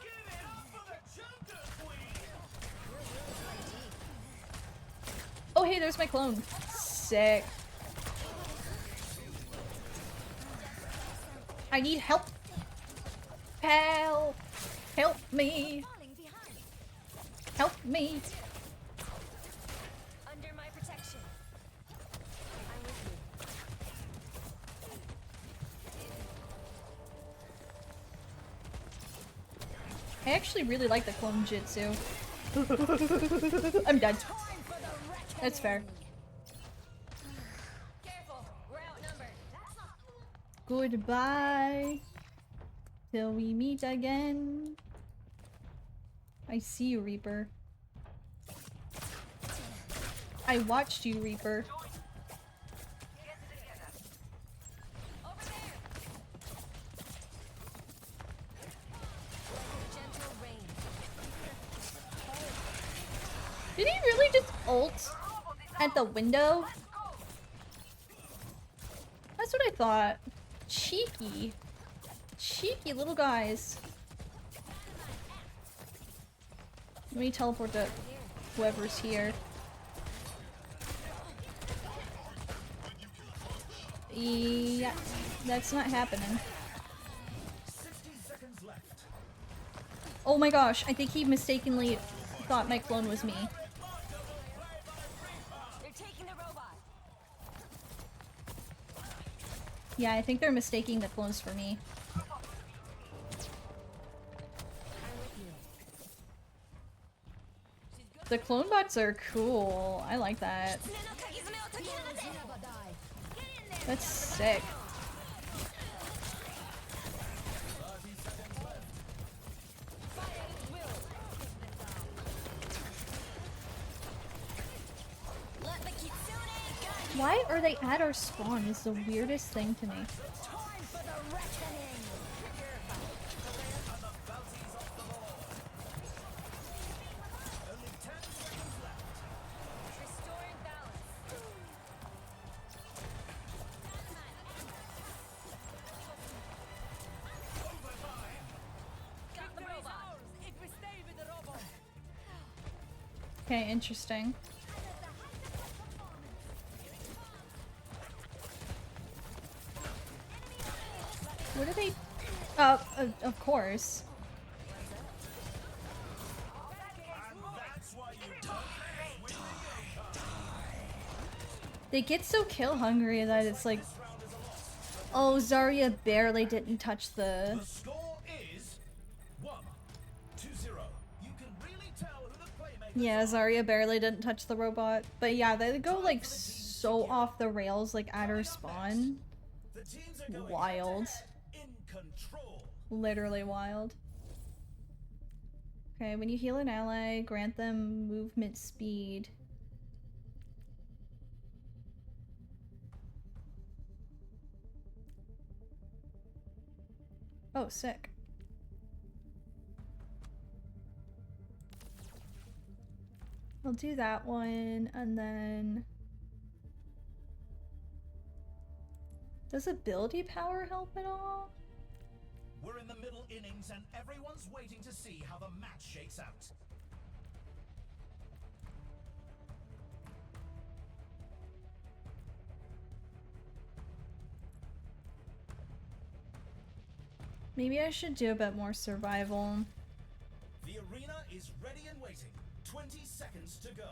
Give it up for the Jungle Queen. Oh hey, there's my clone. Sick. I need help. Help. Help me. Falling behind. Help me. Under my protection. I'm with you. I actually really like the clone Jitsu. I'm dead. Time for the reckoning. That's fair. Careful, we're outnumbered. That's not Goodbye. Till we meet again. I see you, Reaper. I watched you, Reaper. over there. Gentle rain. Did he really just ult at the window? That's what I thought. Cheeky. Cheeky little guys. Let me teleport to whoever's here. Yeah, that's not happening. 60 seconds left. Oh my gosh, I think he mistakenly thought my clone was me. They're taking the robot. Yeah, I think they're mistaking the clones for me. I'm with you. The clone bots are cool. I like that. That's sick. Let the Kitsune guide. Why are they at our spawn is the weirdest thing to me. Time for the reckoning. Only 10 seconds left. Restoring balance. Got the robot. Okay, interesting. Of course. They get so kill hungry that it's like, oh, Zarya barely didn't touch the. The score is 1-0. You can really tell who the playmakers Yeah, are. Zarya barely didn't touch the robot. But yeah, they go like so off the rails, like at her spawn. The teams are going Wild. head-to-head in control. Literally wild. Okay, when you heal an ally, grant them movement speed. Oh, sick. I'll do that one, and then... Does ability power help at all? We're in the middle innings and everyone's waiting to see how the match shakes out. Maybe I should do a bit more survival. The arena is ready and waiting. 20 seconds to go.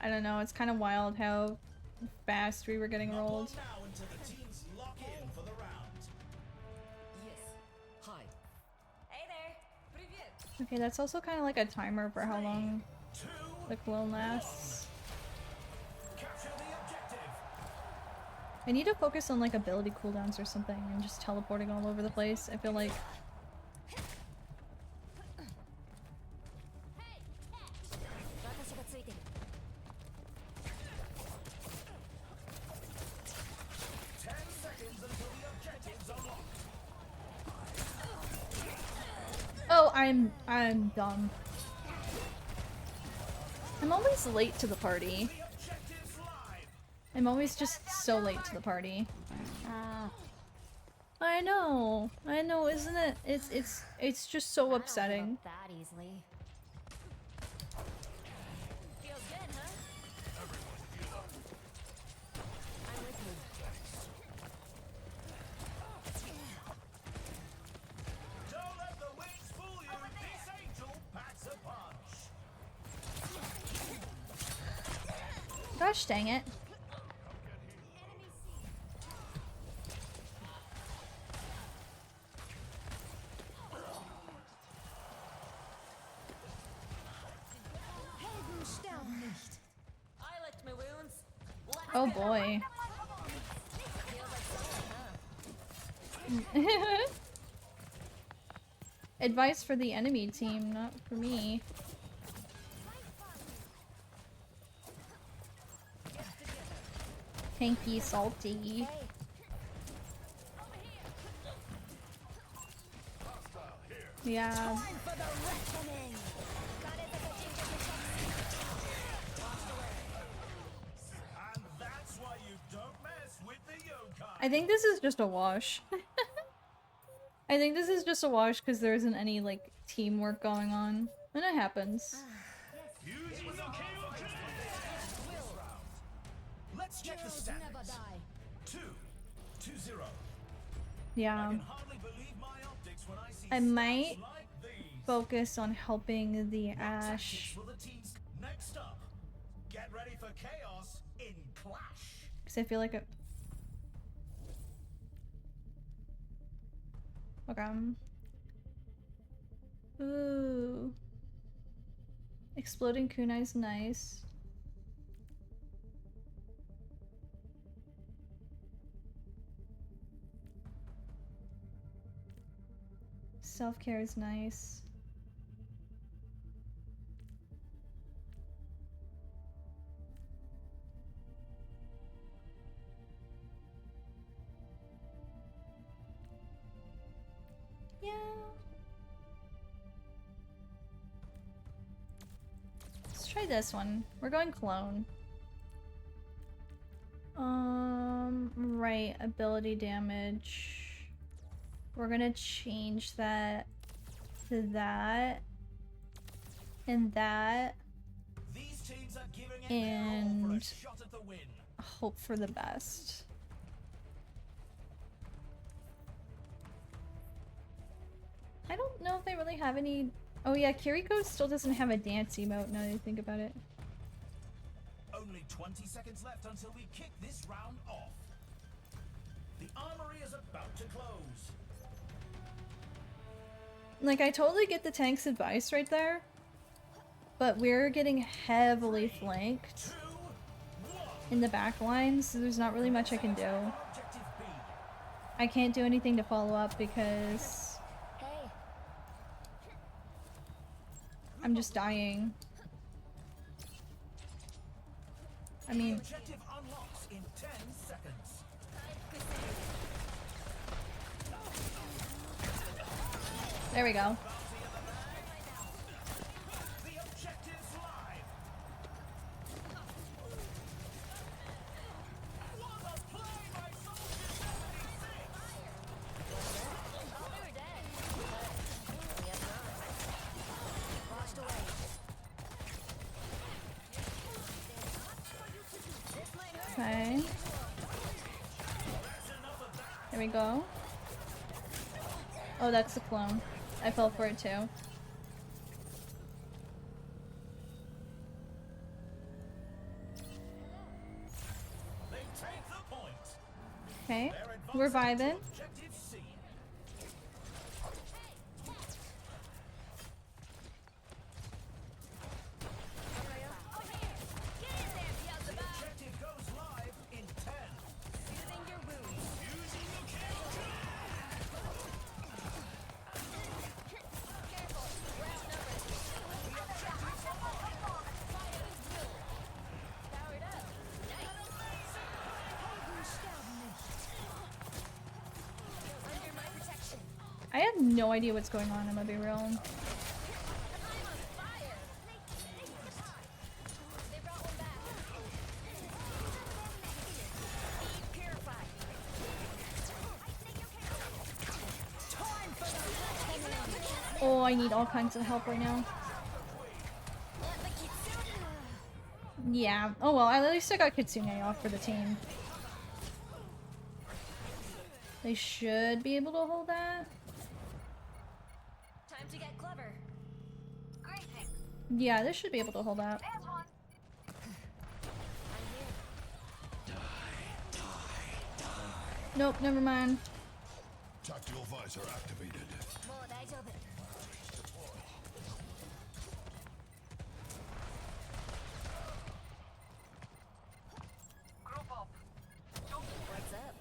I don't know, it's kind of wild how fast we were getting Not long rolled. now until the teams lock in for the round. Yes. Hi. Hey there. Привет. Okay, that's also kind of like a timer for how long 2, the clone lasts. capture the objective. I need to focus on like ability cooldowns or something and just teleporting all over the place. I feel like oh, I'm dumb. I'm always late to the party. The objective's live. I'm always just so late to the party. I know, isn't it? It's just so upsetting. That easily. Feels good, huh? I'm with you. Don't let the wings fool you. This angel packs a punch. Gosh dang it. I licked my wounds. Oh boy. Feels like something, huh? Advice for the enemy team, not for me. Hanky salty. Yeah. And that's why you don't mess with the yokai. I think this is just a wash. I think this is just a wash because there isn't any like teamwork going on. And it happens. Let's check the stats. 2-0. Yeah. I can hardly believe my optics when I see I stats might like these. focus on helping the What Ash. tactics will the teams next up? Get ready for chaos in Clash. Because I feel like it. Okay. Ooh. Exploding kunai's nice. Self-care is nice. Yeah. Let's try this one. We're going clone. Right, ability damage. We're gonna change that to that and that These teams are giving it their all for a and shot at the win. hope for the best. I don't know if they really have any. Oh yeah, Kiriko still doesn't have a dance emote now that I think about it. Only 20 seconds left until we kick this round off. The armory is about to close. Like, I totally get the tank's advice right there, but we're getting heavily flanked 2, 1. in the back lines, so there's not really much I can do. Objective B. I can't do anything to follow up because Hey, I'm just dying. I mean, Objective unlocks in 10 seconds. there we go. The objective's live. What a play by Soldier 76! we were dead. We have not. Washed away. This might hurt. Okay. There we go. Oh, that's the clone. I fell for it too. They take the point. Okay, They're we're advancing to vibing. Objective C. Objective goes live in 10. Soothing your wounds. Careful. We're outnumbered. Powered up. Under my protection. I have no idea what's going on, I'm gonna be real. I'm on fire. They brought one back. Feed purified. Oh, I need all kinds of help right now. Let the kitsune. Yeah. Oh well, at least I got Kitsune off for the team. They should be able to hold that. Time to get clever. Greetings. Yeah, they should be able to hold that. There's one. I'm here. Nope, never mind. Tactical visor activated. More daijoubu. Group up. What's up?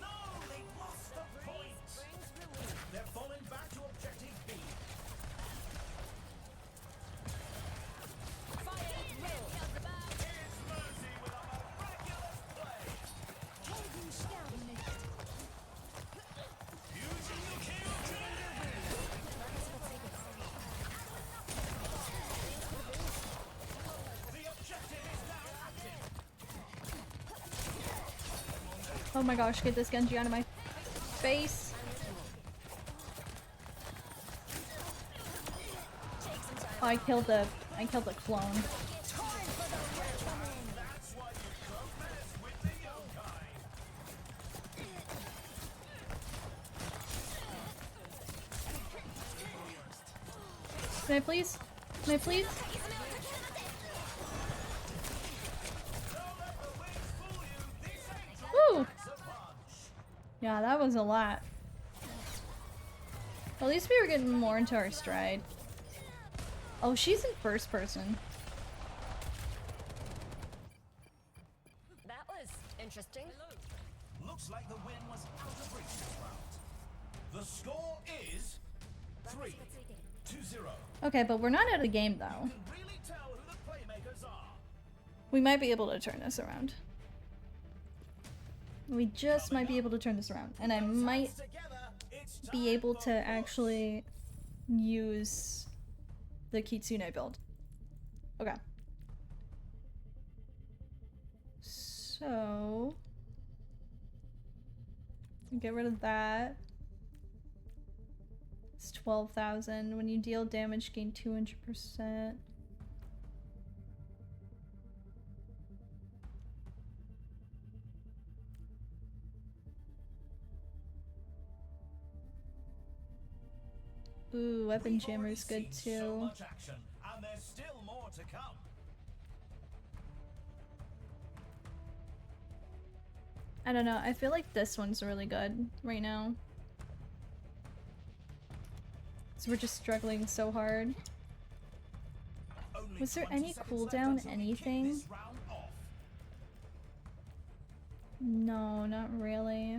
No, they lost the point. Brings relief. They're falling back to objective B. Fire at will. Here's Mercy with a miraculous play. Helden sterben nicht. Using the kill. The objective is now active. Oh my gosh, get this Genji out of my face. Oh, I killed the clone. That's why you don't mess with the yokai. Can I please? Can I please? Don't let the wings fool you. This ain't Woo! a punch. Yeah, that was a lot. At least we were getting more into our stride. Oh, she's in first person. That was interesting. Looks like the win was out of reach this round. The score is 3-0. Okay, but we're not out of the game though. You can really tell who the playmakers are. We might be able to turn this around. We just might be able to turn this around. And I might Together, it's be time able for to push. actually use the Kitsune build. Okay. So get rid of that. It's 12,000. When you deal damage, gain 200%. Ooh, weapon We've jammer's already good seen so too. much action, and there's still more to come. I don't know, I feel like this one's really good right now. So we're just struggling so hard. Only Was there 20 any seconds left cooldown, until we kick anything? this round off. No, not really.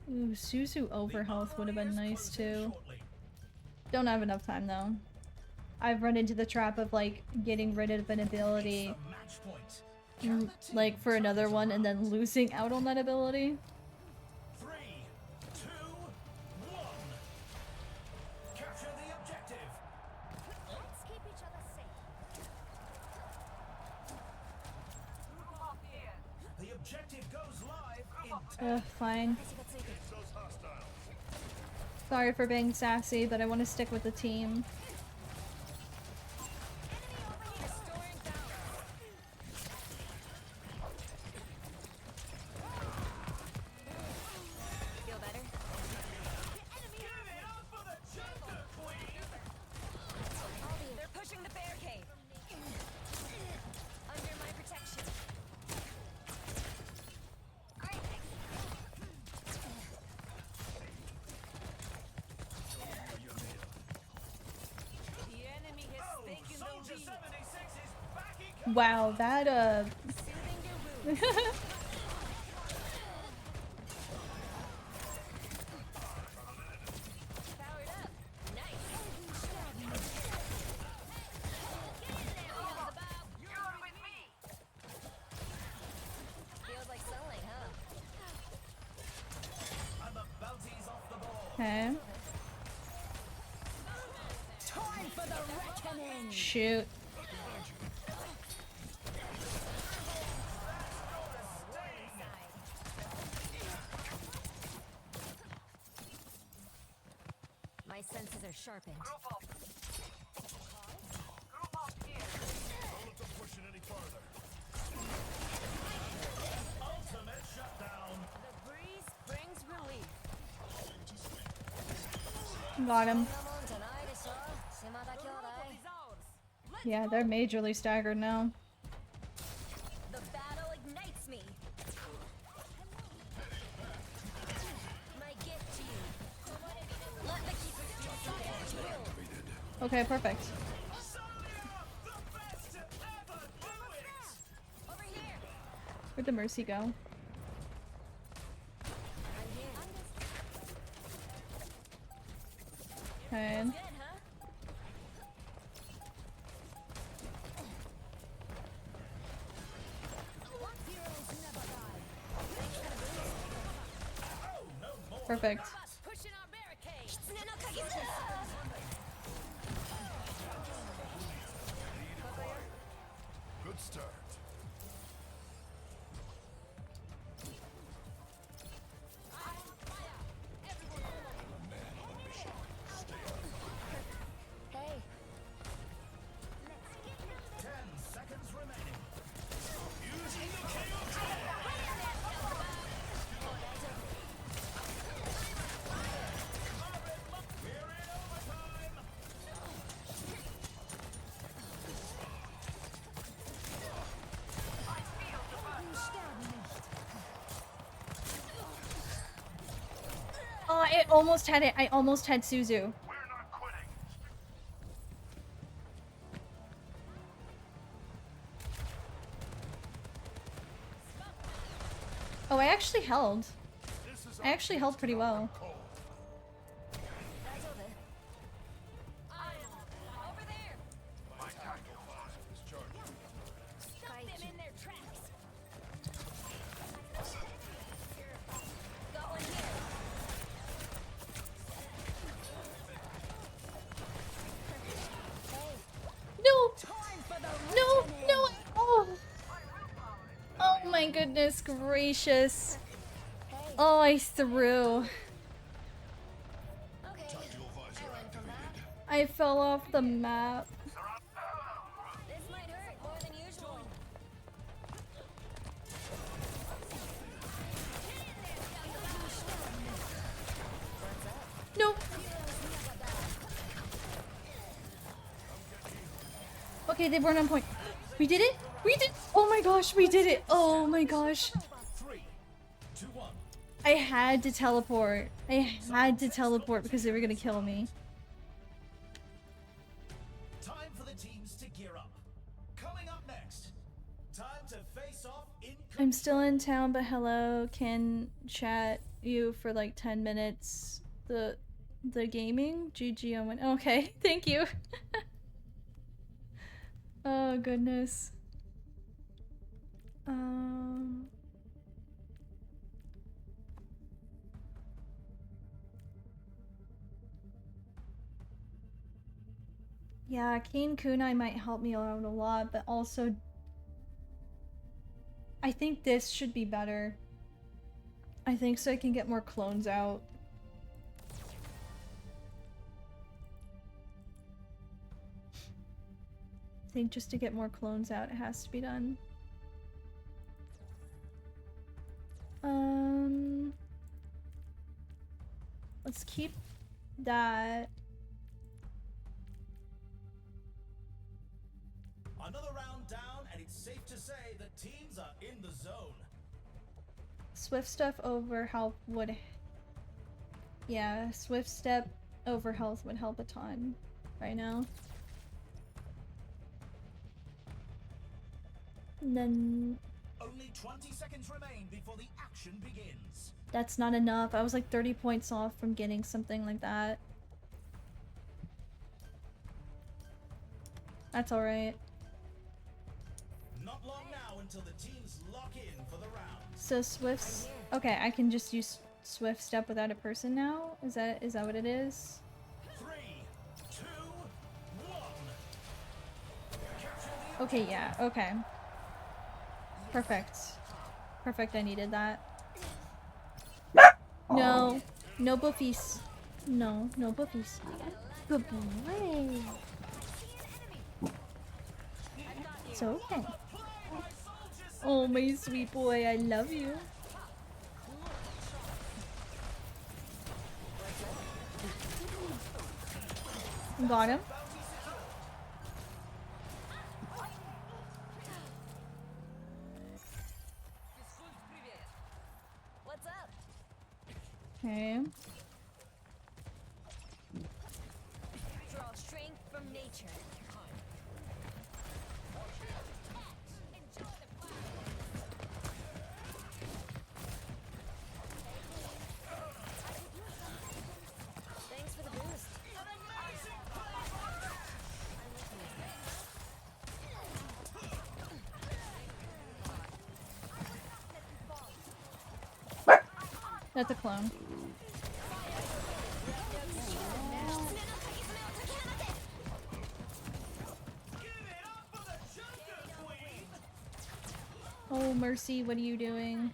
Ooh, Suzu overhealth would have been nice too. Don't have enough time though. I've run into the trap of like getting rid of an ability like for another one and then losing out on that ability. 3, 2, 1. Capture the objective. Let's keep each other safe. The objective goes live in Fine. Sorry for being sassy, but I want to stick with the team. Feel better? They're pushing the barricade. Under my protection. The enemy has taken the lead. 76 is back in Wow, that Soothing your wounds. Powered up. Nice. Feels like sewing, huh? and the bounty's off the board. okay. Time for the reckoning. Shoot. My senses are sharpened. Don't let them push it any farther. Ultimate shutdown. The breeze brings relief. Got him. そんなもんじゃないでしょ、島田兄弟。Yeah, they're majorly staggered now. The battle ignites me. My gift to you. Let the keepers decide at will. Okay, perfect. The best to ever do it. Over here. Where'd the Mercy go? I'm here. Okay. Good, huh? Heroes never die. Perfect. Pushing our barricade. Good start. Hey. 10 seconds remaining. We're in overtime. Oh, I almost had it. I almost had Suzu. We're not quitting. Oh, I actually held. This is I actually held pretty well. cold. Over there. My tactical visor is charging. Stop them in their tracks. Got one here. Hey. No! Time for the No! No! Oh! Oh my goodness gracious. Oh, I threw. Okay. Tactical visor I learned from activated. I fell off the map. This might hurt more than usual. Okay, they weren't on point. We did it? We did. Oh my gosh, we did it. Oh my gosh. 3, 2, 1. I had to teleport. I had to teleport because they were gonna kill me. Time for the teams to gear up. Coming up next, time to face off in. I'm still in town, but hello, can chat you for like 10 minutes. The gaming? GG on one. Okay, thank you. Oh goodness. Yeah, Kane Kunai might help me out a lot, but also I think this should be better. I think so I can get more clones out. I think just to get more clones out, it has to be done. Let's keep that. Another round down, and it's safe to say the teams are in the zone. Swift stuff over health would. Yeah, swift step over health would help a ton right now. And then Only 20 seconds remain before the action begins. that's not enough. I was like 30 points off from getting something like that. That's alright. Not long now until the teams lock in for the round. So Swift's okay, I can just use Swift step without a person now? Is that what it is? 3, 2, 1. Okay, yeah, okay. Perfect. Perfect, I needed that. No. No buffies. No, no buffies. Good boy. It's okay. Oh, my sweet boy, I love you. Got him. What's up? Okay. Draw strength from nature. Enjoy the fire. Thanks for the boost. That's a clone. Oh, Mercy, what are you doing?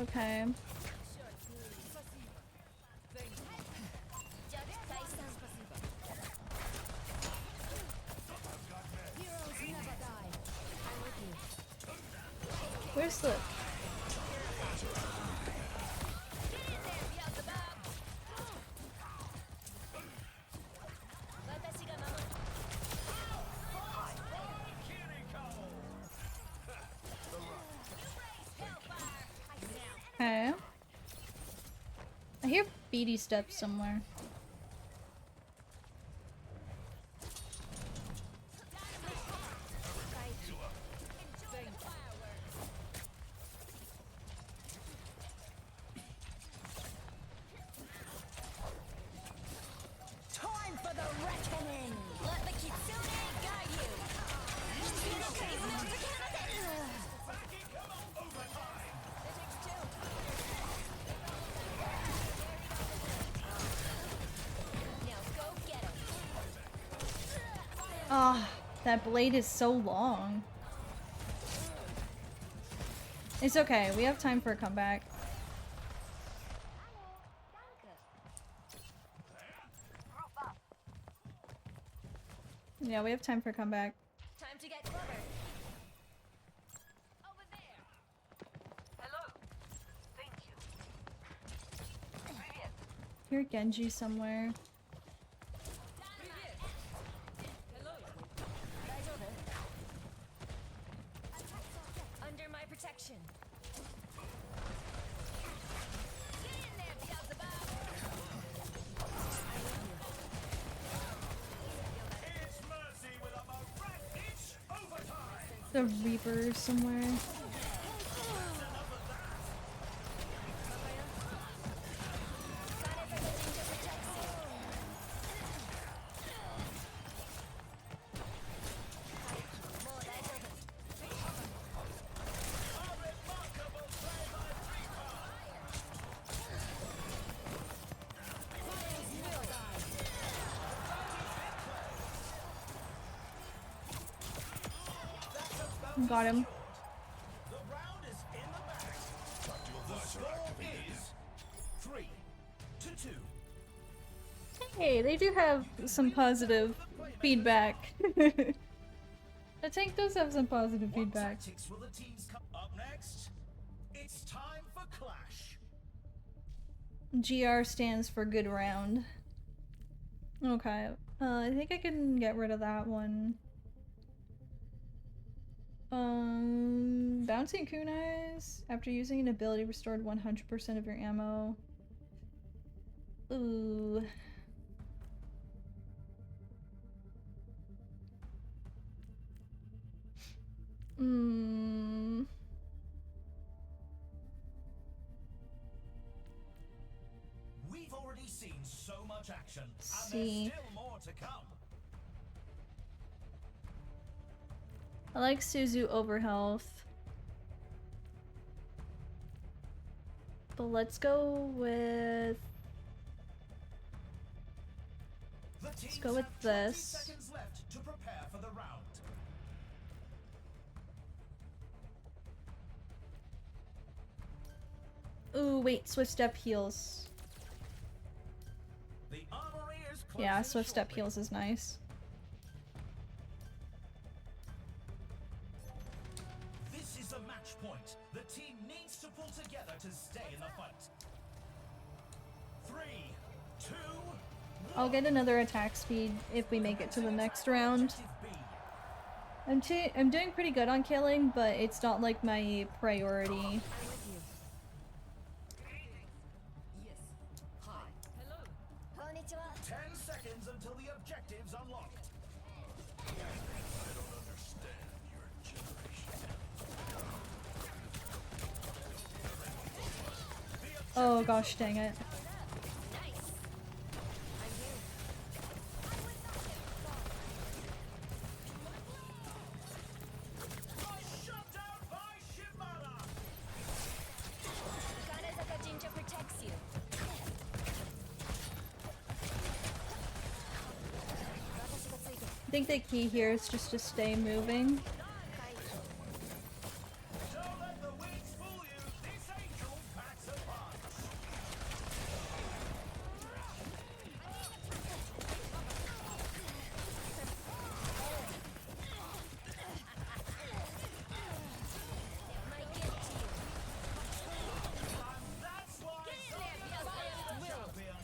Okay. Where's the... Okay. I hear beady steps somewhere. Time for the reckoning! Let the Kitsune guide you! Now go get him! Ah, that blade is so long. It's okay, we have time for a comeback. Yeah, we have time for a comeback. Time to get clever. Hear Genji somewhere. Under my protection. It's mercy with a miraculous overtime. The Reaper somewhere. Got him. The round is in the bag. The score is 3-2. Hey, they do have some positive feedback. The tank does have some positive What feedback. tactics will the teams come up next? It's time for Clash. GR stands for good round. Okay. I think I can get rid of that one. Bouncing kunais after using an ability restored 100% of your ammo. Ooh. We've already seen so much action, and See. there's still more to come. I like Suzu over health. But let's go with... Let's go with this. Seconds left to prepare for the round. Ooh, wait, Swift Step heals. The armory is Yeah, closing Swift Step shortly. heals is nice. This is a match point. The team needs to pull together to stay in the fight. 3, 2, 1. I'll get another attack speed if we make it to the next round. Objective B. I'm doing pretty good on killing, but it's not like my priority. Konnichiwa. 10 seconds until the objective's unlocked. I don't understand your generation. Oh gosh, dang it. Nice. I'm here. Shut down by Shimada. Kanezaka Jinja protects you. I think the key here is just to stay moving. Don't let the wings fool you. This angel packs a punch. Might get to you. And that's why Zion's the champion.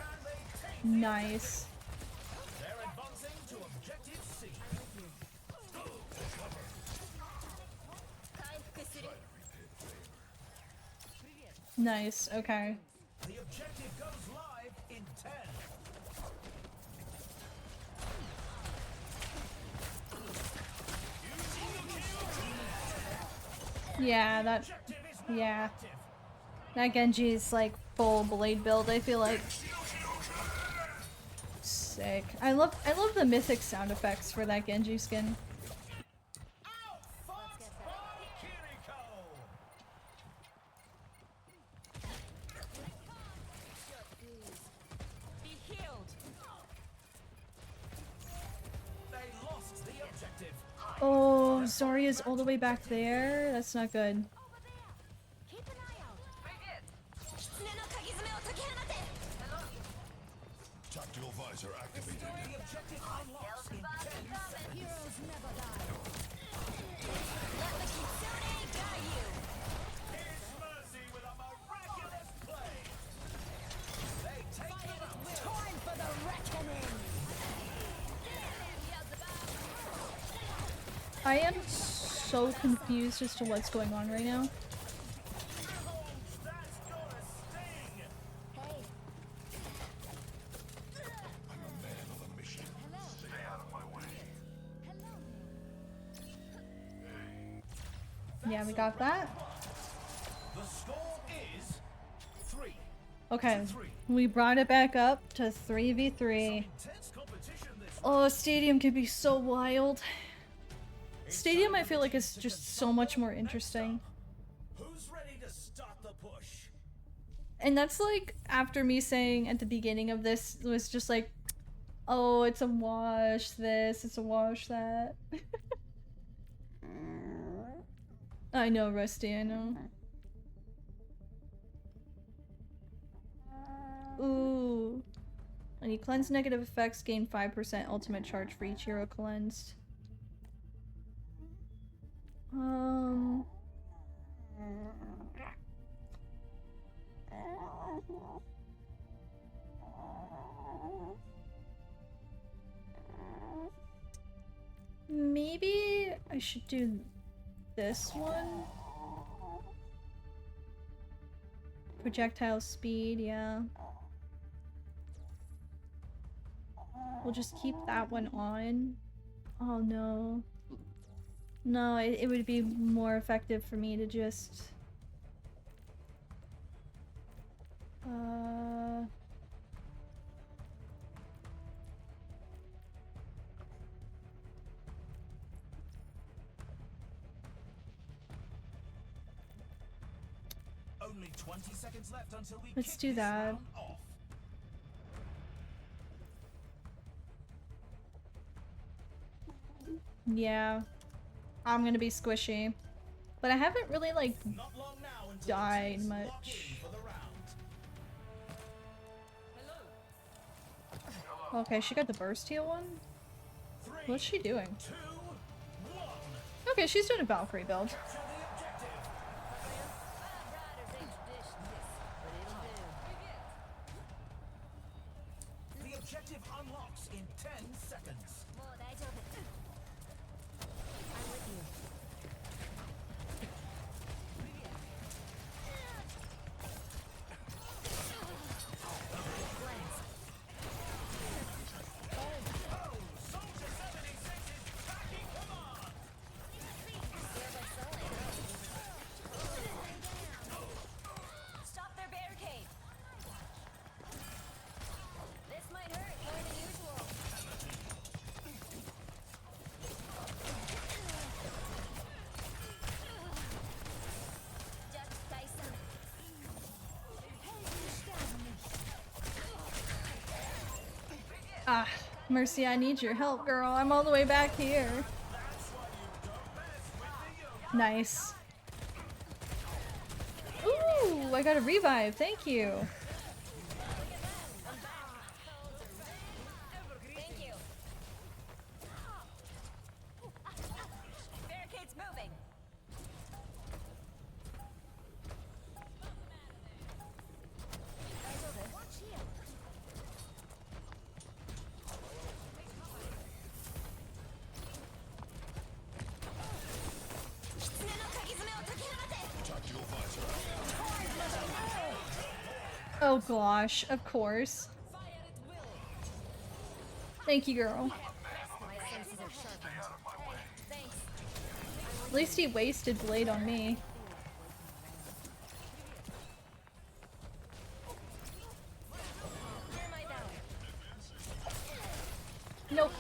And they take Nice. They're advancing to objective C. Nice, okay. The objective goes live in 10. Yeah, that... Objective is Yeah. active. That Genji's like full blade build, I feel like. Sick. I love the mythic sound effects for that Genji skin. Outfoxed by Kiriko. Be healed. They lost the objective. Oh, Zarya's all the way back there? That's not good. Keep an eye out. Kitsune no Kagizume o Tokihamate. Tactical visor activated. The objective unlocks in 10 seconds. Heroes never die. Let the Kitsune guide you. It's mercy with a miraculous play. I am so confused as to what's going on right now. That's gonna sting! Hey, I'm a man on a mission. hello. Stay out of my way. Hello. Yeah, we got that. The score is 3. Okay, we brought it back up to 3v3. Intense competition this Oh, Stadium can be so wild. Stadium, I feel like, is just so much more interesting. Who's ready to start the push? And that's like after me saying at the beginning of this was just like, oh, it's a wash this, it's a wash that. I know, Rusty, I know. Ooh. When you cleanse negative effects, gain 5% ultimate charge for each hero cleansed. Maybe I should do this one. Projectile speed, yeah. We'll just keep that one on. Oh no. No, it would be more effective for me to just... Only 20 seconds left until we Let's kick do this that. round off. Yeah. I'm gonna be squishy. But I haven't really, like, Not long now until died the teams lock much. in for the round. Okay, she got the burst heal one? 3, What's she doing? 2, 1. Okay, she's doing a Valkyrie build. To the objective. Riders ain't traditional, but it'll do. The objective unlocks in 10 seconds. More, I'm with you. Soldier 76 is backing. Come on. Stop their barricade. This might hurt more than usual. Just Tyson. Ah, Mercy, I need your help, girl. I'm all the way back here. Nice. Ooh, I got a revive. Thank you. Thank you. Barricade's moving. 狐の鍵爪を解き放て Tactical visor activated. Oh gosh, of course. Thank you, girl. My senses are sharpened. Thanks. At least he wasted blade on me. Hear my valor. Nope.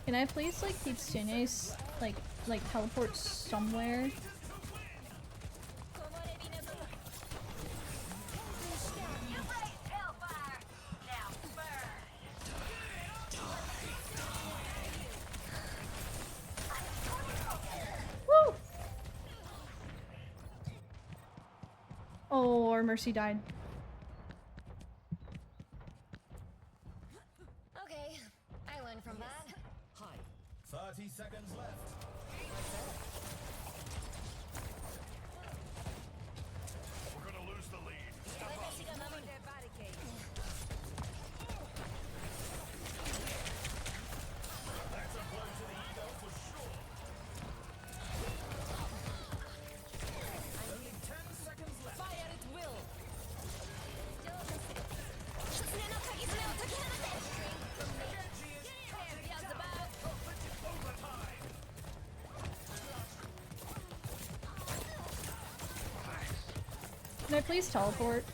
Can I please, like, keep Sune's, like teleport somewhere? You raised hellfire. Now burn. Woo! Oh, our Mercy died. Okay, I learned from that. 30 seconds left. We're gonna lose the lead. Let's Can I please teleport?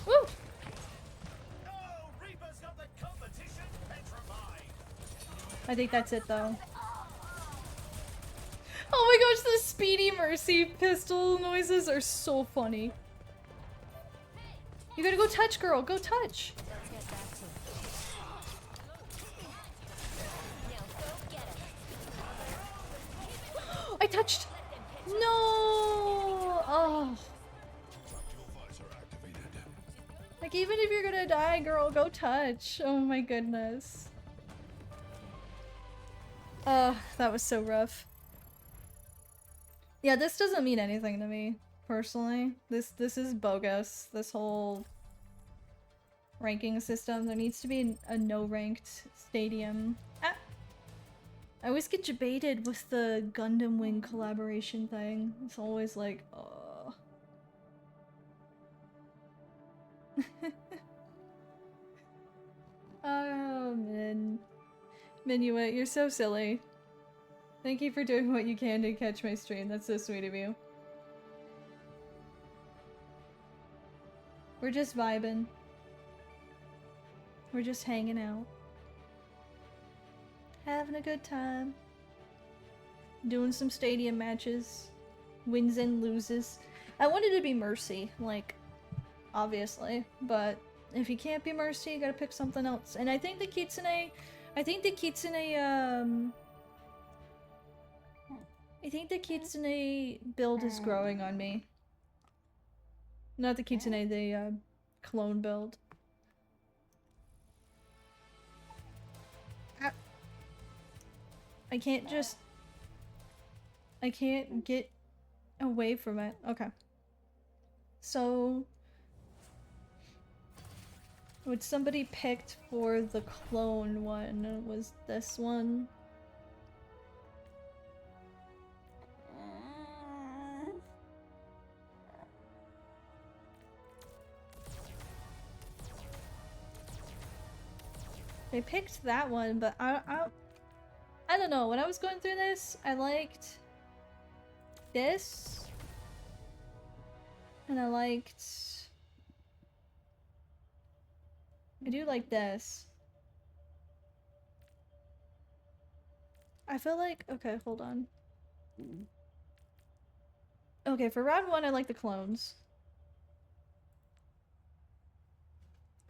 Woo! Oh, Reaper's got the competition petrified. I think that's it though. Oh my gosh, the Speedy Mercy pistol noises are so funny. You gotta go touch, girl. Go touch. Let's get back to it. Now go get him. I touched. No. Oh. Tactical visor activated. Like even if you're gonna die, girl, go touch. Oh my goodness. That was so rough. Yeah, this doesn't mean anything to me, personally. This is bogus. This whole ranking system. There needs to be a no-ranked stadium. Ah! I always get debated with the Gundam Wing collaboration thing. It's always like, oh. Oh, Minuet, you're so silly. Thank you for doing what you can to catch my stream. That's so sweet of you. We're just vibing. We're just hanging out. Having a good time. Doing some stadium matches. Wins and loses. I wanted to be Mercy, like, obviously. But if you can't be Mercy, you gotta pick something else. And I think the Kitsune... I think the Kitsune build is growing on me. Not the Kitsune, the clone build. Ah. I can't get away from it. Okay. So... what somebody picked for the clone one was this one. They picked that one, but I don't know. When I was going through this, I liked this, and I do like this. I feel like, okay, hold on. Okay, for round one, I like the clones.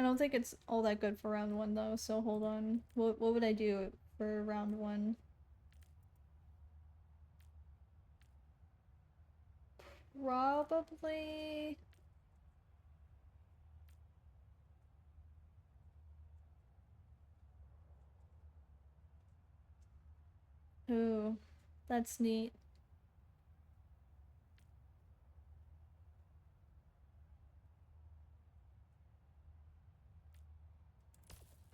I don't think it's all that good for round one though, so hold on. What would I do for round one? Probably... ooh, that's neat.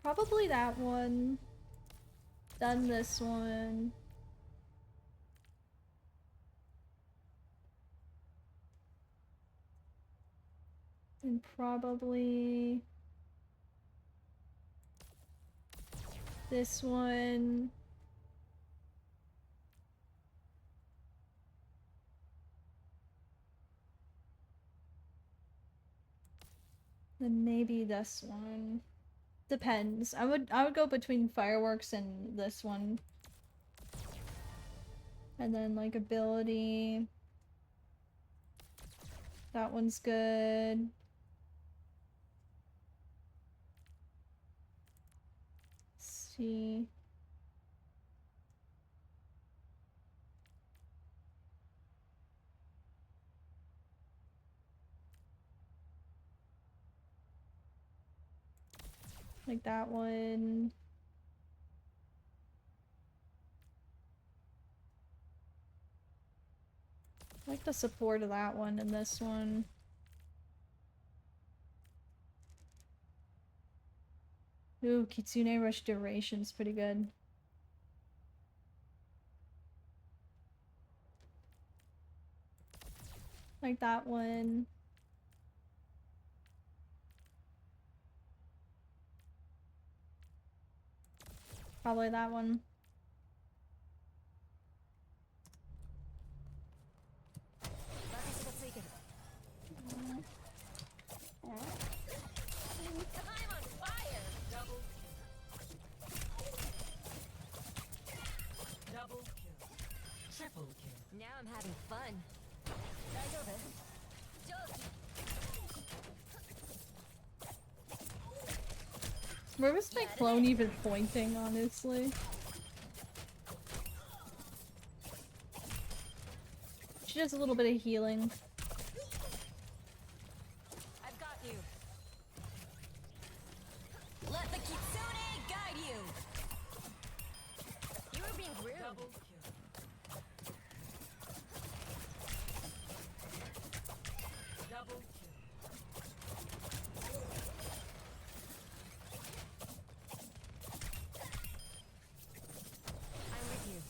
Probably that one. Done this one. And probably this one. Then maybe this one. Depends. I would go between fireworks and this one. And then like ability. That one's good. Let's see. Like that one. I like the support of that one and this one. Ooh, Kitsune Rush duration's pretty good. Like that one. Probably that one. Where was my clone even pointing, honestly? She does a little bit of healing. I've got you. Let the Kitsune guide you. You were being rude. I'm with you.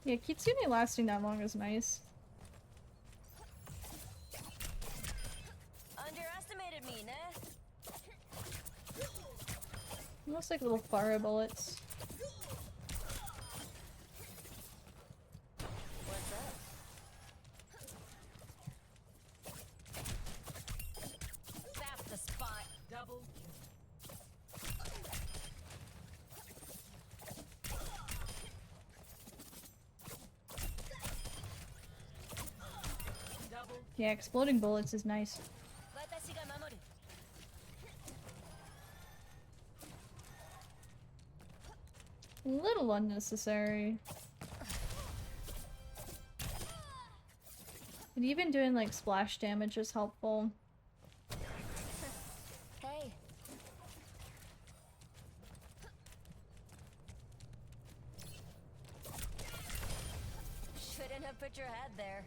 Yeah, Kitsune lasting that long is nice. Underestimated me, ne? Almost like little fire bullets. What's up? That's the spot. Double kill. Yeah, exploding bullets is nice. 私が守る. A little unnecessary. But even doing like splash damage is helpful. Hey. Shouldn't have put your head there.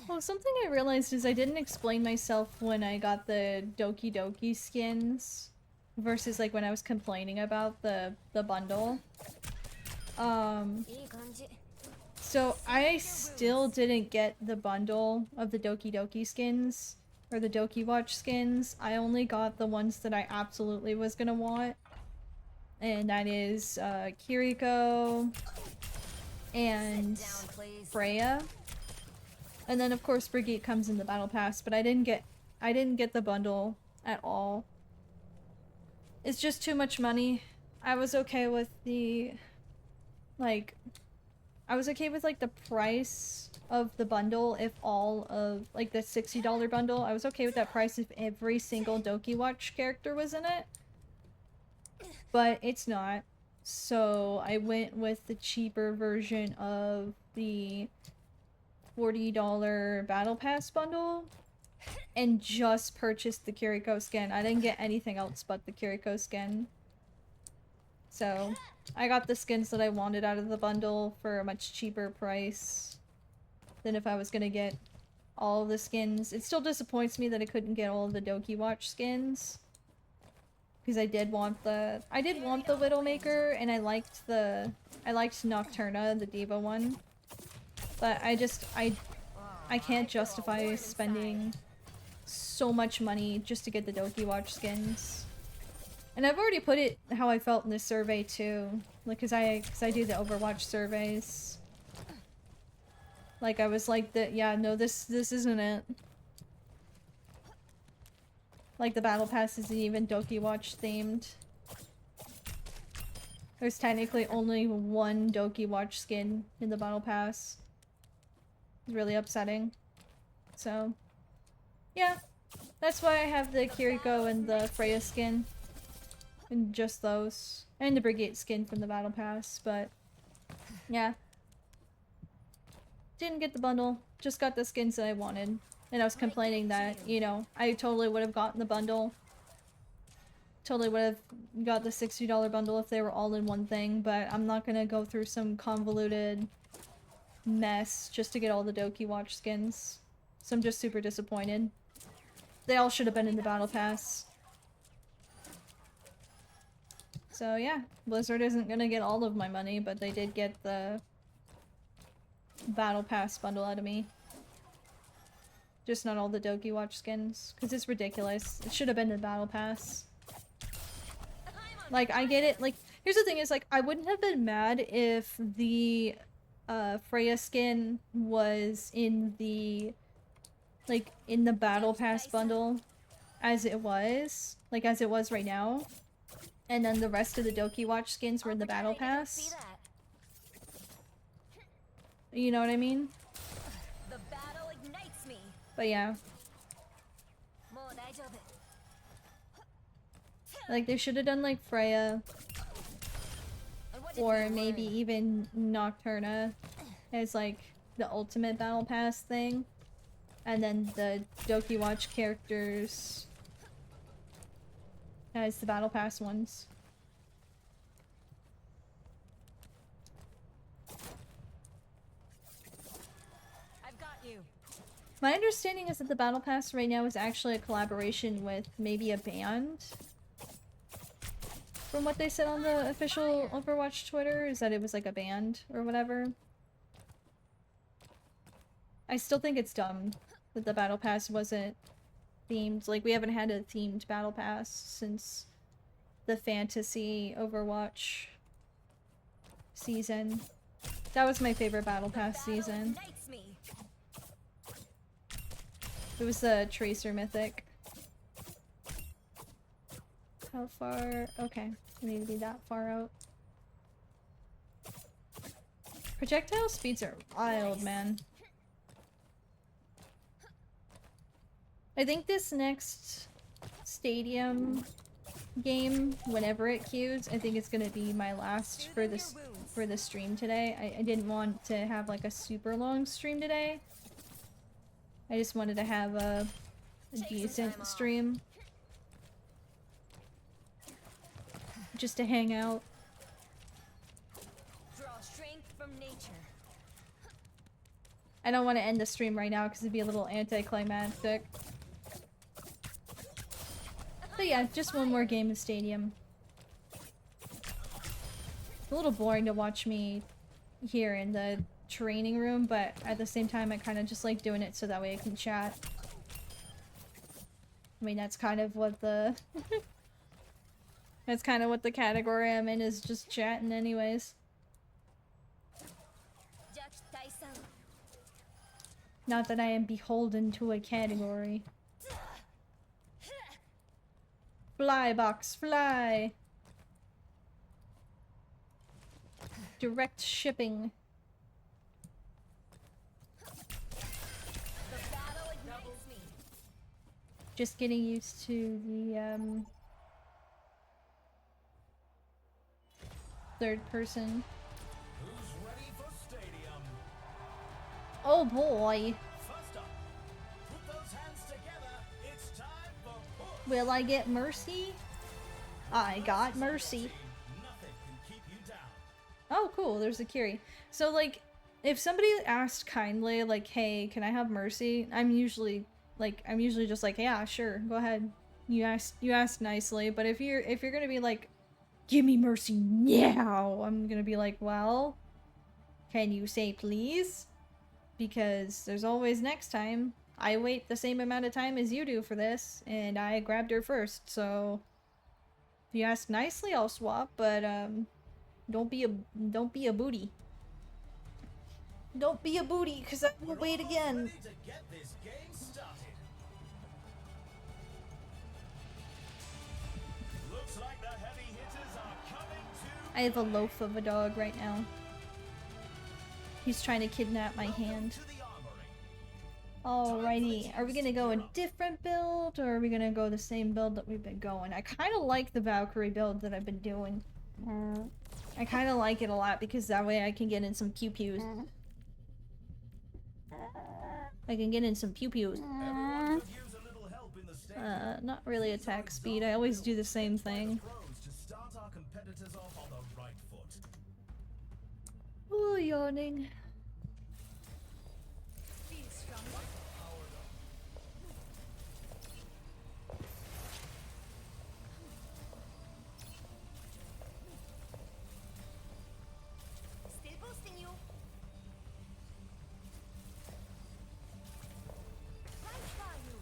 Well, something I realized is I didn't explain myself when I got the Doki Doki skins versus like when I was complaining about the bundle. いい感じ. So I still didn't get the bundle of the Doki Doki skins or the Doki Watch skins. I only got the ones that I absolutely was gonna want. And that is Kiriko and Sit down, please. Freya. And then of course Brigitte comes in the battle pass, but I didn't get the bundle at all. It's just too much money. I was okay with the like the price of the bundle if all of like the $60 bundle. I was okay with that price if every single Doki Watch character was in it. But it's not. So I went with the cheaper version of the $40 battle pass bundle and just purchased the Kiriko skin. I didn't get anything else but the Kiriko skin. So I got the skins that I wanted out of the bundle for a much cheaper price than if I was gonna get all of the skins. It still disappoints me that I couldn't get all of the Doki Watch skins. Because I did want the Widowmaker and I liked Nocturna, the Diva one. But I can't justify spending so much money just to get the Doki Watch skins. And I've already put it how I felt in this survey too. Like, cause I do the Overwatch surveys. Like I was like yeah, no, this isn't it. Like the battle pass isn't even Doki Watch themed. There's technically only one Doki Watch skin in the battle pass. It's really upsetting. So, yeah. That's why I have the Kiriko and the Freya skin. And just those. And the Brigade skin from the battle pass, but yeah. Didn't get the bundle. Just got the skins that I wanted. And I was complaining that, you know, I totally would have gotten the bundle. Totally would have got the $60 bundle if they were all in one thing, but I'm not gonna go through some convoluted mess just to get all the Doki Watch skins. So I'm just super disappointed. They all should have been in the battle pass. So yeah, Blizzard isn't gonna get all of my money, but they did get the battle pass bundle out of me. Just not all the Doki Watch skins, because it's ridiculous. It should have been in the battle pass. Like, I get it. Like, here's the thing is, like, I wouldn't have been mad if the Freya skin was in the, like, in the battle pass bundle as it was. Like, as it was right now. And then the rest of the Doki Watch skins were in the battle pass. You know what I mean? The battle ignites me. But yeah, of it. Like, they should have done like Freya, And what did or we maybe learn? even Nocturna as like the ultimate battle pass thing, and then the Doki Watch characters as the battle pass ones. I've got you. My understanding is that the battle pass right now is actually a collaboration with maybe a band. From what they said on the official Overwatch Twitter, is that it was like a band or whatever. I still think it's dumb that the battle pass wasn't themed. Like, we haven't had a themed battle pass since the fantasy Overwatch season. That was my favorite battle pass Battle season. ignites me. It was the Tracer Mythic. How far? Okay, I need to be that far out. Projectile speeds are wild, man. I think this next stadium game, whenever it queues, I think it's gonna be my last for this stream today. I didn't want to have like a super long stream today. I just wanted to have a decent stream. Just to hang out. Draw strength from nature. I don't want to end the stream right now because it'd be a little anticlimactic. But yeah, just one more game of Stadium. It's a little boring to watch me here in the training room, but at the same time I kind of just like doing it so that way I can chat. I mean, that's kind of what the... that's kind of what the category I'm in, is just chatting anyways. Not that I am beholden to a category. Fly, box, fly! Direct shipping. The battle ignites me. Just getting used to the, third person. Who's ready for stadium? Oh boy! First up, put those hands together. It's time for push. Will I get mercy? I got mercy. Nothing can keep you down. Oh, cool, there's a Kiri. So, like, if somebody asked kindly, like, hey, can I have mercy? I'm usually just like, yeah, sure, go ahead. You asked nicely, but if you're gonna be like, give me mercy now, I'm gonna be like, well, can you say please? Because there's always next time. I wait the same amount of time as you do for this, and I grabbed her first, so if you ask nicely, I'll swap, but don't be a booty. Don't be a booty, cause I will wait again. Ready to get this game started. Looks like the heavy hitters are coming to. I have a loaf of a dog right now. He's trying to kidnap my hand. To the armory. Alrighty, are we gonna go a different build, or are we gonna go the same build that we've been going? I kind of like the Valkyrie build that I've been doing. I kind of like it a lot because that way I can get in some pew-pews. I can get in some pew-pews. Everyone could use a little help in the stadium. Not really attack speed. I always do the same thing. Pros to start our competitors off on the right foot. Ooh, yawning. Still boosting you. Right by you.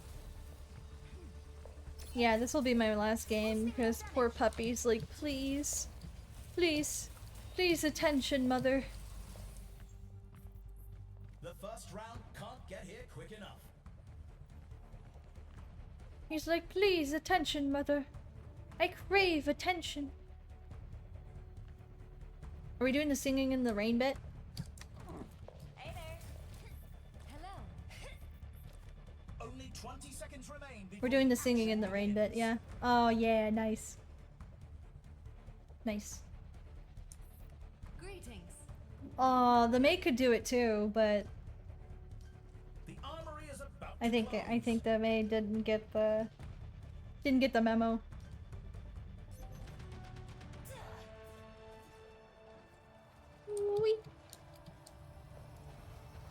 Yeah, this will be my last game because poor puppy's like, please, please, please attention, mother. The first round can't get here quick enough. He's like, please attention, mother. I crave attention. Are we doing the singing in the rain bit? Hey there. Hello. Only Only 20 seconds remain We're before doing the singing in the rain bit, yeah. Oh yeah, nice. Nice. Greetings. Oh, the maid could do it too, but the armory is about I to think close. the maid didn't get the memo. Whee.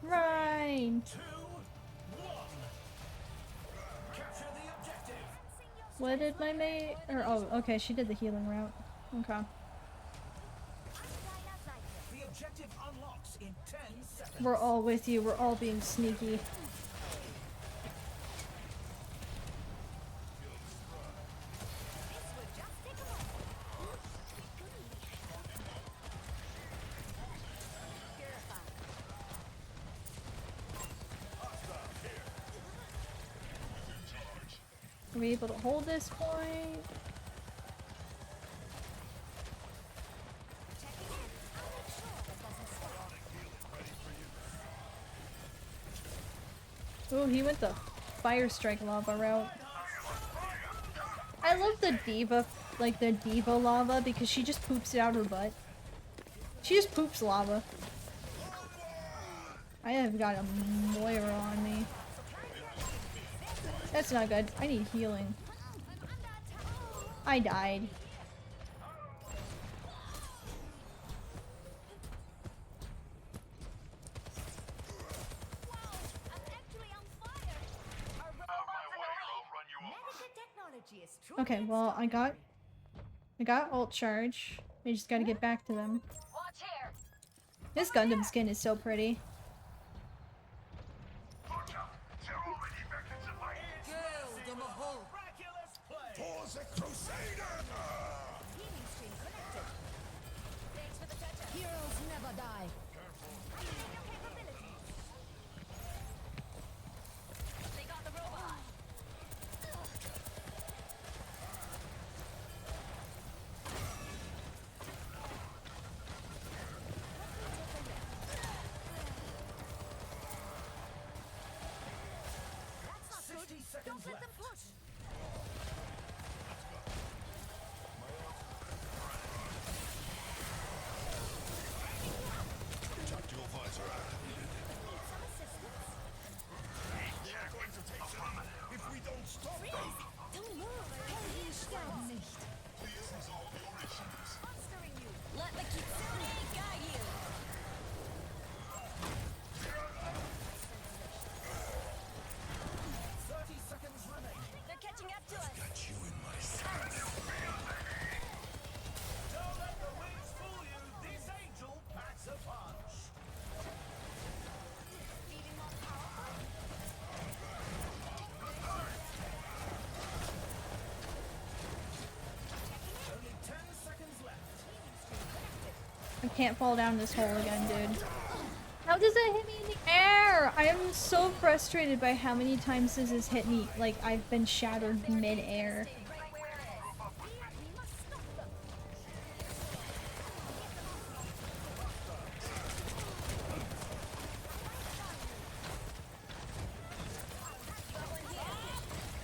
Rain. 2, 1. Capture the objective. What did my maid? Or oh, okay, she did the healing route. Okay. The objective unlocks in 10 seconds. We're all with you. We're all being sneaky. Are we able to hold this point? Oh, he went the fire strike lava route. I love the diva, like the diva lava, because she just poops it out her butt. She just poops lava. I have got a Moira on me. That's not good. I need healing. I died. Okay, well, I got ult charge. I just gotta get back to them. Watch here. This Gundam skin is so pretty. Miraculous play. For the Crusader! Healing stream connected. Thanks for the touch-up. Heroes never die. Activate your capabilities. They got the robot. That's not 60 good. seconds Don't let left. them push. Tactical visor activated. Need some assistance? They're going to take some if we don't stop them. Don't move. Helden sterben nicht. Please resolve your issues. Monstering you. Let the Kitsune guide you. 30 seconds remaining. They're catching up to us. Got you in my sights. Don't let the wings fool you. This angel packs a punch. Feeling more powerful? Only 10 seconds left. I can't fall down this hole again, dude. How does that hit me in the air? I am so frustrated by how many times this has hit me. Like, I've been shattered mid-air. Stay right where it is. We must stop them.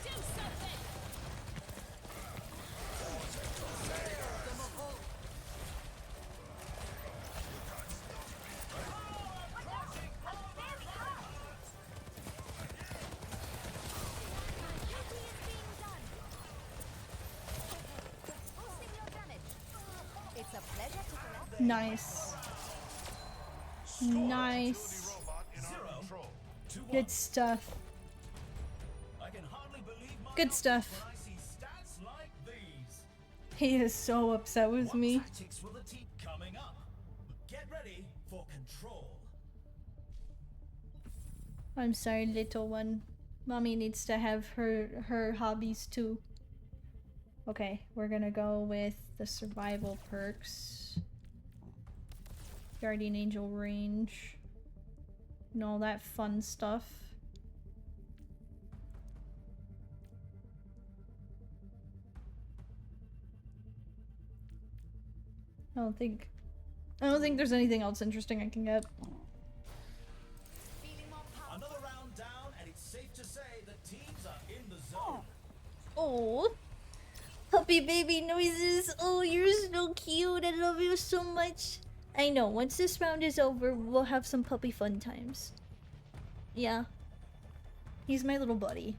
Do something. It's a pleasure to collect. Nice. Nice. Robot in our 0 control. to 1. Good stuff. I can hardly believe my Good eyes stuff. when I see stats like these. He is so upset with What me. tactics will the team coming up? Get ready for control. I'm sorry, little one. Mommy needs to have her hobbies too. Okay, we're gonna go with the survival perks. Guardian Angel range. And all that fun stuff. I don't think there's anything else interesting I can get. Feeling more powerful. Another round down, and it's safe to say the team Oh, puppy baby noises. Oh, you're so cute. I love you so much. I know. Once this round is over, we'll have some puppy fun times. Yeah. He's my little buddy.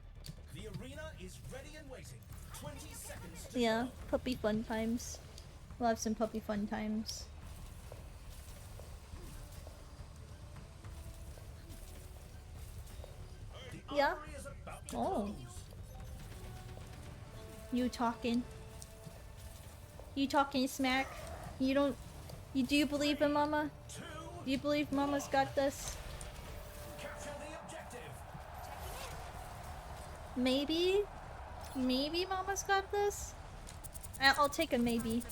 The arena is ready and waiting. 20 seconds to Yeah, go. puppy fun times. We'll have some puppy fun times. The Yeah. armory is about to Oh. close. You talking? You talking smack? You don't... do you believe in Mama? 2, Do you believe Mama's got this? capture the objective. Maybe? Maybe Mama's got this? I'll take a maybe.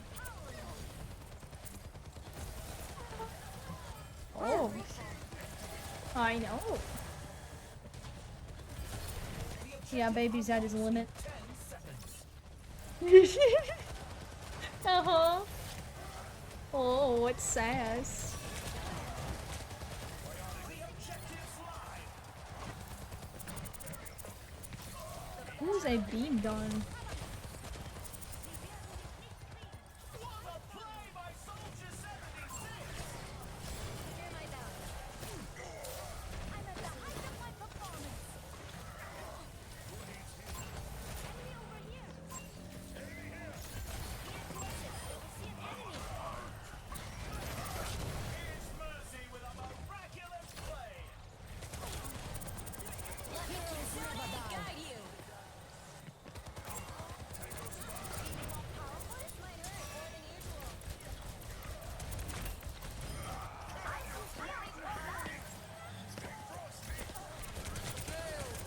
Oh. I know. Yeah, baby's at his limit. 10 seconds. Uh-huh. Oh, what sass. The objective's live. Who's I beamed on? What a play by Soldier 76. Hear my value. I'm at the height of my performance. Enemy over here. See an enemy. Here's Mercy with a miraculous play. Heroes never die. Guide you. This might hurt more than usual.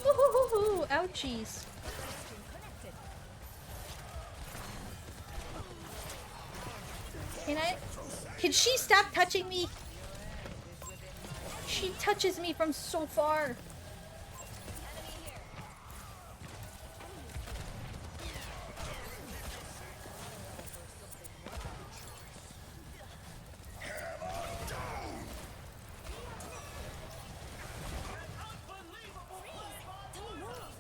Woohoo! Ouchies. Connected. Can she stop touching me? She touches me from so far. Enemy here. Don't move.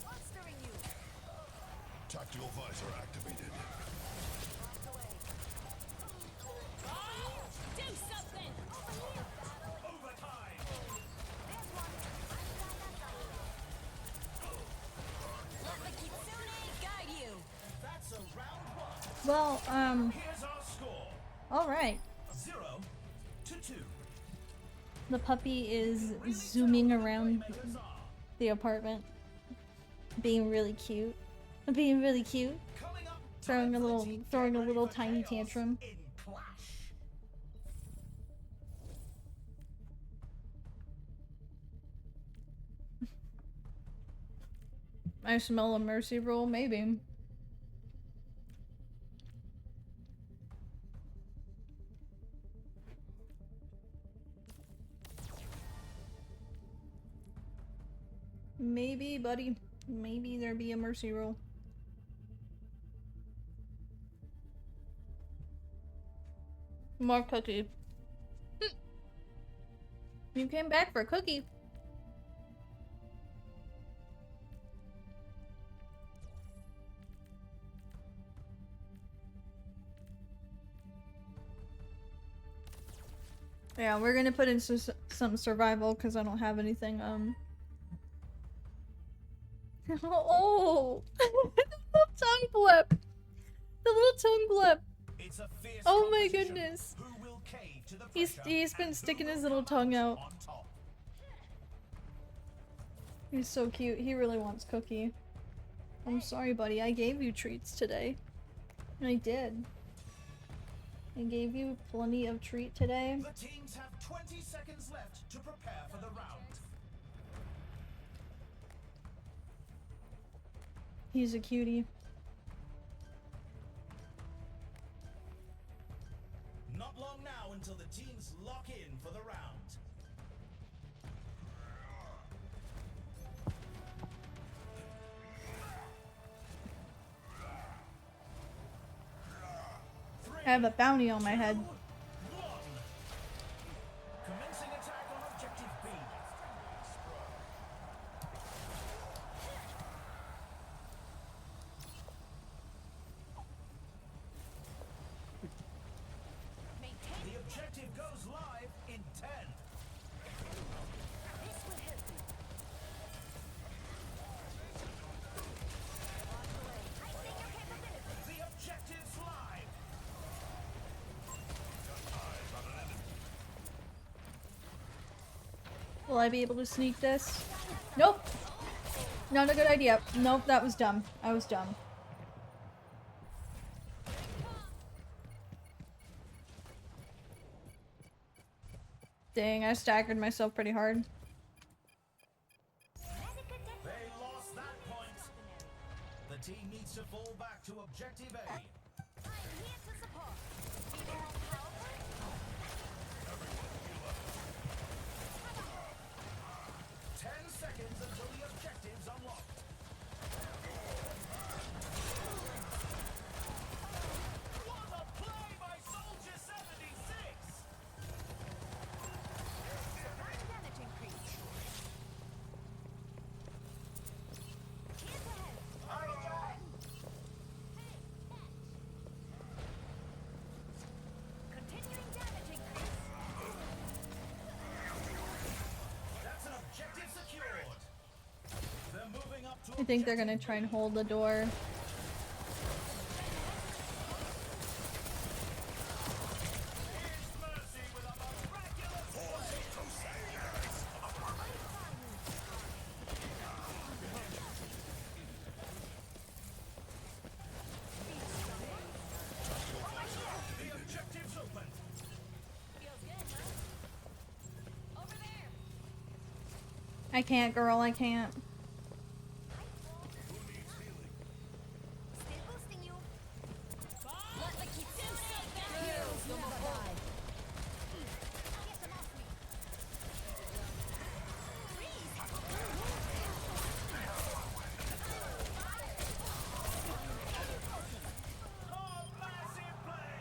Monstering you. Tactical visor activated. Do something. Overtime. Let the kitsune guide you. That's a round 1. Well, Here's our score. alright. 0 to 2. The puppy is zooming around the apartment. Being really cute. Being really cute. Coming up, Throwing a time for the little team to throwing get a ready little for tiny chaos tantrum. in Clash. I smell a mercy roll, maybe. Maybe, buddy. Maybe there be a mercy roll. More cookie. You came back for a cookie. Yeah, we're gonna put in some survival because I don't have anything, Oh! The little tongue blip! The little tongue blip! It's a fierce Oh my competition. goodness. Who will cave to the He's pressure been and sticking who his will little come tongue out. on top? He's so cute. He really wants cookie. I'm sorry, buddy. I gave you treats today. I did. I gave you plenty of treat today. The teams have 20 seconds left to prepare for the round. He's a cutie. Not long now until the teams lock in for the round. I have a bounty on my head. 2, 1. Commencing attack on objective B. Maintain. The objective goes live in 10. This will help you. Walk away. I see your capabilities. The objective's live. Will I be able to sneak this? Nope. Not a good idea. Nope, that was dumb. I was dumb. Dang, I staggered myself pretty hard. They lost that point. The team needs to fall back to objective A. I'm here to support. Be more powerful. 10 seconds until the objective's unlocked. What a play by Soldier 76! Survive damage increase. Here's the help. Continuing damage increase. That's an objective secured. They're moving up to I think they're gonna try and hold the door. Here's Mercy with a miraculous play. The objective's open. Feels good, huh? Over there. I can't, girl, I can't. Still boosting you. Let the Kitsune down. Heroes never die. Get them off me. Oh, massive play!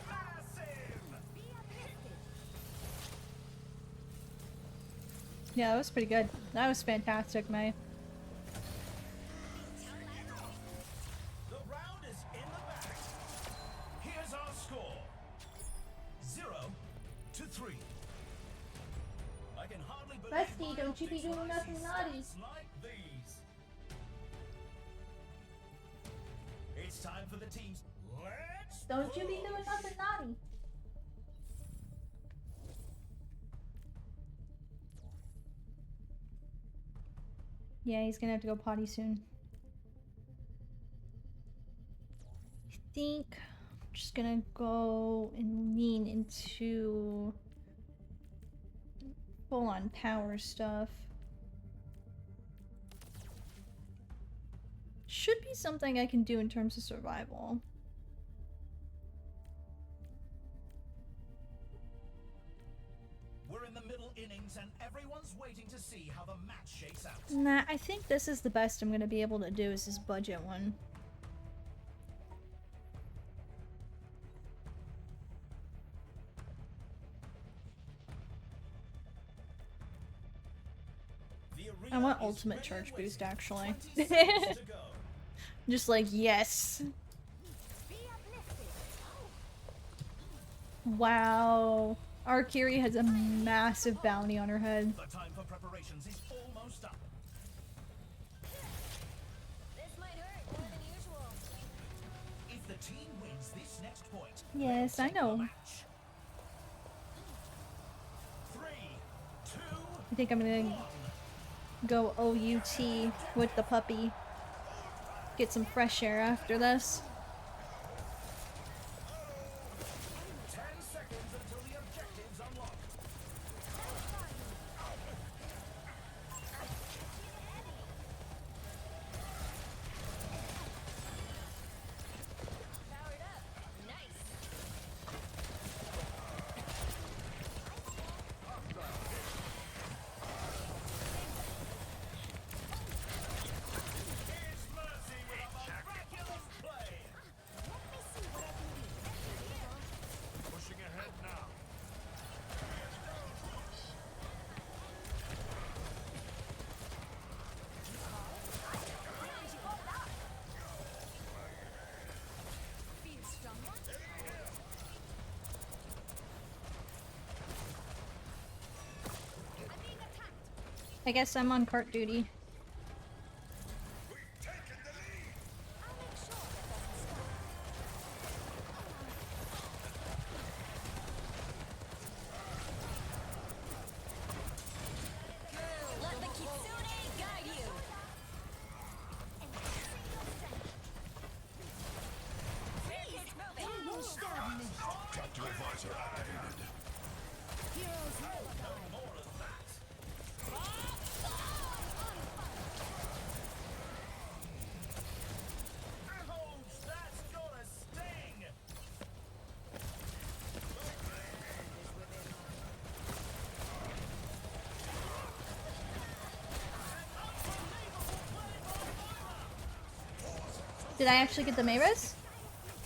Massive! Be uplifted. Yeah, that was pretty good. That was fantastic, May. The round is in the bag. Here's our score. 0-3. I can hardly believe Bestie, my don't you be optics doing when I nothing see naughty. stats like these. It's time for the teams. Let's Don't you be push. doing nothing naughty. Yeah, he's gonna have to go potty soon. I think I'm just gonna go and lean into full on power stuff. Should be something I can do in terms of survival. We're in the middle innings and everyone's waiting to see how the match shakes out. Nah, I think this is the best I'm gonna be able to do is this budget one. The I arena want is ultimate ready charge and boost, waiting. actually. 20 seconds to go. Just like, yes. Be uplifted. Wow. Our Kiri has a massive bounty on her head. The time for preparations is almost up. This might hurt more than usual. If the team wins this next point, Yes, I the know. match. 3, 2, I think I'm gonna go OUT with the puppy. Get some fresh air after this. 10 seconds until the objective's unlocked. Powered up. Nice. Here's Mercy with a miraculous play. I guess I'm on cart duty. We've taken the lead. I'll make sure that doesn't stop. Let the Kitsune guide you. Barricade's moving. Chapter advisor activated. Heroes never die. More of that. Ouch! That's gonna sting! Did I actually get the Mayres?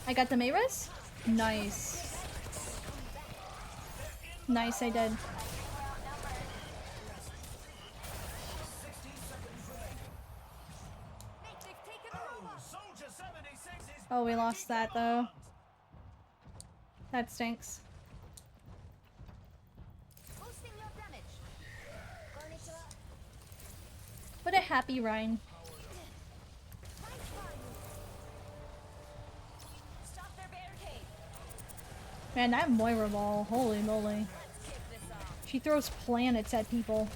I got the Mayres? Nice. Nice, I did. 60 seconds remaining. They've taken over. Soldier 76 is Oh, we lost that though. That stinks. Boosting your damage. Konnichiwa. What a happy Rhine. Fight for you. Stop their barricade. Man, that Moira ball, holy moly. Let's kick this off. She throws planets at people.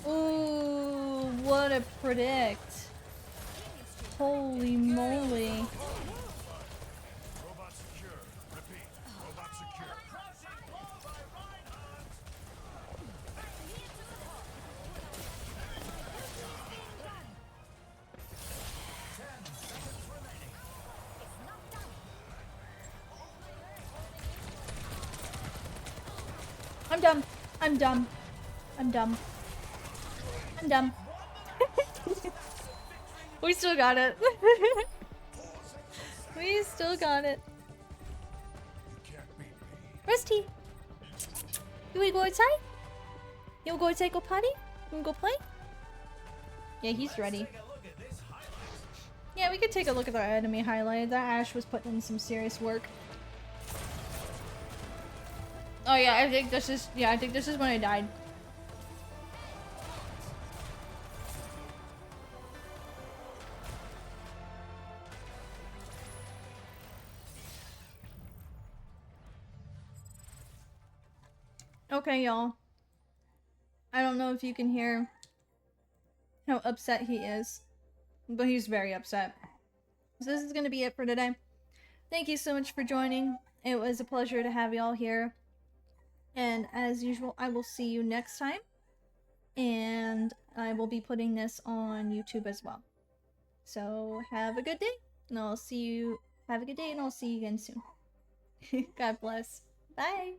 Ooh, what a predict. Holy moly. Robot secure. Repeat. Robot secure. crushing blow by Reinhardt. 10 seconds remaining. It's not done. I'm dumb. I'm dumb. I'm dumb. I'm dumb. We still got it. We still got it. You can't beat me. Rusty, you wanna go outside? You wanna go outside, go potty? You wanna go play? Yeah, he's ready. Take a look at this highlight. Yeah, we could take a look at our enemy highlight. That Ash was putting in some serious work. Oh yeah, I think this is when I died. Okay, y'all. I don't know if you can hear how upset he is, but he's very upset. So this is going to be it for today. Thank you so much for joining. It was a pleasure to have y'all here. And as usual, I will see you next time. And I will be putting this on YouTube as well. So have a good day. And I'll see you. Have a good day, and I'll see you again soon. God bless. Bye.